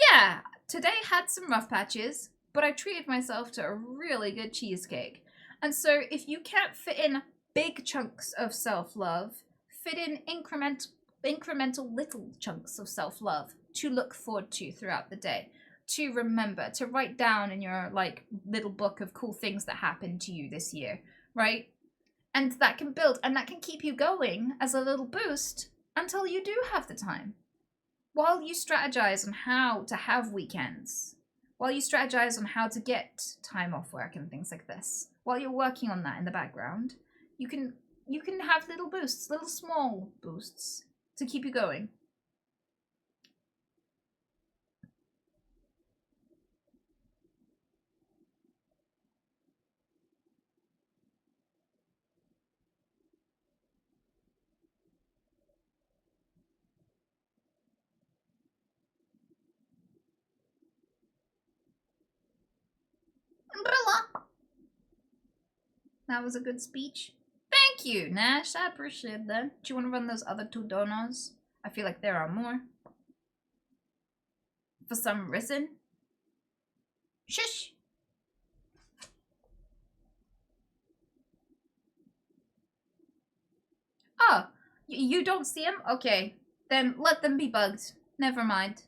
yeah, today had some rough patches, but I treated myself to a really good cheesecake. And so if you can't fit in big chunks of self-love, fit in incremental little chunks of self-love to look forward to throughout the day, to remember, to write down in your like little book of cool things that happened to you this year, right? And that can build, and that can keep you going as a little boost until you do have the time. While you strategize on how to have weekends, while you strategize on how to get time off work and things like this, while you're working on that in the background, you can have little boosts, little small boosts to keep you going. Umbrella. That was a good speech. Thank you, Nash. I appreciate that. Do you want to run those other 2 donos? I feel like there are more. For some reason. Shush. You don't see them? Okay. Then let them be bugged. Never mind.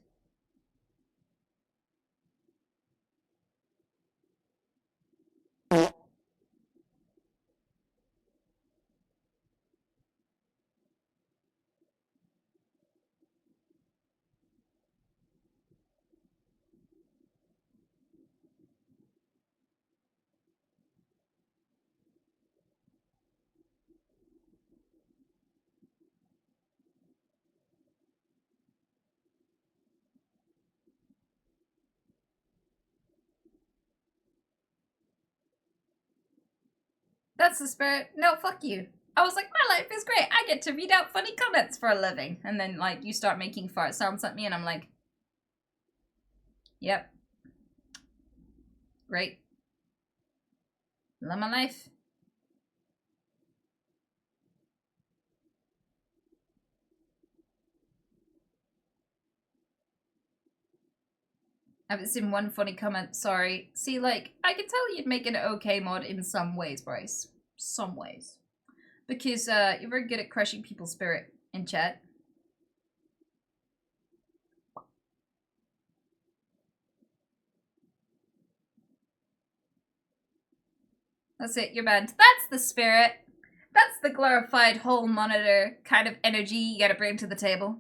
That's the spirit. No, fuck you. I was like, my life is great. I get to read out funny comments for a living. And then, like, you start making fart sounds at me, and I'm like, yep. Great. Love my life. I haven't seen one funny comment, sorry. See, like, I can tell you'd make an okay mod in some ways, Bryce. Some ways. Because, you're very good at crushing people's spirit in chat. That's it, you're banned. That's the spirit. That's the glorified whole monitor kind of energy you gotta bring to the table.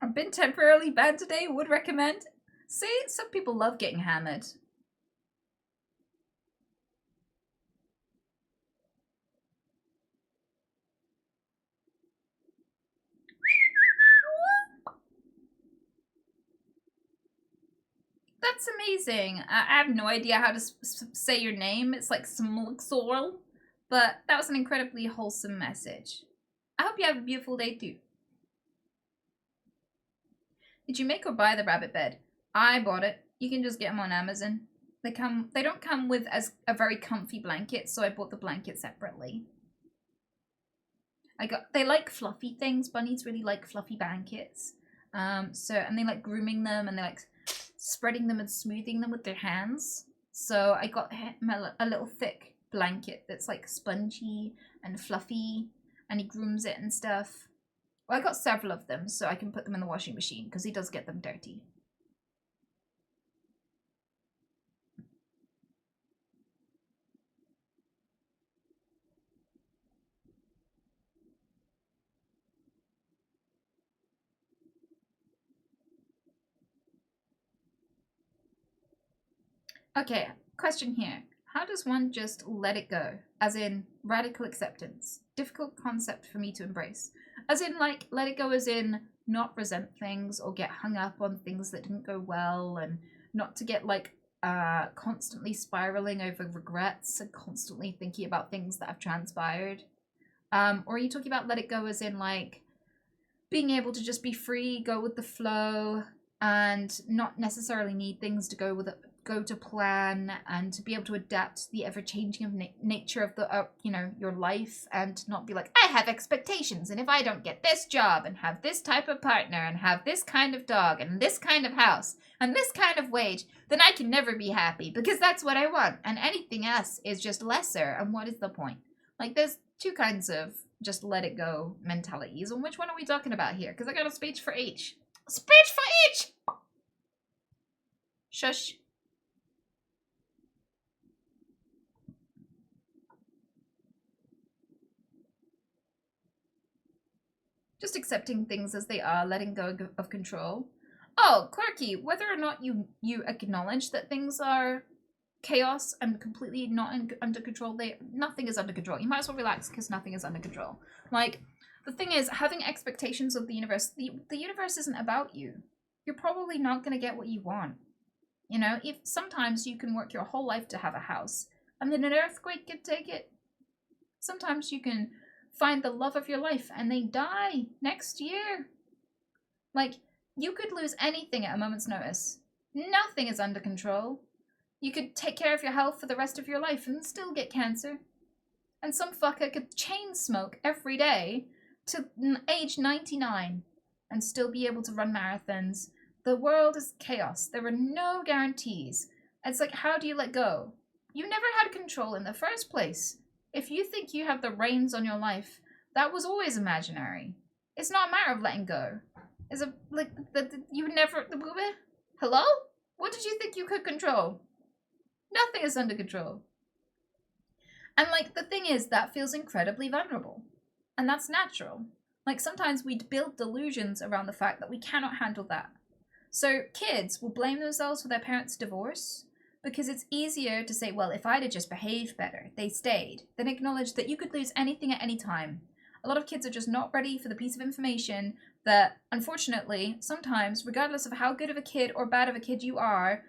I've been temporarily banned today, would recommend. See, some people love getting hammered. That's amazing. I have no idea how to say your name. It's like Smluxorl, but that was an incredibly wholesome message. I hope you have a beautiful day too. Did you make or buy the rabbit bed? I bought it. You can just get them on Amazon. They don't come with as a very comfy blanket, so I bought the blanket separately. They like fluffy things. Bunnies really like fluffy blankets. And they like grooming them, and they like spreading them and smoothing them with their hands. So I got him a little thick blanket that's like spongy and fluffy, and he grooms it and stuff. Well, I got several of them so I can put them in the washing machine because he does get them dirty. Okay, question here. How does one just let it go? As in, radical acceptance. Difficult concept for me to embrace. As in, like, let it go as in not resent things or get hung up on things that didn't go well, and not to get, like, constantly spiraling over regrets and constantly thinking about things that have transpired. Or are you talking about let it go as in, like, being able to just be free, go with the flow, and not necessarily need things to go to plan, and to be able to adapt to the ever-changing of nature of the your life, and not be like, I have expectations, and if I don't get this job and have this type of partner and have this kind of dog and this kind of house and this kind of wage, then I can never be happy because that's what I want, and anything else is just lesser, and what is the point? Like, there's two kinds of just let it go mentalities, and which one are we talking about here? Because I got a speech for each. Speech for each! Shush. Just accepting things as they are, letting go of control. Oh, Clarky, whether or not you acknowledge that things are chaos and completely not under control, nothing is under control. You might as well relax because nothing is under control. Like, the thing is, having expectations of the universe, the universe isn't about you. You're probably not going to get what you want. You know, if sometimes you can work your whole life to have a house, and then an earthquake could take it. Sometimes you can find the love of your life and they die next year. Like, You could lose anything at a moment's notice. Nothing is under control. You could take care of your health for the rest of your life and still get cancer. And some fucker could chain smoke every day to age 99 and still be able to run marathons. The world is chaos. There are no guarantees. It's like, how do you let go? You never had control in the first place. If you think you have the reins on your life, that was always imaginary. It's not a matter of letting go. It's a, like, you never, hello? What did you think you could control? Nothing is under control. And like, the thing is, that feels incredibly vulnerable. And that's natural. Like, sometimes we build delusions around the fact that we cannot handle that. So kids will blame themselves for their parents' divorce because it's easier to say, well, if I'd have just behaved better, they stayed, than acknowledge that you could lose anything at any time. A lot of kids are just not ready for the piece of information that, unfortunately, sometimes, regardless of how good of a kid or bad of a kid you are,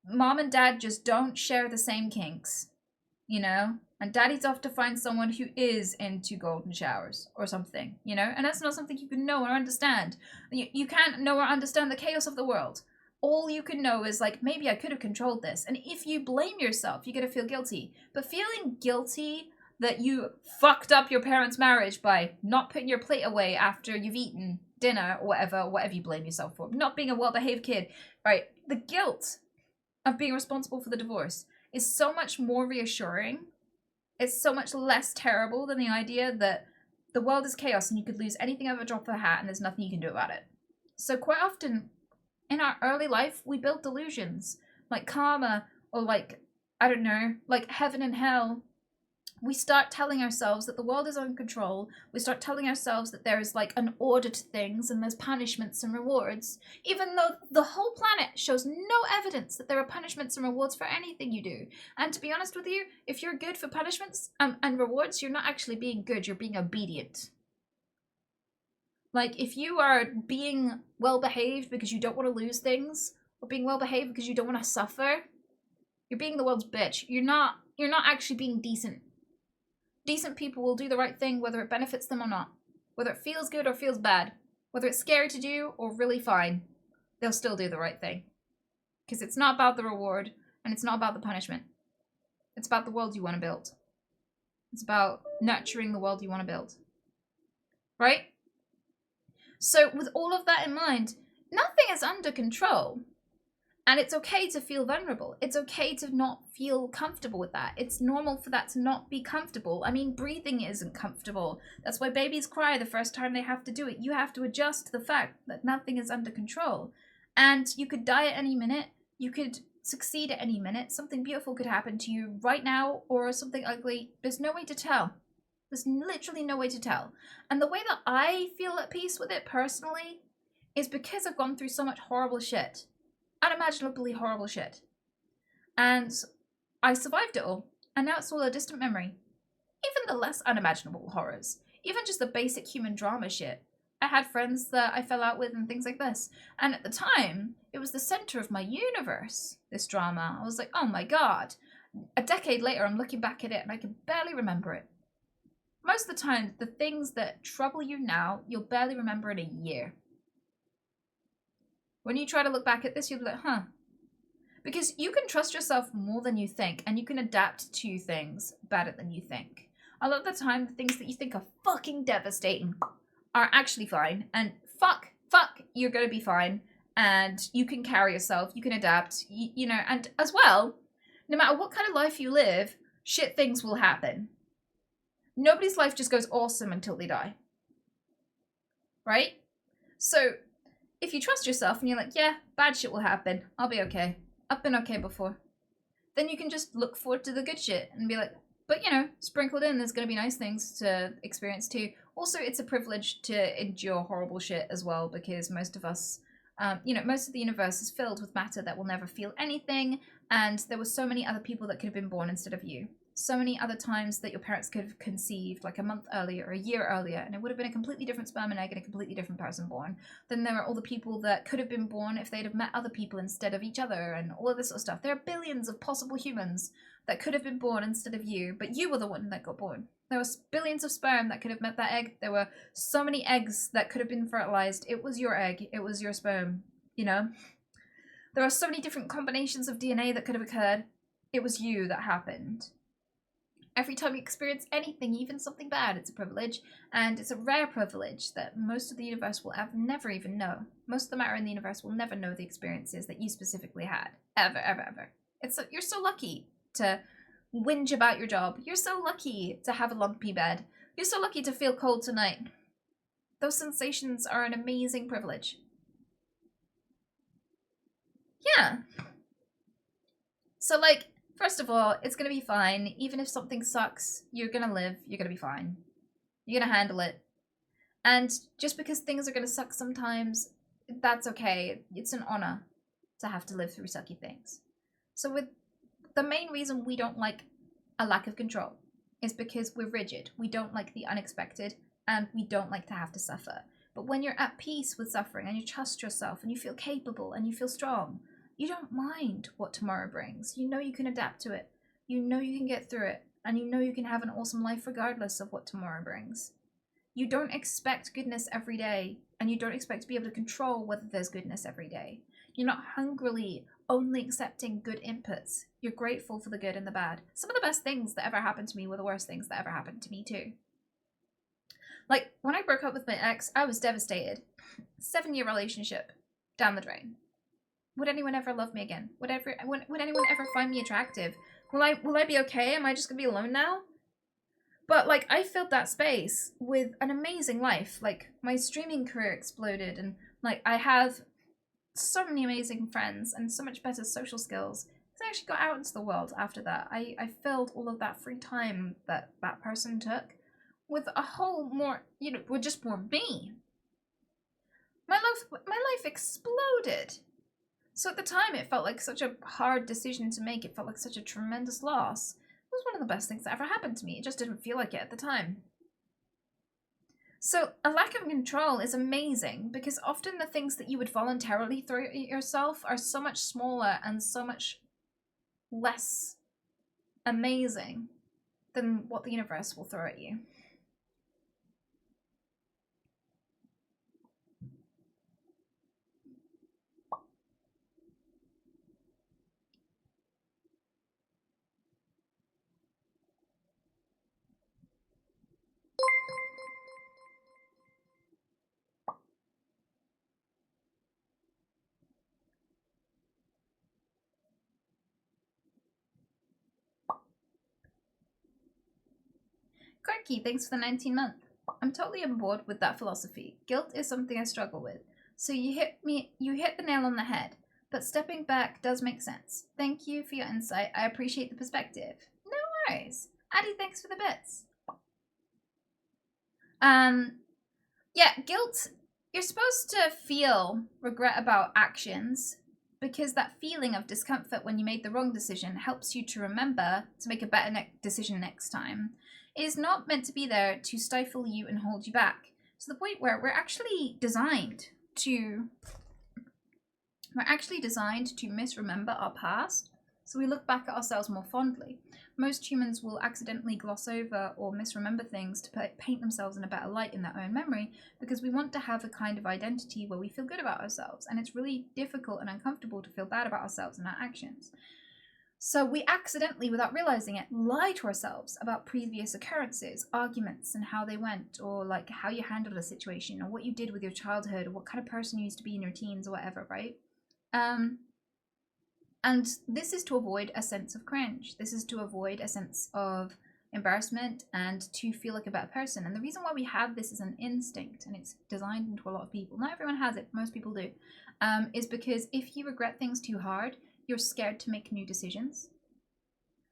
mom and dad just don't share the same kinks, you know? And daddy's off to find someone who is into golden showers or something, you know? And that's not something you can know or understand. You can't know or understand the chaos of the world. All you can know is like, maybe I could have controlled this. And if you blame yourself, you're going to feel guilty. But feeling guilty that you fucked up your parents' marriage by not putting your plate away after you've eaten dinner or whatever you blame yourself for, not being a well-behaved kid, right? The guilt of being responsible for the divorce is so much more reassuring. It's so much less terrible than the idea that the world is chaos and you could lose anything over a drop of a hat and there's nothing you can do about it. So quite often in our early life, we build delusions like karma or like, I don't know, like heaven and hell. We start telling ourselves that the world is under control. We start telling ourselves that there is like an order to things and there's punishments and rewards, even though the whole planet shows no evidence that there are punishments and rewards for anything you do. And to be honest with you, if you're good for punishments and rewards, you're not actually being good, you're being obedient. Like, if you are being well-behaved because you don't want to lose things, or being well-behaved because you don't want to suffer, you're being the world's bitch. You're not actually being decent. Decent people will do the right thing whether it benefits them or not. Whether it feels good or feels bad. Whether it's scary to do or really fine. They'll still do the right thing. Because it's not about the reward and it's not about the punishment. It's about the world you want to build. It's about nurturing the world you want to build. Right? So with all of that in mind, nothing is under control. And it's okay to feel vulnerable. It's okay to not feel comfortable with that. It's normal for that to not be comfortable. I mean, breathing isn't comfortable. That's why babies cry the first time they have to do it. You have to adjust to the fact that nothing is under control. And you could die at any minute. You could succeed at any minute. Something beautiful could happen to you right now or something ugly. There's no way to tell. There's literally no way to tell. And the way that I feel at peace with it personally is because I've gone through so much horrible shit. Unimaginably horrible shit. And I survived it all. And now it's all a distant memory. Even the less unimaginable horrors. Even just the basic human drama shit. I had friends that I fell out with and things like this. And at the time, it was the center of my universe, this drama. I was like, oh my god. A decade later, I'm looking back at it and I can barely remember it. Most of the time, the things that trouble you now, you'll barely remember in a year. When you try to look back at this, you'll be like, huh. Because you can trust yourself more than you think, and you can adapt to things better than you think. A lot of the time, the things that you think are fucking devastating are actually fine, and fuck, you're gonna be fine, and you can carry yourself, you can adapt, you know, and as well, no matter what kind of life you live, shit things will happen. Nobody's life just goes awesome until they die. Right? So, if you trust yourself and you're like, yeah, bad shit will happen. I'll be okay. I've been okay before. Then you can just look forward to the good shit and be like, but you know, sprinkled in, there's going to be nice things to experience too. Also, it's a privilege to endure horrible shit as well because most of us, you know, most of the universe is filled with matter that will never feel anything. And there were so many other people that could have been born instead of you. So many other times that your parents could have conceived like a month earlier or a year earlier, and it would have been a completely different sperm and egg and a completely different person born. Then there are all the people that could have been born if they'd have met other people instead of each other and all of this sort of stuff. There are billions of possible humans that could have been born instead of you, but you were the one that got born. There was billions of sperm that could have met that egg. There were so many eggs that could have been fertilized. It was your egg. It was your sperm, you know? There are so many different combinations of DNA that could have occurred. It was you that happened. Every time you experience anything, even something bad, it's a privilege. And it's a rare privilege that most of the universe will never even know. Most of the matter in the universe will never know the experiences that you specifically had. Ever, ever, ever. You're so lucky to whinge about your job. You're so lucky to have a lumpy bed. You're so lucky to feel cold tonight. Those sensations are an amazing privilege. Yeah. So, like, first of all, it's gonna be fine. Even if something sucks, you're gonna live. You're gonna be fine. You're gonna handle it. And just because things are gonna suck sometimes, that's okay. It's an honor to have to live through sucky things. So with the main reason we don't like a lack of control is because we're rigid. We don't like the unexpected, and we don't like to have to suffer. But when you're at peace with suffering and you trust yourself and you feel capable and you feel strong, you don't mind what tomorrow brings. You know you can adapt to it. You know you can get through it. And you know you can have an awesome life regardless of what tomorrow brings. You don't expect goodness every day, and you don't expect to be able to control whether there's goodness every day. You're not hungrily only accepting good inputs. You're grateful for the good and the bad. Some of the best things that ever happened to me were the worst things that ever happened to me too. Like, when I broke up with my ex, I was devastated. 7-year relationship, down the drain. Would anyone ever love me again? Would anyone ever find me attractive? Will I be okay? Am I just gonna be alone now? But, like, I filled that space with an amazing life. Like, my streaming career exploded, and, like, I have so many amazing friends and so much better social skills. I actually got out into the world after that. I filled all of that free time that that person took with a whole more, with just more me. My life exploded. So at the time, it felt like such a hard decision to make. It felt like such a tremendous loss. It was one of the best things that ever happened to me. It just didn't feel like it at the time. So a lack of control is amazing because often the things that you would voluntarily throw at yourself are so much smaller and so much less amazing than what the universe will throw at you. Corky, thanks for the 19-month. I'm totally on board with that philosophy. Guilt is something I struggle with. So you hit the nail on the head. But stepping back does make sense. Thank you for your insight. I appreciate the perspective. No worries. Addie, thanks for the bits. Yeah, guilt. You're supposed to feel regret about actions because that feeling of discomfort when you made the wrong decision helps you to remember to make a better decision next time. It is not meant to be there to stifle you and hold you back. To the point where we're actually designed to misremember our past, so we look back at ourselves more fondly. Most humans will accidentally gloss over or misremember things to paint themselves in a better light in their own memory because we want to have a kind of identity where we feel good about ourselves, and it's really difficult and uncomfortable to feel bad about ourselves and our actions. So we accidentally, without realizing it, lie to ourselves about previous occurrences, arguments, and how they went, or like how you handled a situation, or what you did with your childhood, or what kind of person you used to be in your teens, or whatever, right? And this is to avoid a sense of cringe. This is to avoid a sense of embarrassment and to feel like a better person. And the reason why we have this as an instinct, and it's designed into a lot of people, not everyone has it, most people do, is because if you regret things too hard, you're scared to make new decisions.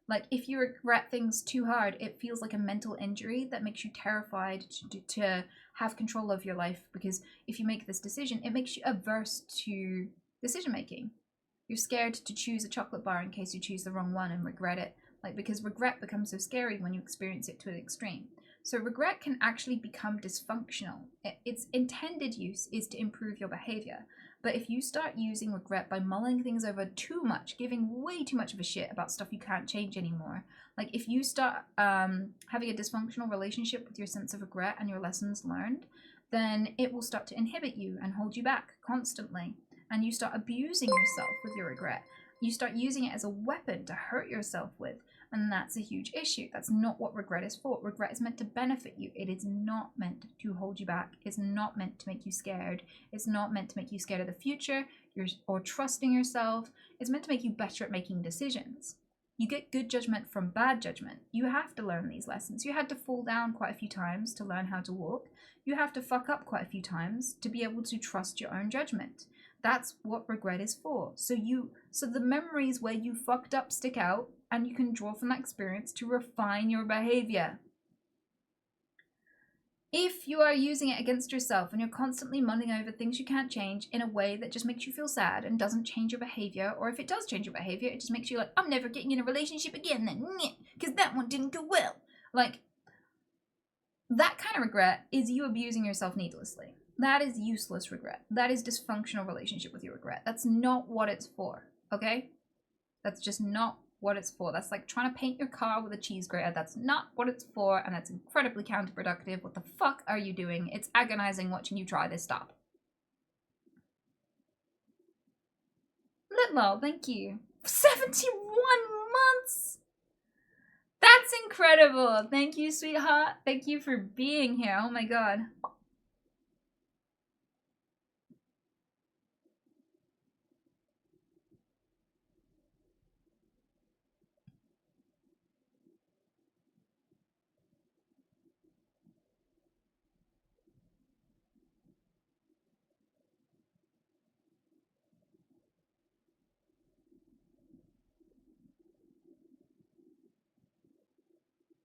Like, if you regret things too hard, it feels like a mental injury that makes you terrified to have control of your life, because if you make this decision, it makes you averse to decision making. You're scared to choose a chocolate bar in case you choose the wrong one and regret it. Like, because regret becomes so scary when you experience it to an extreme. So regret can actually become dysfunctional. Its intended use is to improve your behavior. But if you start using regret by mulling things over too much, giving way too much of a shit about stuff you can't change anymore, like if you start having a dysfunctional relationship with your sense of regret and your lessons learned, then it will start to inhibit you and hold you back constantly. And you start abusing yourself with your regret. You start using it as a weapon to hurt yourself with. And that's a huge issue. That's not what regret is for. Regret is meant to benefit you. It is not meant to hold you back. It's not meant to make you scared. It's not meant to make you scared of the future or trusting yourself. It's meant to make you better at making decisions. You get good judgment from bad judgment. You have to learn these lessons. You had to fall down quite a few times to learn how to walk. You have to fuck up quite a few times to be able to trust your own judgment. That's what regret is for. So the memories where you fucked up stick out, and you can draw from that experience to refine your behavior. If you are using it against yourself and you're constantly mulling over things you can't change in a way that just makes you feel sad and doesn't change your behavior, or if it does change your behavior, it just makes you like, I'm never getting in a relationship again then, because that one didn't go well. Like, that kind of regret is you abusing yourself needlessly. That is useless regret. That is dysfunctional relationship with your regret. That's not what it's for, okay? That's just not what it's for. That's like trying to paint your car with a cheese grater. That's not what it's for, and that's incredibly counterproductive. What the fuck are you doing? It's agonizing watching you try this. Stop. Litlol, thank you. 71 months! That's incredible! Thank you, sweetheart. Thank you for being here. Oh my god.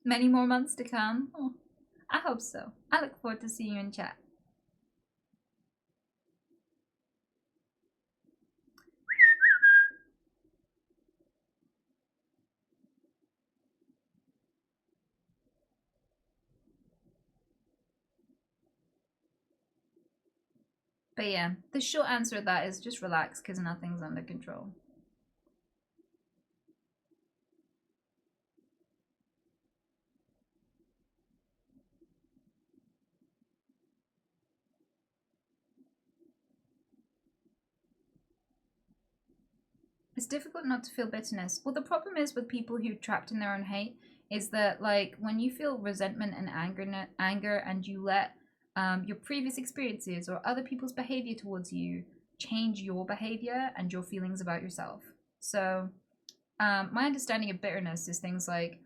Many more months to come. Oh, I hope so. I look forward to seeing you in chat. But yeah, the short answer to that is just relax because nothing's under control. It's difficult not to feel bitterness. Well, the problem is with people who are trapped in their own hate is that, like, when you feel resentment and anger and you let your previous experiences or other people's behavior towards you change your behavior and your feelings about yourself. So my understanding of bitterness is things like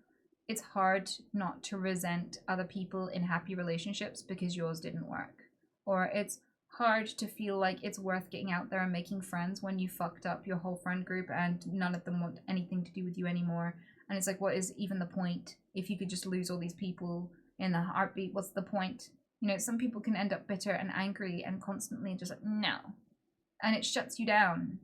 it's hard not to resent other people in happy relationships because yours didn't work. Or it's hard to feel like it's worth getting out there and making friends when you fucked up your whole friend group and none of them want anything to do with you anymore. And it's like, what is even the point? If you could just lose all these people in a heartbeat, what's the point? You know, some people can end up bitter and angry and constantly just like, no. And it shuts you down.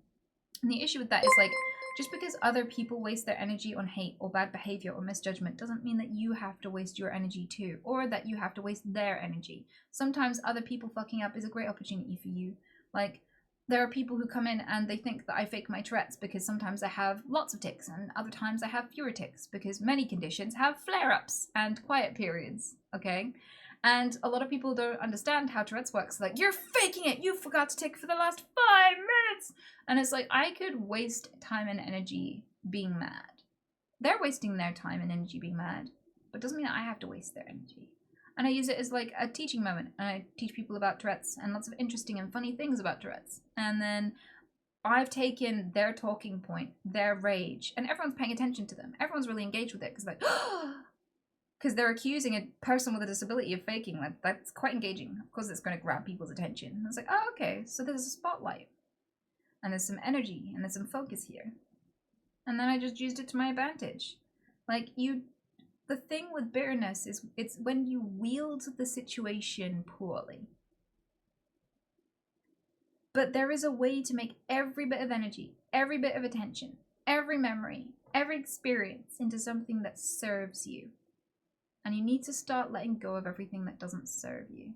And the issue with that is like, just because other people waste their energy on hate or bad behavior or misjudgment doesn't mean that you have to waste your energy too, or that you have to waste their energy. Sometimes other people fucking up is a great opportunity for you. Like, there are people who come in and they think that I fake my Tourette's because sometimes I have lots of tics and other times I have fewer tics because many conditions have flare-ups and quiet periods, okay? And a lot of people don't understand how Tourette's works. Like, you're faking it! You forgot to tic for the last 5 minutes! And it's like, I could waste time and energy being mad. They're wasting their time and energy being mad, but it doesn't mean that I have to waste their energy. And I use it as like a teaching moment. And I teach people about Tourette's and lots of interesting and funny things about Tourette's. And then I've taken their talking point, their rage, and everyone's paying attention to them. Everyone's really engaged with it because like, because they're accusing a person with a disability of faking. That's quite engaging. Of course, it's going to grab people's attention. And it's like, oh, okay, so there's a spotlight. And there's some energy, and there's some focus here. And then I just used it to my advantage. Like, the thing with bitterness is it's when you wield the situation poorly. But there is a way to make every bit of energy, every bit of attention, every memory, every experience into something that serves you. And you need to start letting go of everything that doesn't serve you.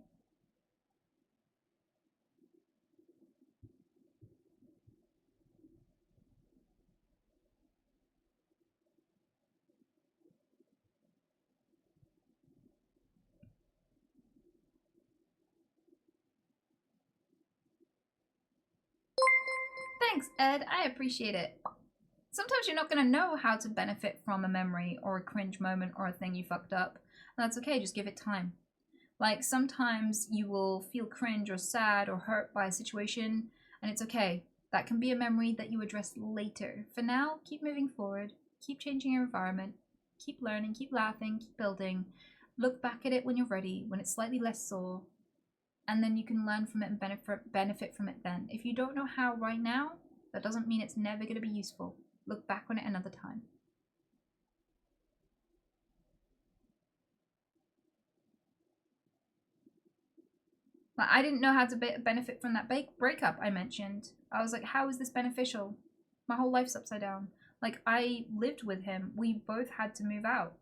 Thanks, Ed. I appreciate it. Sometimes you're not going to know how to benefit from a memory or a cringe moment or a thing you fucked up. And that's okay, just give it time. Like, sometimes you will feel cringe or sad or hurt by a situation, and it's okay. That can be a memory that you address later. For now, keep moving forward. Keep changing your environment. Keep learning, keep laughing, keep building. Look back at it when you're ready, when it's slightly less sore. And then you can learn from it and benefit from it then. If you don't know how right now, that doesn't mean it's never going to be useful. Look back on it another time. Like, I didn't know how to benefit from that breakup I mentioned. I was like, how is this beneficial? My whole life's upside down. Like, I lived with him. We both had to move out.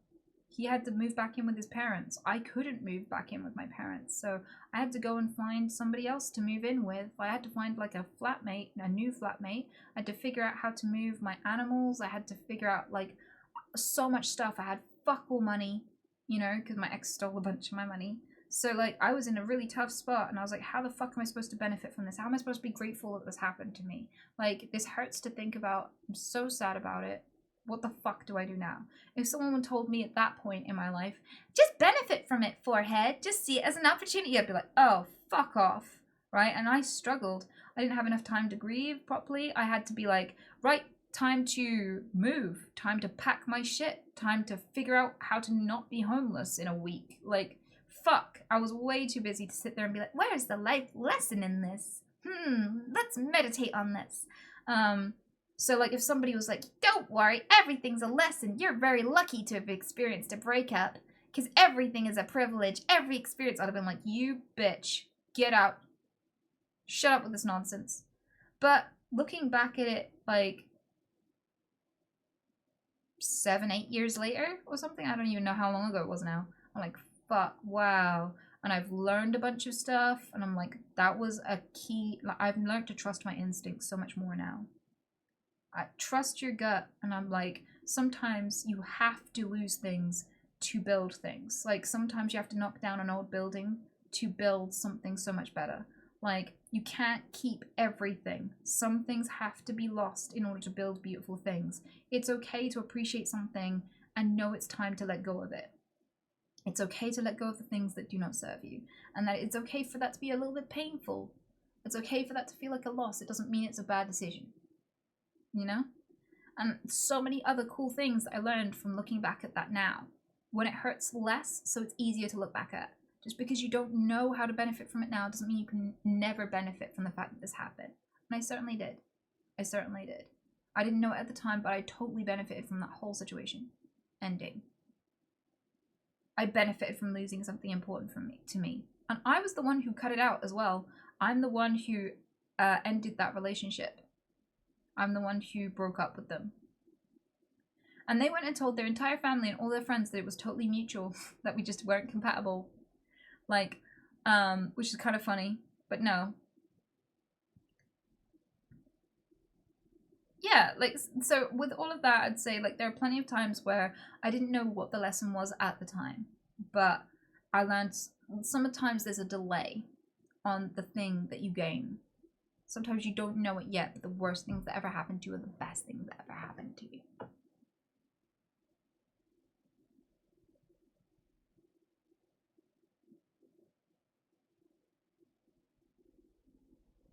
He had to move back in with his parents. I couldn't move back in with my parents. So I had to go and find somebody else to move in with. I had to find like a flatmate, a new flatmate. I had to figure out how to move my animals. I had to figure out like so much stuff. I had fuck all money, you know, because my ex stole a bunch of my money. So like I was in a really tough spot and I was like, how the fuck am I supposed to benefit from this? How am I supposed to be grateful that this happened to me? Like, this hurts to think about. I'm so sad about it. What the fuck do I do now? If someone told me at that point in my life, just benefit from it, forehead, just see it as an opportunity, I'd be like, oh, fuck off, right? And I struggled. I didn't have enough time to grieve properly. I had to be like, right, time to move, time to pack my shit, time to figure out how to not be homeless in a week. Like, fuck, I was way too busy to sit there and be like, where's the life lesson in this? Let's meditate on this. So, like, if somebody was like, don't worry, everything's a lesson. You're very lucky to have experienced a breakup because everything is a privilege. Every experience, I'd have been like, you bitch, get out. Shut up with this nonsense. But looking back at it, like, 7, 8 years later or something, I don't even know how long ago it was now. I'm like, fuck, wow. And I've learned a bunch of stuff, and I'm like, that was a key. Like, I've learned to trust my instincts so much more now. I trust your gut, and I'm like, sometimes you have to lose things to build things. Like, sometimes you have to knock down an old building to build something so much better. Like, you can't keep everything. Some things have to be lost in order to build beautiful things. It's okay to appreciate something and know it's time to let go of it. It's okay to let go of the things that do not serve you, and that it's okay for that to be a little bit painful. It's okay for that to feel like a loss. It doesn't mean it's a bad decision. You know? And so many other cool things that I learned from looking back at that now. When it hurts less, so it's easier to look back at. Just because you don't know how to benefit from it now doesn't mean you can never benefit from the fact that this happened. And I certainly did. I certainly did. I didn't know it at the time, but I totally benefited from that whole situation ending. I benefited from losing something important to me. And I was the one who cut it out as well. I'm the one who ended that relationship. I'm the one who broke up with them. And they went and told their entire family and all their friends that it was totally mutual, that we just weren't compatible. Like, which is kind of funny, but no. Yeah, like, so with all of that, I'd say, like, there are plenty of times where I didn't know what the lesson was at the time, but I learned sometimes there's a delay on the thing that you gain. Sometimes you don't know it yet, but the worst things that ever happened to you are the best things that ever happened to you.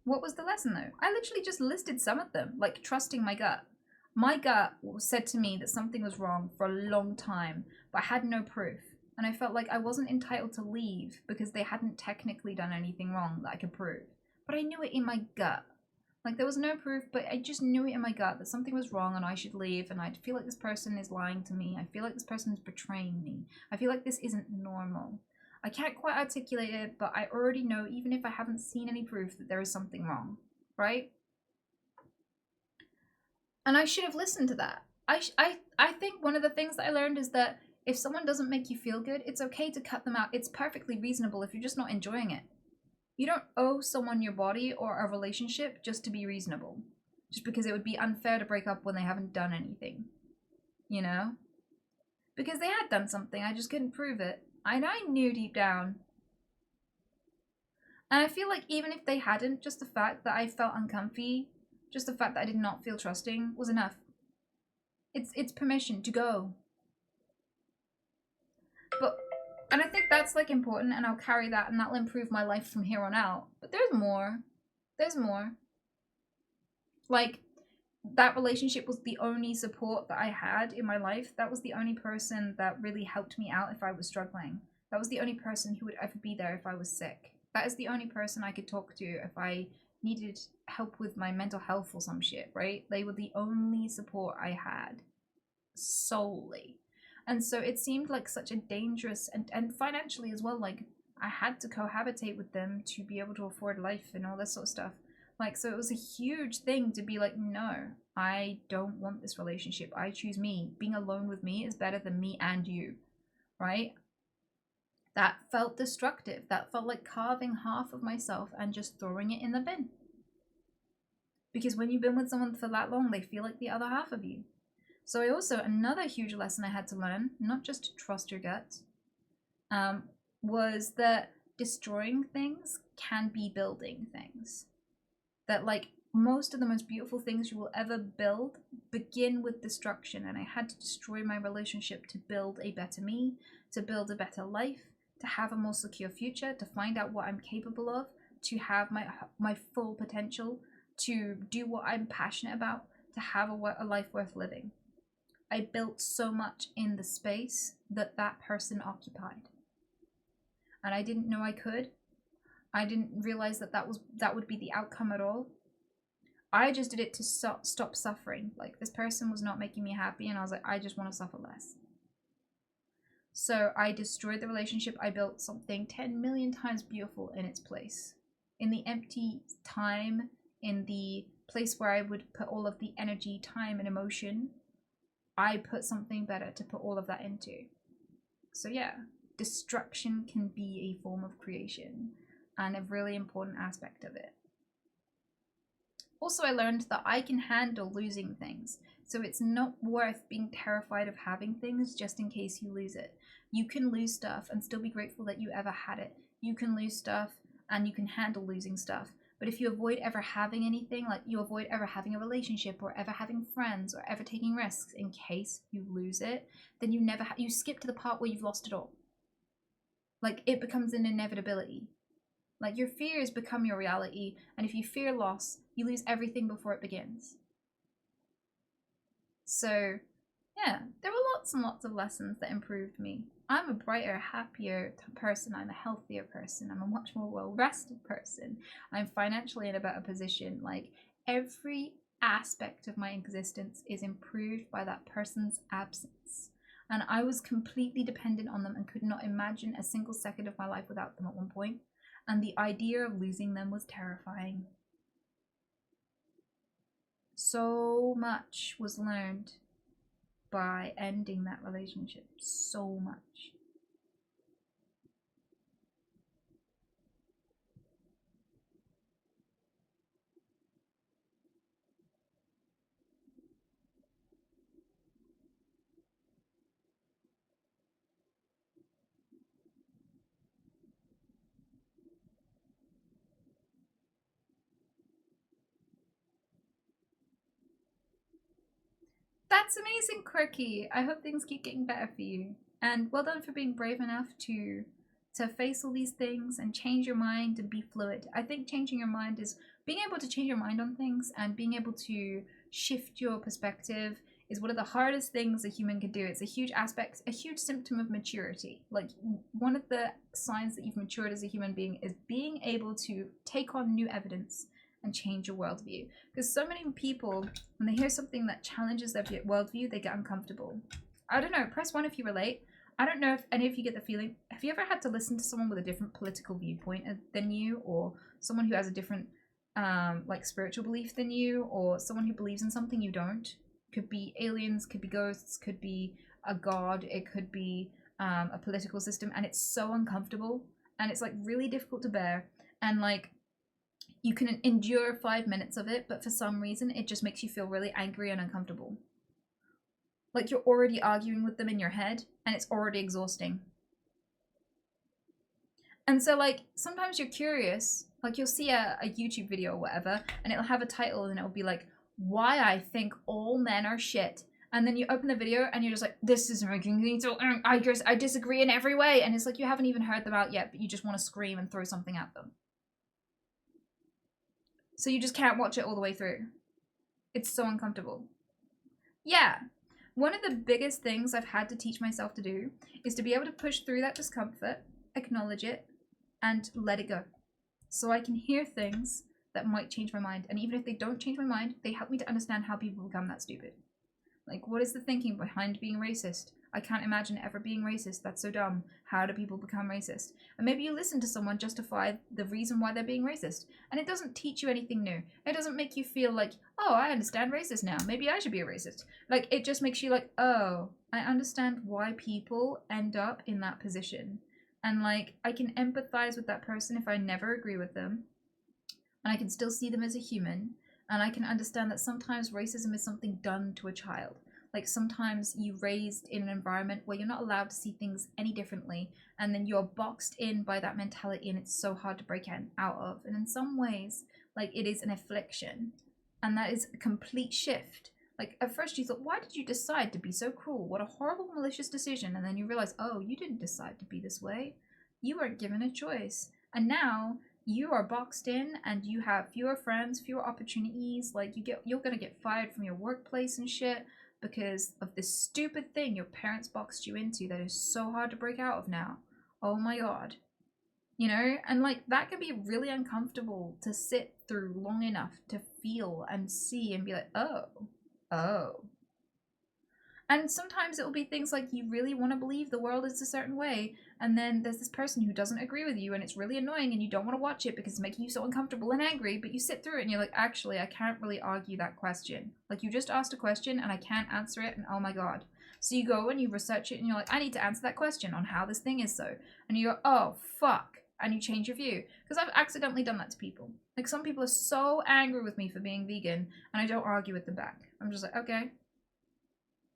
What was the lesson though? I literally just listed some of them, like trusting my gut. My gut said to me that something was wrong for a long time, but I had no proof. And I felt like I wasn't entitled to leave because they hadn't technically done anything wrong that I could prove. But I knew it in my gut. Like, there was no proof, but I just knew it in my gut that something was wrong and I should leave, and I feel like this person is lying to me. I feel like this person is betraying me. I feel like this isn't normal. I can't quite articulate it, but I already know, even if I haven't seen any proof, that there is something wrong, right? And I should have listened to that. I think one of the things that I learned is that If someone doesn't make you feel good, it's okay to cut them out. It's perfectly reasonable if you're just not enjoying it. You don't owe someone your body or a relationship just to be reasonable. Just because it would be unfair to break up when they haven't done anything. You know? Because they had done something, I just couldn't prove it. And I knew deep down. And I feel like even if they hadn't, just the fact that I felt uncomfy, just the fact that I did not feel trusting was enough. It's permission to go. And I think that's like important, and I'll carry that, and that'll improve my life from here on out. But there's more. There's more. Like, that relationship was the only support that I had in my life. That was the only person that really helped me out if I was struggling. That was the only person who would ever be there if I was sick. That is the only person I could talk to if I needed help with my mental health or some shit, right? They were the only support I had. Solely. And so it seemed like such a dangerous, and financially as well, like, I had to cohabitate with them to be able to afford life and all this sort of stuff. Like, so it was a huge thing to be like, no, I don't want this relationship. I choose me. Being alone with me is better than me and you, right? That felt destructive. That felt like carving half of myself and just throwing it in the bin. Because when you've been with someone for that long, they feel like the other half of you. So I also, another huge lesson I had to learn, not just to trust your gut, was that destroying things can be building things. That, like, most of the most beautiful things you will ever build begin with destruction. And I had to destroy my relationship to build a better me, to build a better life, to have a more secure future, to find out what I'm capable of, to have my full potential, to do what I'm passionate about, to have a life worth living. I built so much in the space that that person occupied. And I didn't know I could. I didn't realize that would be the outcome at all. I just did it to stop suffering. Like, this person was not making me happy, and I was like, I just want to suffer less. So I destroyed the relationship. I built something 10 million times beautiful in its place. In the empty time, in the place where I would put all of the energy, time, and emotion, I put something better to put all of that into. So yeah, destruction can be a form of creation and a really important aspect of it. Also, I learned that I can handle losing things. So it's not worth being terrified of having things just in case you lose it. You can lose stuff and still be grateful that you ever had it. You can lose stuff and you can handle losing stuff. But if you avoid ever having anything, like you avoid ever having a relationship or ever having friends or ever taking risks in case you lose it, then you never you skip to the part where you've lost it all. Like, it becomes an inevitability. Like, your fears become your reality, and if you fear loss, you lose everything before it begins. So, yeah, there were lots and lots of lessons that improved me. I'm a brighter, happier person. I'm a healthier person. I'm a much more well-rested person. I'm financially in a better position. Like, every aspect of my existence is improved by that person's absence. And I was completely dependent on them and could not imagine a single second of my life without them at one point. And the idea of losing them was terrifying. So much was learned by ending that relationship. So much. That's amazing, Quirky. I hope things keep getting better for you. And well done for being brave enough to face all these things and change your mind and be fluid. I think changing your mind is being able to change your mind on things and being able to shift your perspective is one of the hardest things a human can do. It's a huge aspect, a huge symptom of maturity. Like, one of the signs that you've matured as a human being is being able to take on new evidence and change your worldview. Because so many people, when they hear something that challenges their worldview, they get uncomfortable. I don't know, press 1 if you relate. I don't know if any of you get the feeling, have you ever had to listen to someone with a different political viewpoint than you, or someone who has a different like spiritual belief than you, or someone who believes in something you don't? Could be aliens, could be ghosts, could be a god, it could be a political system, and it's so uncomfortable, and it's like really difficult to bear, and like you can endure 5 minutes of it, but for some reason it just makes you feel really angry and uncomfortable. Like you're already arguing with them in your head, and it's already exhausting. And so like sometimes you're curious, like you'll see a YouTube video or whatever, and it'll have a title and it'll be like, why I think all men are shit. And then you open the video and you're just like, this isn't making me so I disagree in every way. And it's like you haven't even heard them out yet, but you just want to scream and throw something at them. So you just can't watch it all the way through. It's so uncomfortable. Yeah. One of the biggest things I've had to teach myself to do is to be able to push through that discomfort, acknowledge it, and let it go. So I can hear things that might change my mind. And even if they don't change my mind, they help me to understand how people become that stupid. Like, what is the thinking behind being racist? I can't imagine ever being racist. That's so dumb. How do people become racist? And maybe you listen to someone justify the reason why they're being racist. And it doesn't teach you anything new. It doesn't make you feel like, oh, I understand racist now. Maybe I should be a racist. Like, it just makes you like, oh, I understand why people end up in that position. And like, I can empathize with that person if I never agree with them. And I can still see them as a human. And I can understand that sometimes racism is something done to a child. Like sometimes you're raised in an environment where you're not allowed to see things any differently. And then you're boxed in by that mentality and it's so hard to break out of. And in some ways, like it is an affliction. And that is a complete shift. Like at first you thought, why did you decide to be so cruel? What a horrible, malicious decision. And then you realize, oh, you didn't decide to be this way. You weren't given a choice. And now you are boxed in and you have fewer friends, fewer opportunities. Like you're gonna get fired from your workplace and shit because of this stupid thing your parents boxed you into that is so hard to break out of now. Oh my god. You know, and like that can be really uncomfortable to sit through long enough to feel and see and be like, oh. And sometimes it will be things like you really want to believe the world is a certain way, and then there's this person who doesn't agree with you, and it's really annoying, and you don't want to watch it because it's making you so uncomfortable and angry, but you sit through it and you're like, actually, I can't really argue that question. Like, you just asked a question, and I can't answer it, and oh my god. So you go and you research it, and you're like, I need to answer that question on how this thing is so. And you go, oh, fuck. And you change your view. Because I've accidentally done that to people. Like, some people are so angry with me for being vegan, and I don't argue with them back. I'm just like, okay.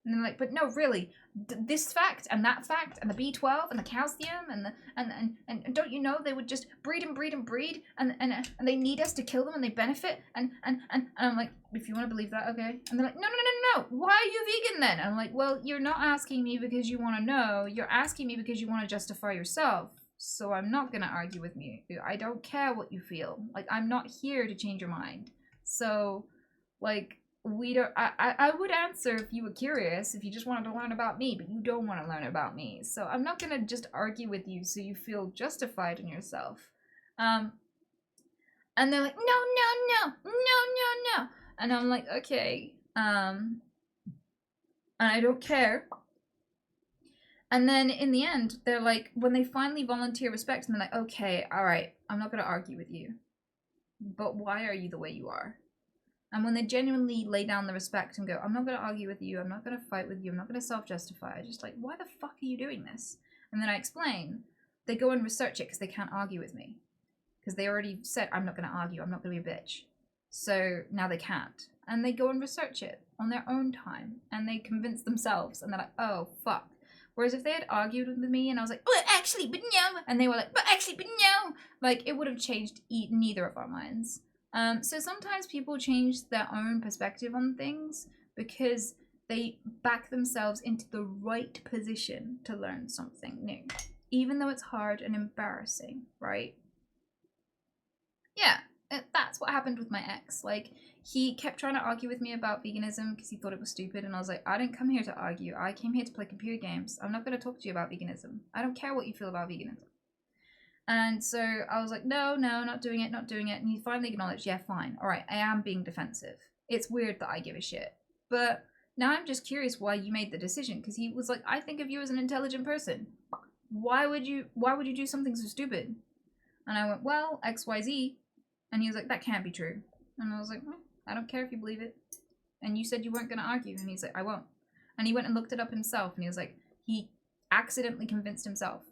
And they're like, but no, really, this fact and that fact and the B12 and the calcium and don't you know they would just breed and breed and breed and they need us to kill them and they benefit and I'm like, if you want to believe that, okay. And they're like, no, why are you vegan then? And I'm like, well, you're not asking me because you want to know, you're asking me because you want to justify yourself. So I'm not gonna argue with you. I don't care what you feel. Like, I'm not here to change your mind. So, like, I would answer if you were curious, if you just wanted to learn about me, but you don't want to learn about me. So I'm not going to just argue with you so you feel justified in yourself. And they're like, no. And I'm like, okay. And I don't care. And then in the end, they're like, when they finally volunteer respect, and they're like, okay, all right, I'm not going to argue with you. But why are you the way you are? And when they genuinely lay down the respect and go, I'm not going to argue with you, I'm not going to fight with you, I'm not going to self-justify, just like, why the fuck are you doing this? And then I explain, they go and research it because they can't argue with me. Because they already said, I'm not going to argue, I'm not going to be a bitch. So now they can't. And they go and research it on their own time. And they convince themselves, and they're like, oh, fuck. Whereas if they had argued with me and I was like, well, actually, but no. And they were like, but actually, but no. Like, it would have changed neither of our minds. So sometimes people change their own perspective on things because they back themselves into the right position to learn something new, even though it's hard and embarrassing, right? Yeah, that's what happened with my ex. Like, he kept trying to argue with me about veganism because he thought it was stupid, and I was like, I didn't come here to argue. I came here to play computer games. I'm not going to talk to you about veganism. I don't care what you feel about veganism. And so I was like, no, not doing it. And he finally acknowledged, yeah, fine. All right, I am being defensive. It's weird that I give a shit. But now I'm just curious why you made the decision. Because he was like, I think of you as an intelligent person. Why would you do something so stupid? And I went, well, XYZ. And he was like, that can't be true. And I was like, I don't care if you believe it. And you said you weren't going to argue. And he's like, I won't. And he went and looked it up himself, and he was like, he accidentally convinced himself.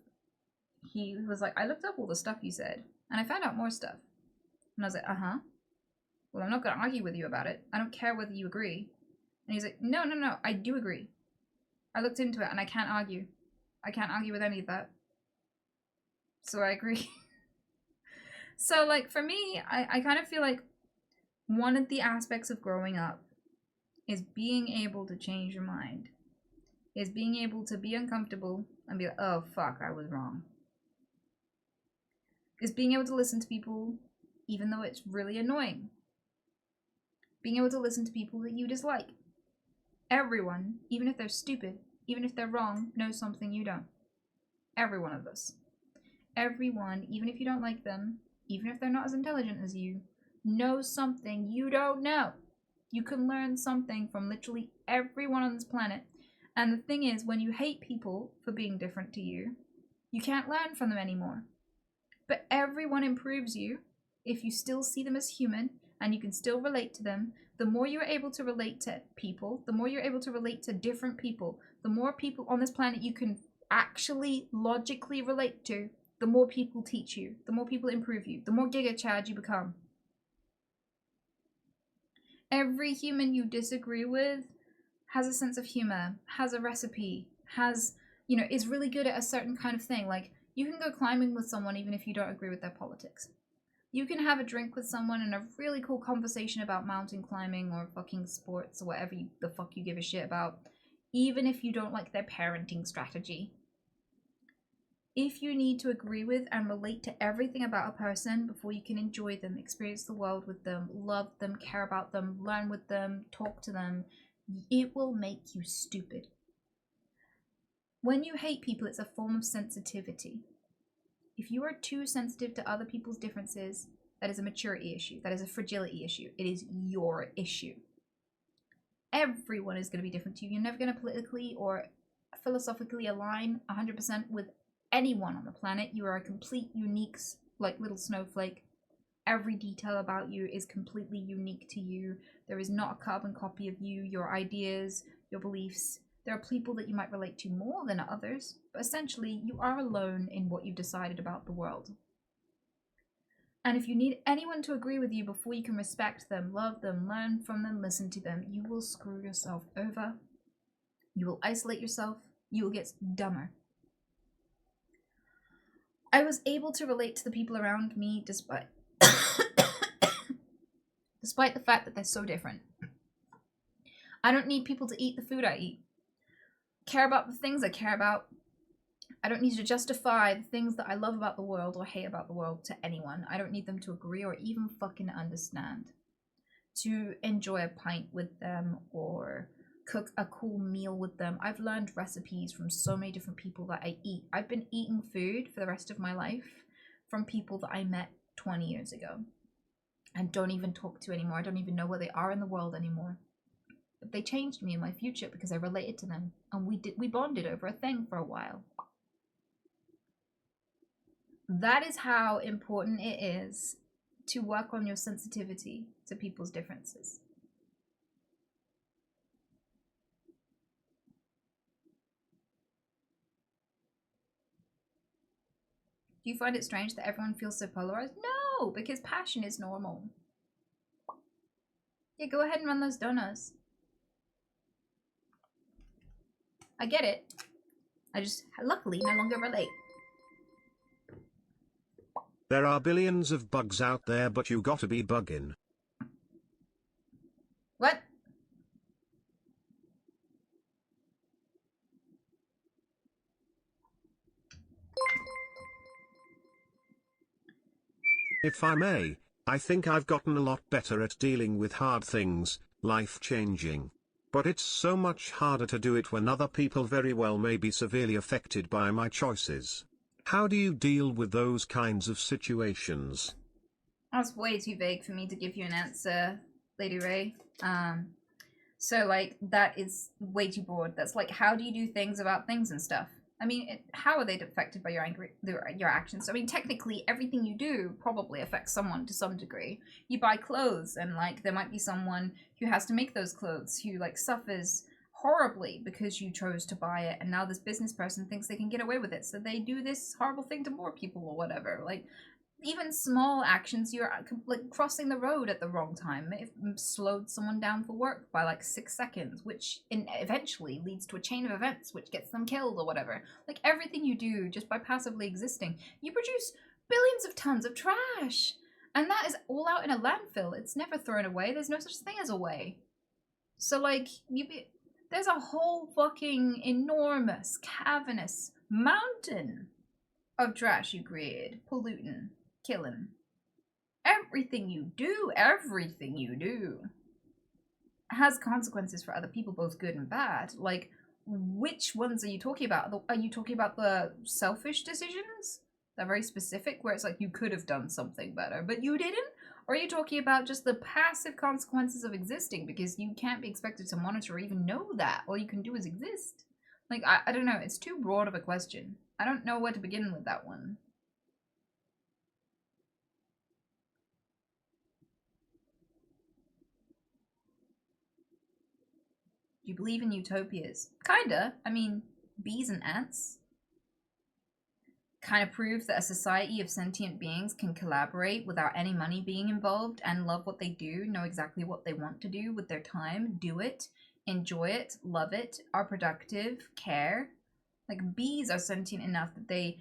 He was like, I looked up all the stuff you said, and I found out more stuff. And I was like, uh-huh. Well, I'm not going to argue with you about it. I don't care whether you agree. And he's like, no, I do agree. I looked into it, and I can't argue. I can't argue with any of that. So I agree. So, like, for me, I kind of feel like one of the aspects of growing up is being able to change your mind. Is being able to be uncomfortable and be like, oh, fuck, I was wrong. Is being able to listen to people even though it's really annoying. Being able to listen to people that you dislike. Everyone, even if they're stupid, even if they're wrong, knows something you don't. Every one of us. Everyone, even if you don't like them, even if they're not as intelligent as you, knows something you don't know. You can learn something from literally everyone on this planet. And the thing is, when you hate people for being different to you, you can't learn from them anymore. But everyone improves you if you still see them as human and you can still relate to them. The more you're able to relate to people, the more you're able to relate to different people, the more people on this planet you can actually logically relate to, the more people teach you, the more people improve you, the more Giga Chad you become. Every human you disagree with has a sense of humor, has a recipe, has, is really good at a certain kind of thing. Like, you can go climbing with someone even if you don't agree with their politics. You can have a drink with someone and a really cool conversation about mountain climbing or fucking sports or whatever the fuck you give a shit about, even if you don't like their parenting strategy. If you need to agree with and relate to everything about a person before you can enjoy them, experience the world with them, love them, care about them, learn with them, talk to them, it will make you stupid. When you hate people, it's a form of sensitivity. If you are too sensitive to other people's differences, that is a maturity issue. That is a fragility issue. It is your issue. Everyone is going to be different to you. You're never going to politically or philosophically align 100% with anyone on the planet. You are a complete, unique, like little snowflake. Every detail about you is completely unique to you. There is not a carbon copy of you, your ideas, your beliefs. There are people that you might relate to more than others, but essentially you are alone in what you've decided about the world. And if you need anyone to agree with you before you can respect them, love them, learn from them, listen to them, you will screw yourself over. You will isolate yourself. You will get dumber. I was able to relate to the people around me despite the fact that they're so different. I don't need people to eat the food I eat. Care about the things I care about. I don't need to justify the things that I love about the world or hate about the world to anyone. I don't need them to agree or even fucking understand. To enjoy a pint with them or cook a cool meal with them. I've learned recipes from so many different people that I eat. I've been eating food for the rest of my life from people that I met 20 years ago and don't even talk to anymore. I don't even know where they are in the world anymore. But they changed me in my future because I related to them, and we bonded over a thing for a while. That is how important it is to work on your sensitivity to people's differences. Do you find it strange that everyone feels so polarized? No, because passion is normal. Yeah, go ahead and run those donuts. I get it. I just, luckily, no longer relate. There are billions of bugs out there, but you gotta be bugging. What? If I may, I think I've gotten a lot better at dealing with hard things, life-changing. But it's so much harder to do it when other people very well may be severely affected by my choices. How do you deal with those kinds of situations? That's way too vague for me to give you an answer, Lady Ray. So like that is way too broad. That's like, how do you do things about things and stuff? I mean, how are they affected by your actions? I mean, technically, everything you do probably affects someone to some degree. You buy clothes, and like there might be someone who has to make those clothes who like suffers horribly because you chose to buy it, and now this business person thinks they can get away with it, so they do this horrible thing to more people or whatever. Like, even small actions, you're like crossing the road at the wrong time may have slowed someone down for work by like 6 seconds, which eventually leads to a chain of events which gets them killed or whatever. Like, everything you do just by passively existing, you produce billions of tons of trash, and that is all out in a landfill. It's never thrown away. There's no such thing as away. So like, there's a whole fucking enormous cavernous mountain of trash you created, polluting, killing. Everything you do has consequences for other people, both good and bad. Like, which ones are you talking about? Are you talking about the selfish decisions? They're very specific, where it's like you could have done something better, but you didn't? Or are you talking about just the passive consequences of existing, because you can't be expected to monitor or even know that? All you can do is exist. Like, I don't know, it's too broad of a question. I don't know where to begin with that one. Do you believe in utopias? Kinda. I mean, bees and ants kind of prove that a society of sentient beings can collaborate without any money being involved and love what they do, know exactly what they want to do with their time, do it, enjoy it, love it, are productive, care. Like, bees are sentient enough that they,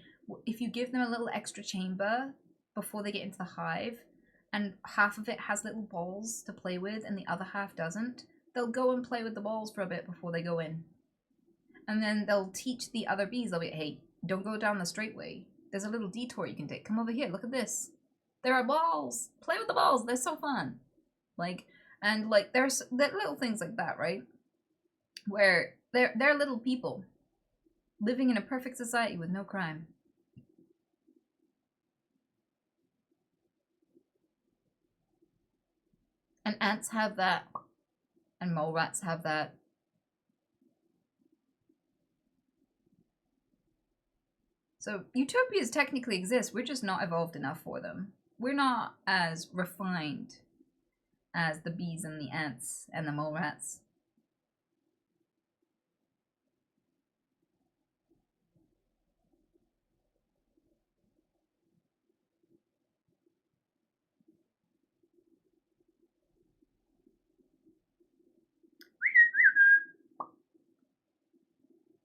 if you give them a little extra chamber before they get into the hive, and half of it has little balls to play with and the other half doesn't, they'll go and play with the balls for a bit before they go in. And then they'll teach the other bees, they'll be, hey, don't go down the straight way. There's a little detour you can take. Come over here, look at this. There are balls. Play with the balls, they're so fun. Like, and like, there's little things like that, right? Where they're little people living in a perfect society with no crime. And ants have that. And mole rats have that. So utopias technically exist, we're just not evolved enough for them. We're not as refined as the bees and the ants and the mole rats.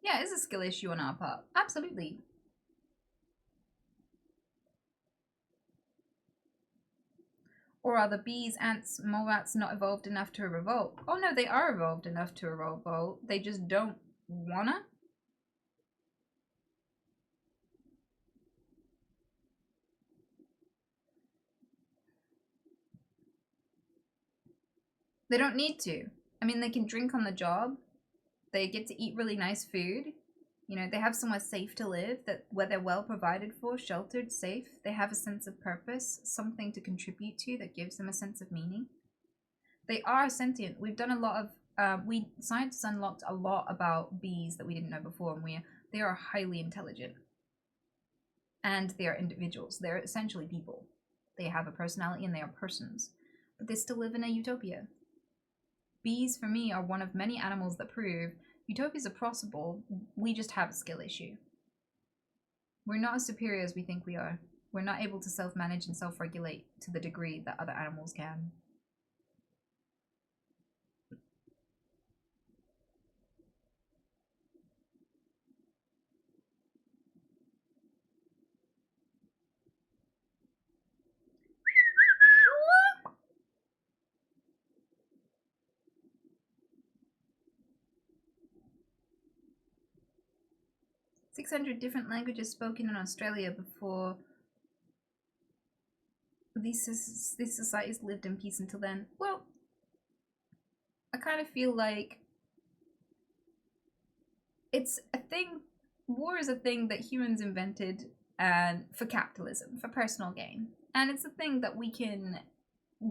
Yeah, it's a skill issue on our part. Absolutely. Or are the bees, ants, mole rats not evolved enough to revolt? Oh no, they are evolved enough to revolt. They just don't wanna? They don't need to. I mean, they can drink on the job. They get to eat really nice food. You know, they have somewhere safe to live, where they're well provided for, sheltered, safe. They have a sense of purpose, something to contribute to that gives them a sense of meaning. They are sentient. We've done a lot of, scientists unlocked a lot about bees that we didn't know before, and they are highly intelligent. And they are individuals. They're essentially people. They have a personality and they are persons. But they still live in a utopia. Bees, for me, are one of many animals that prove utopias are possible, we just have a skill issue. We're not as superior as we think we are. We're not able to self-manage and self-regulate to the degree that other animals can. "600 different languages spoken in Australia before these societies lived in peace until then." Well, I kind of feel like it's a thing. War is a thing that humans invented and for capitalism, for personal gain, and it's a thing that we can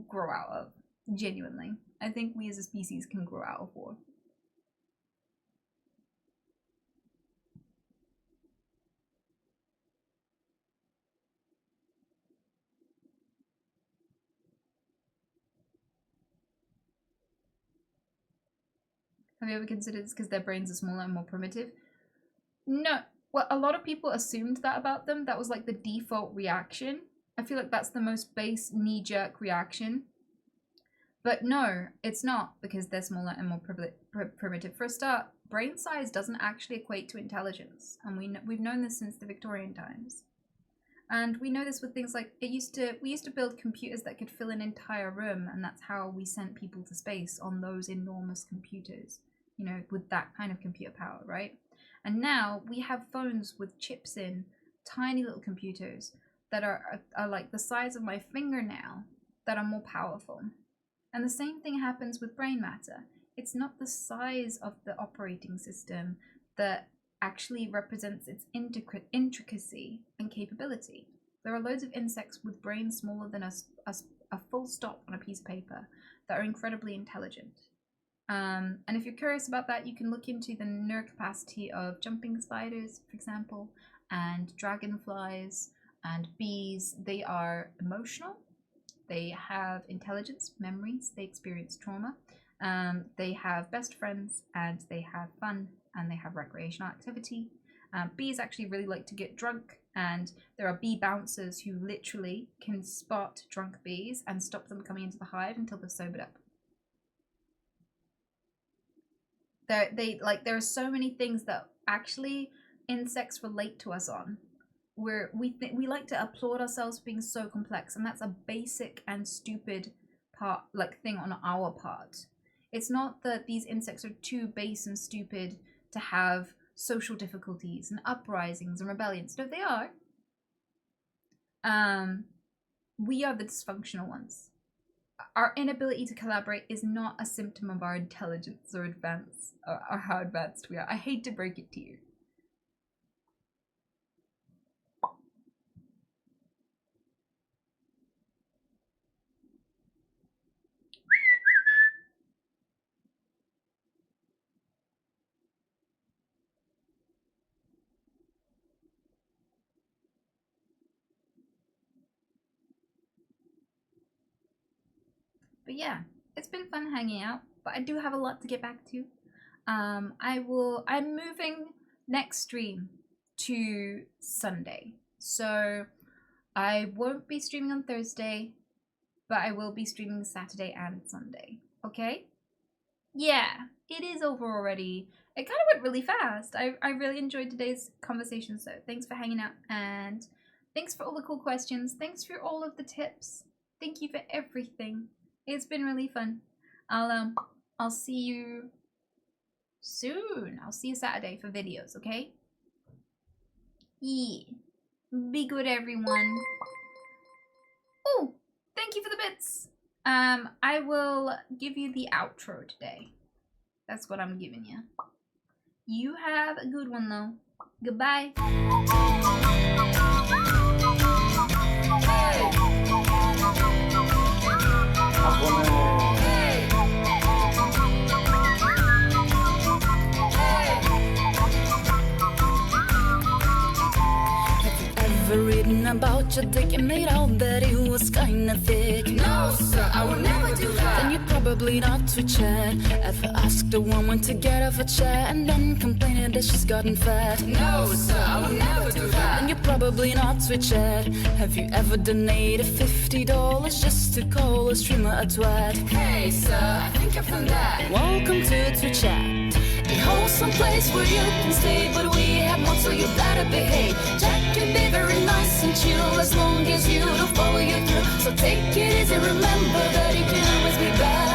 grow out of. Genuinely, I think we as a species can grow out of war. you ever considered it's because their brains are smaller and more primitive? No. Well, a lot of people assumed that about them. That was like the default reaction. I feel like that's the most base knee-jerk reaction. But no, it's not because they're smaller and more primitive. For a start, brain size doesn't actually equate to intelligence. And we've known this since the Victorian times. And we know this with things like, we used to build computers that could fill an entire room, and that's how we sent people to space, on those enormous computers, you know, with that kind of computer power, right? And now we have phones with chips in, tiny little computers that are like the size of my fingernail, that are more powerful. And the same thing happens with brain matter. It's not the size of the operating system that actually represents its intricacy and capability. There are loads of insects with brains smaller than a full stop on a piece of paper that are incredibly intelligent. And if you're curious about that, you can look into the neurocapacity of jumping spiders, for example, and dragonflies and bees. They are emotional, they have intelligence, memories, they experience trauma, they have best friends, and they have fun, and they have recreational activity. Bees actually really like to get drunk, and there are bee bouncers who literally can spot drunk bees and stop them coming into the hive until they're sobered up. There are so many things that actually insects relate to us on, where we like to applaud ourselves for being so complex, and that's a basic and stupid thing on our part. It's not that these insects are too base and stupid to have social difficulties and uprisings and rebellions. No, they are. We are the dysfunctional ones. Our inability to collaborate is not a symptom of our intelligence or how advanced we are. I hate to break it to you. But yeah, it's been fun hanging out, but I do have a lot to get back to. I'm moving next stream to Sunday. So I won't be streaming on Thursday, but I will be streaming Saturday and Sunday. Okay? Yeah, it is over already. It kind of went really fast. I really enjoyed today's conversation, so thanks for hanging out, and thanks for all the cool questions. Thanks for all of the tips. Thank you for everything. It's been really fun. I'll see you soon. I'll see you Saturday for videos, okay? Yeah. Be good, everyone. Oh, thank you for the bits. I will give you the outro today. That's what I'm giving you. You have a good one, though. Goodbye. Ever written about your dick and made out that it was kinda thick? No, sir, I would never do that. Then you're probably not to chat. Ever asked a woman to get off a chair and then complaining that she's gotten fat? No, sir, I would never do that. Then you're probably not to chat. Have you ever donated $50 just to call a streamer a twat? Hey, sir, I think I've done that. Welcome to Twitch Chat, the wholesome place where you can stay, but we have more, so you better behave. Jack can be very nice and chill as long as you don't follow you through. So take it easy, remember that you can always be bad.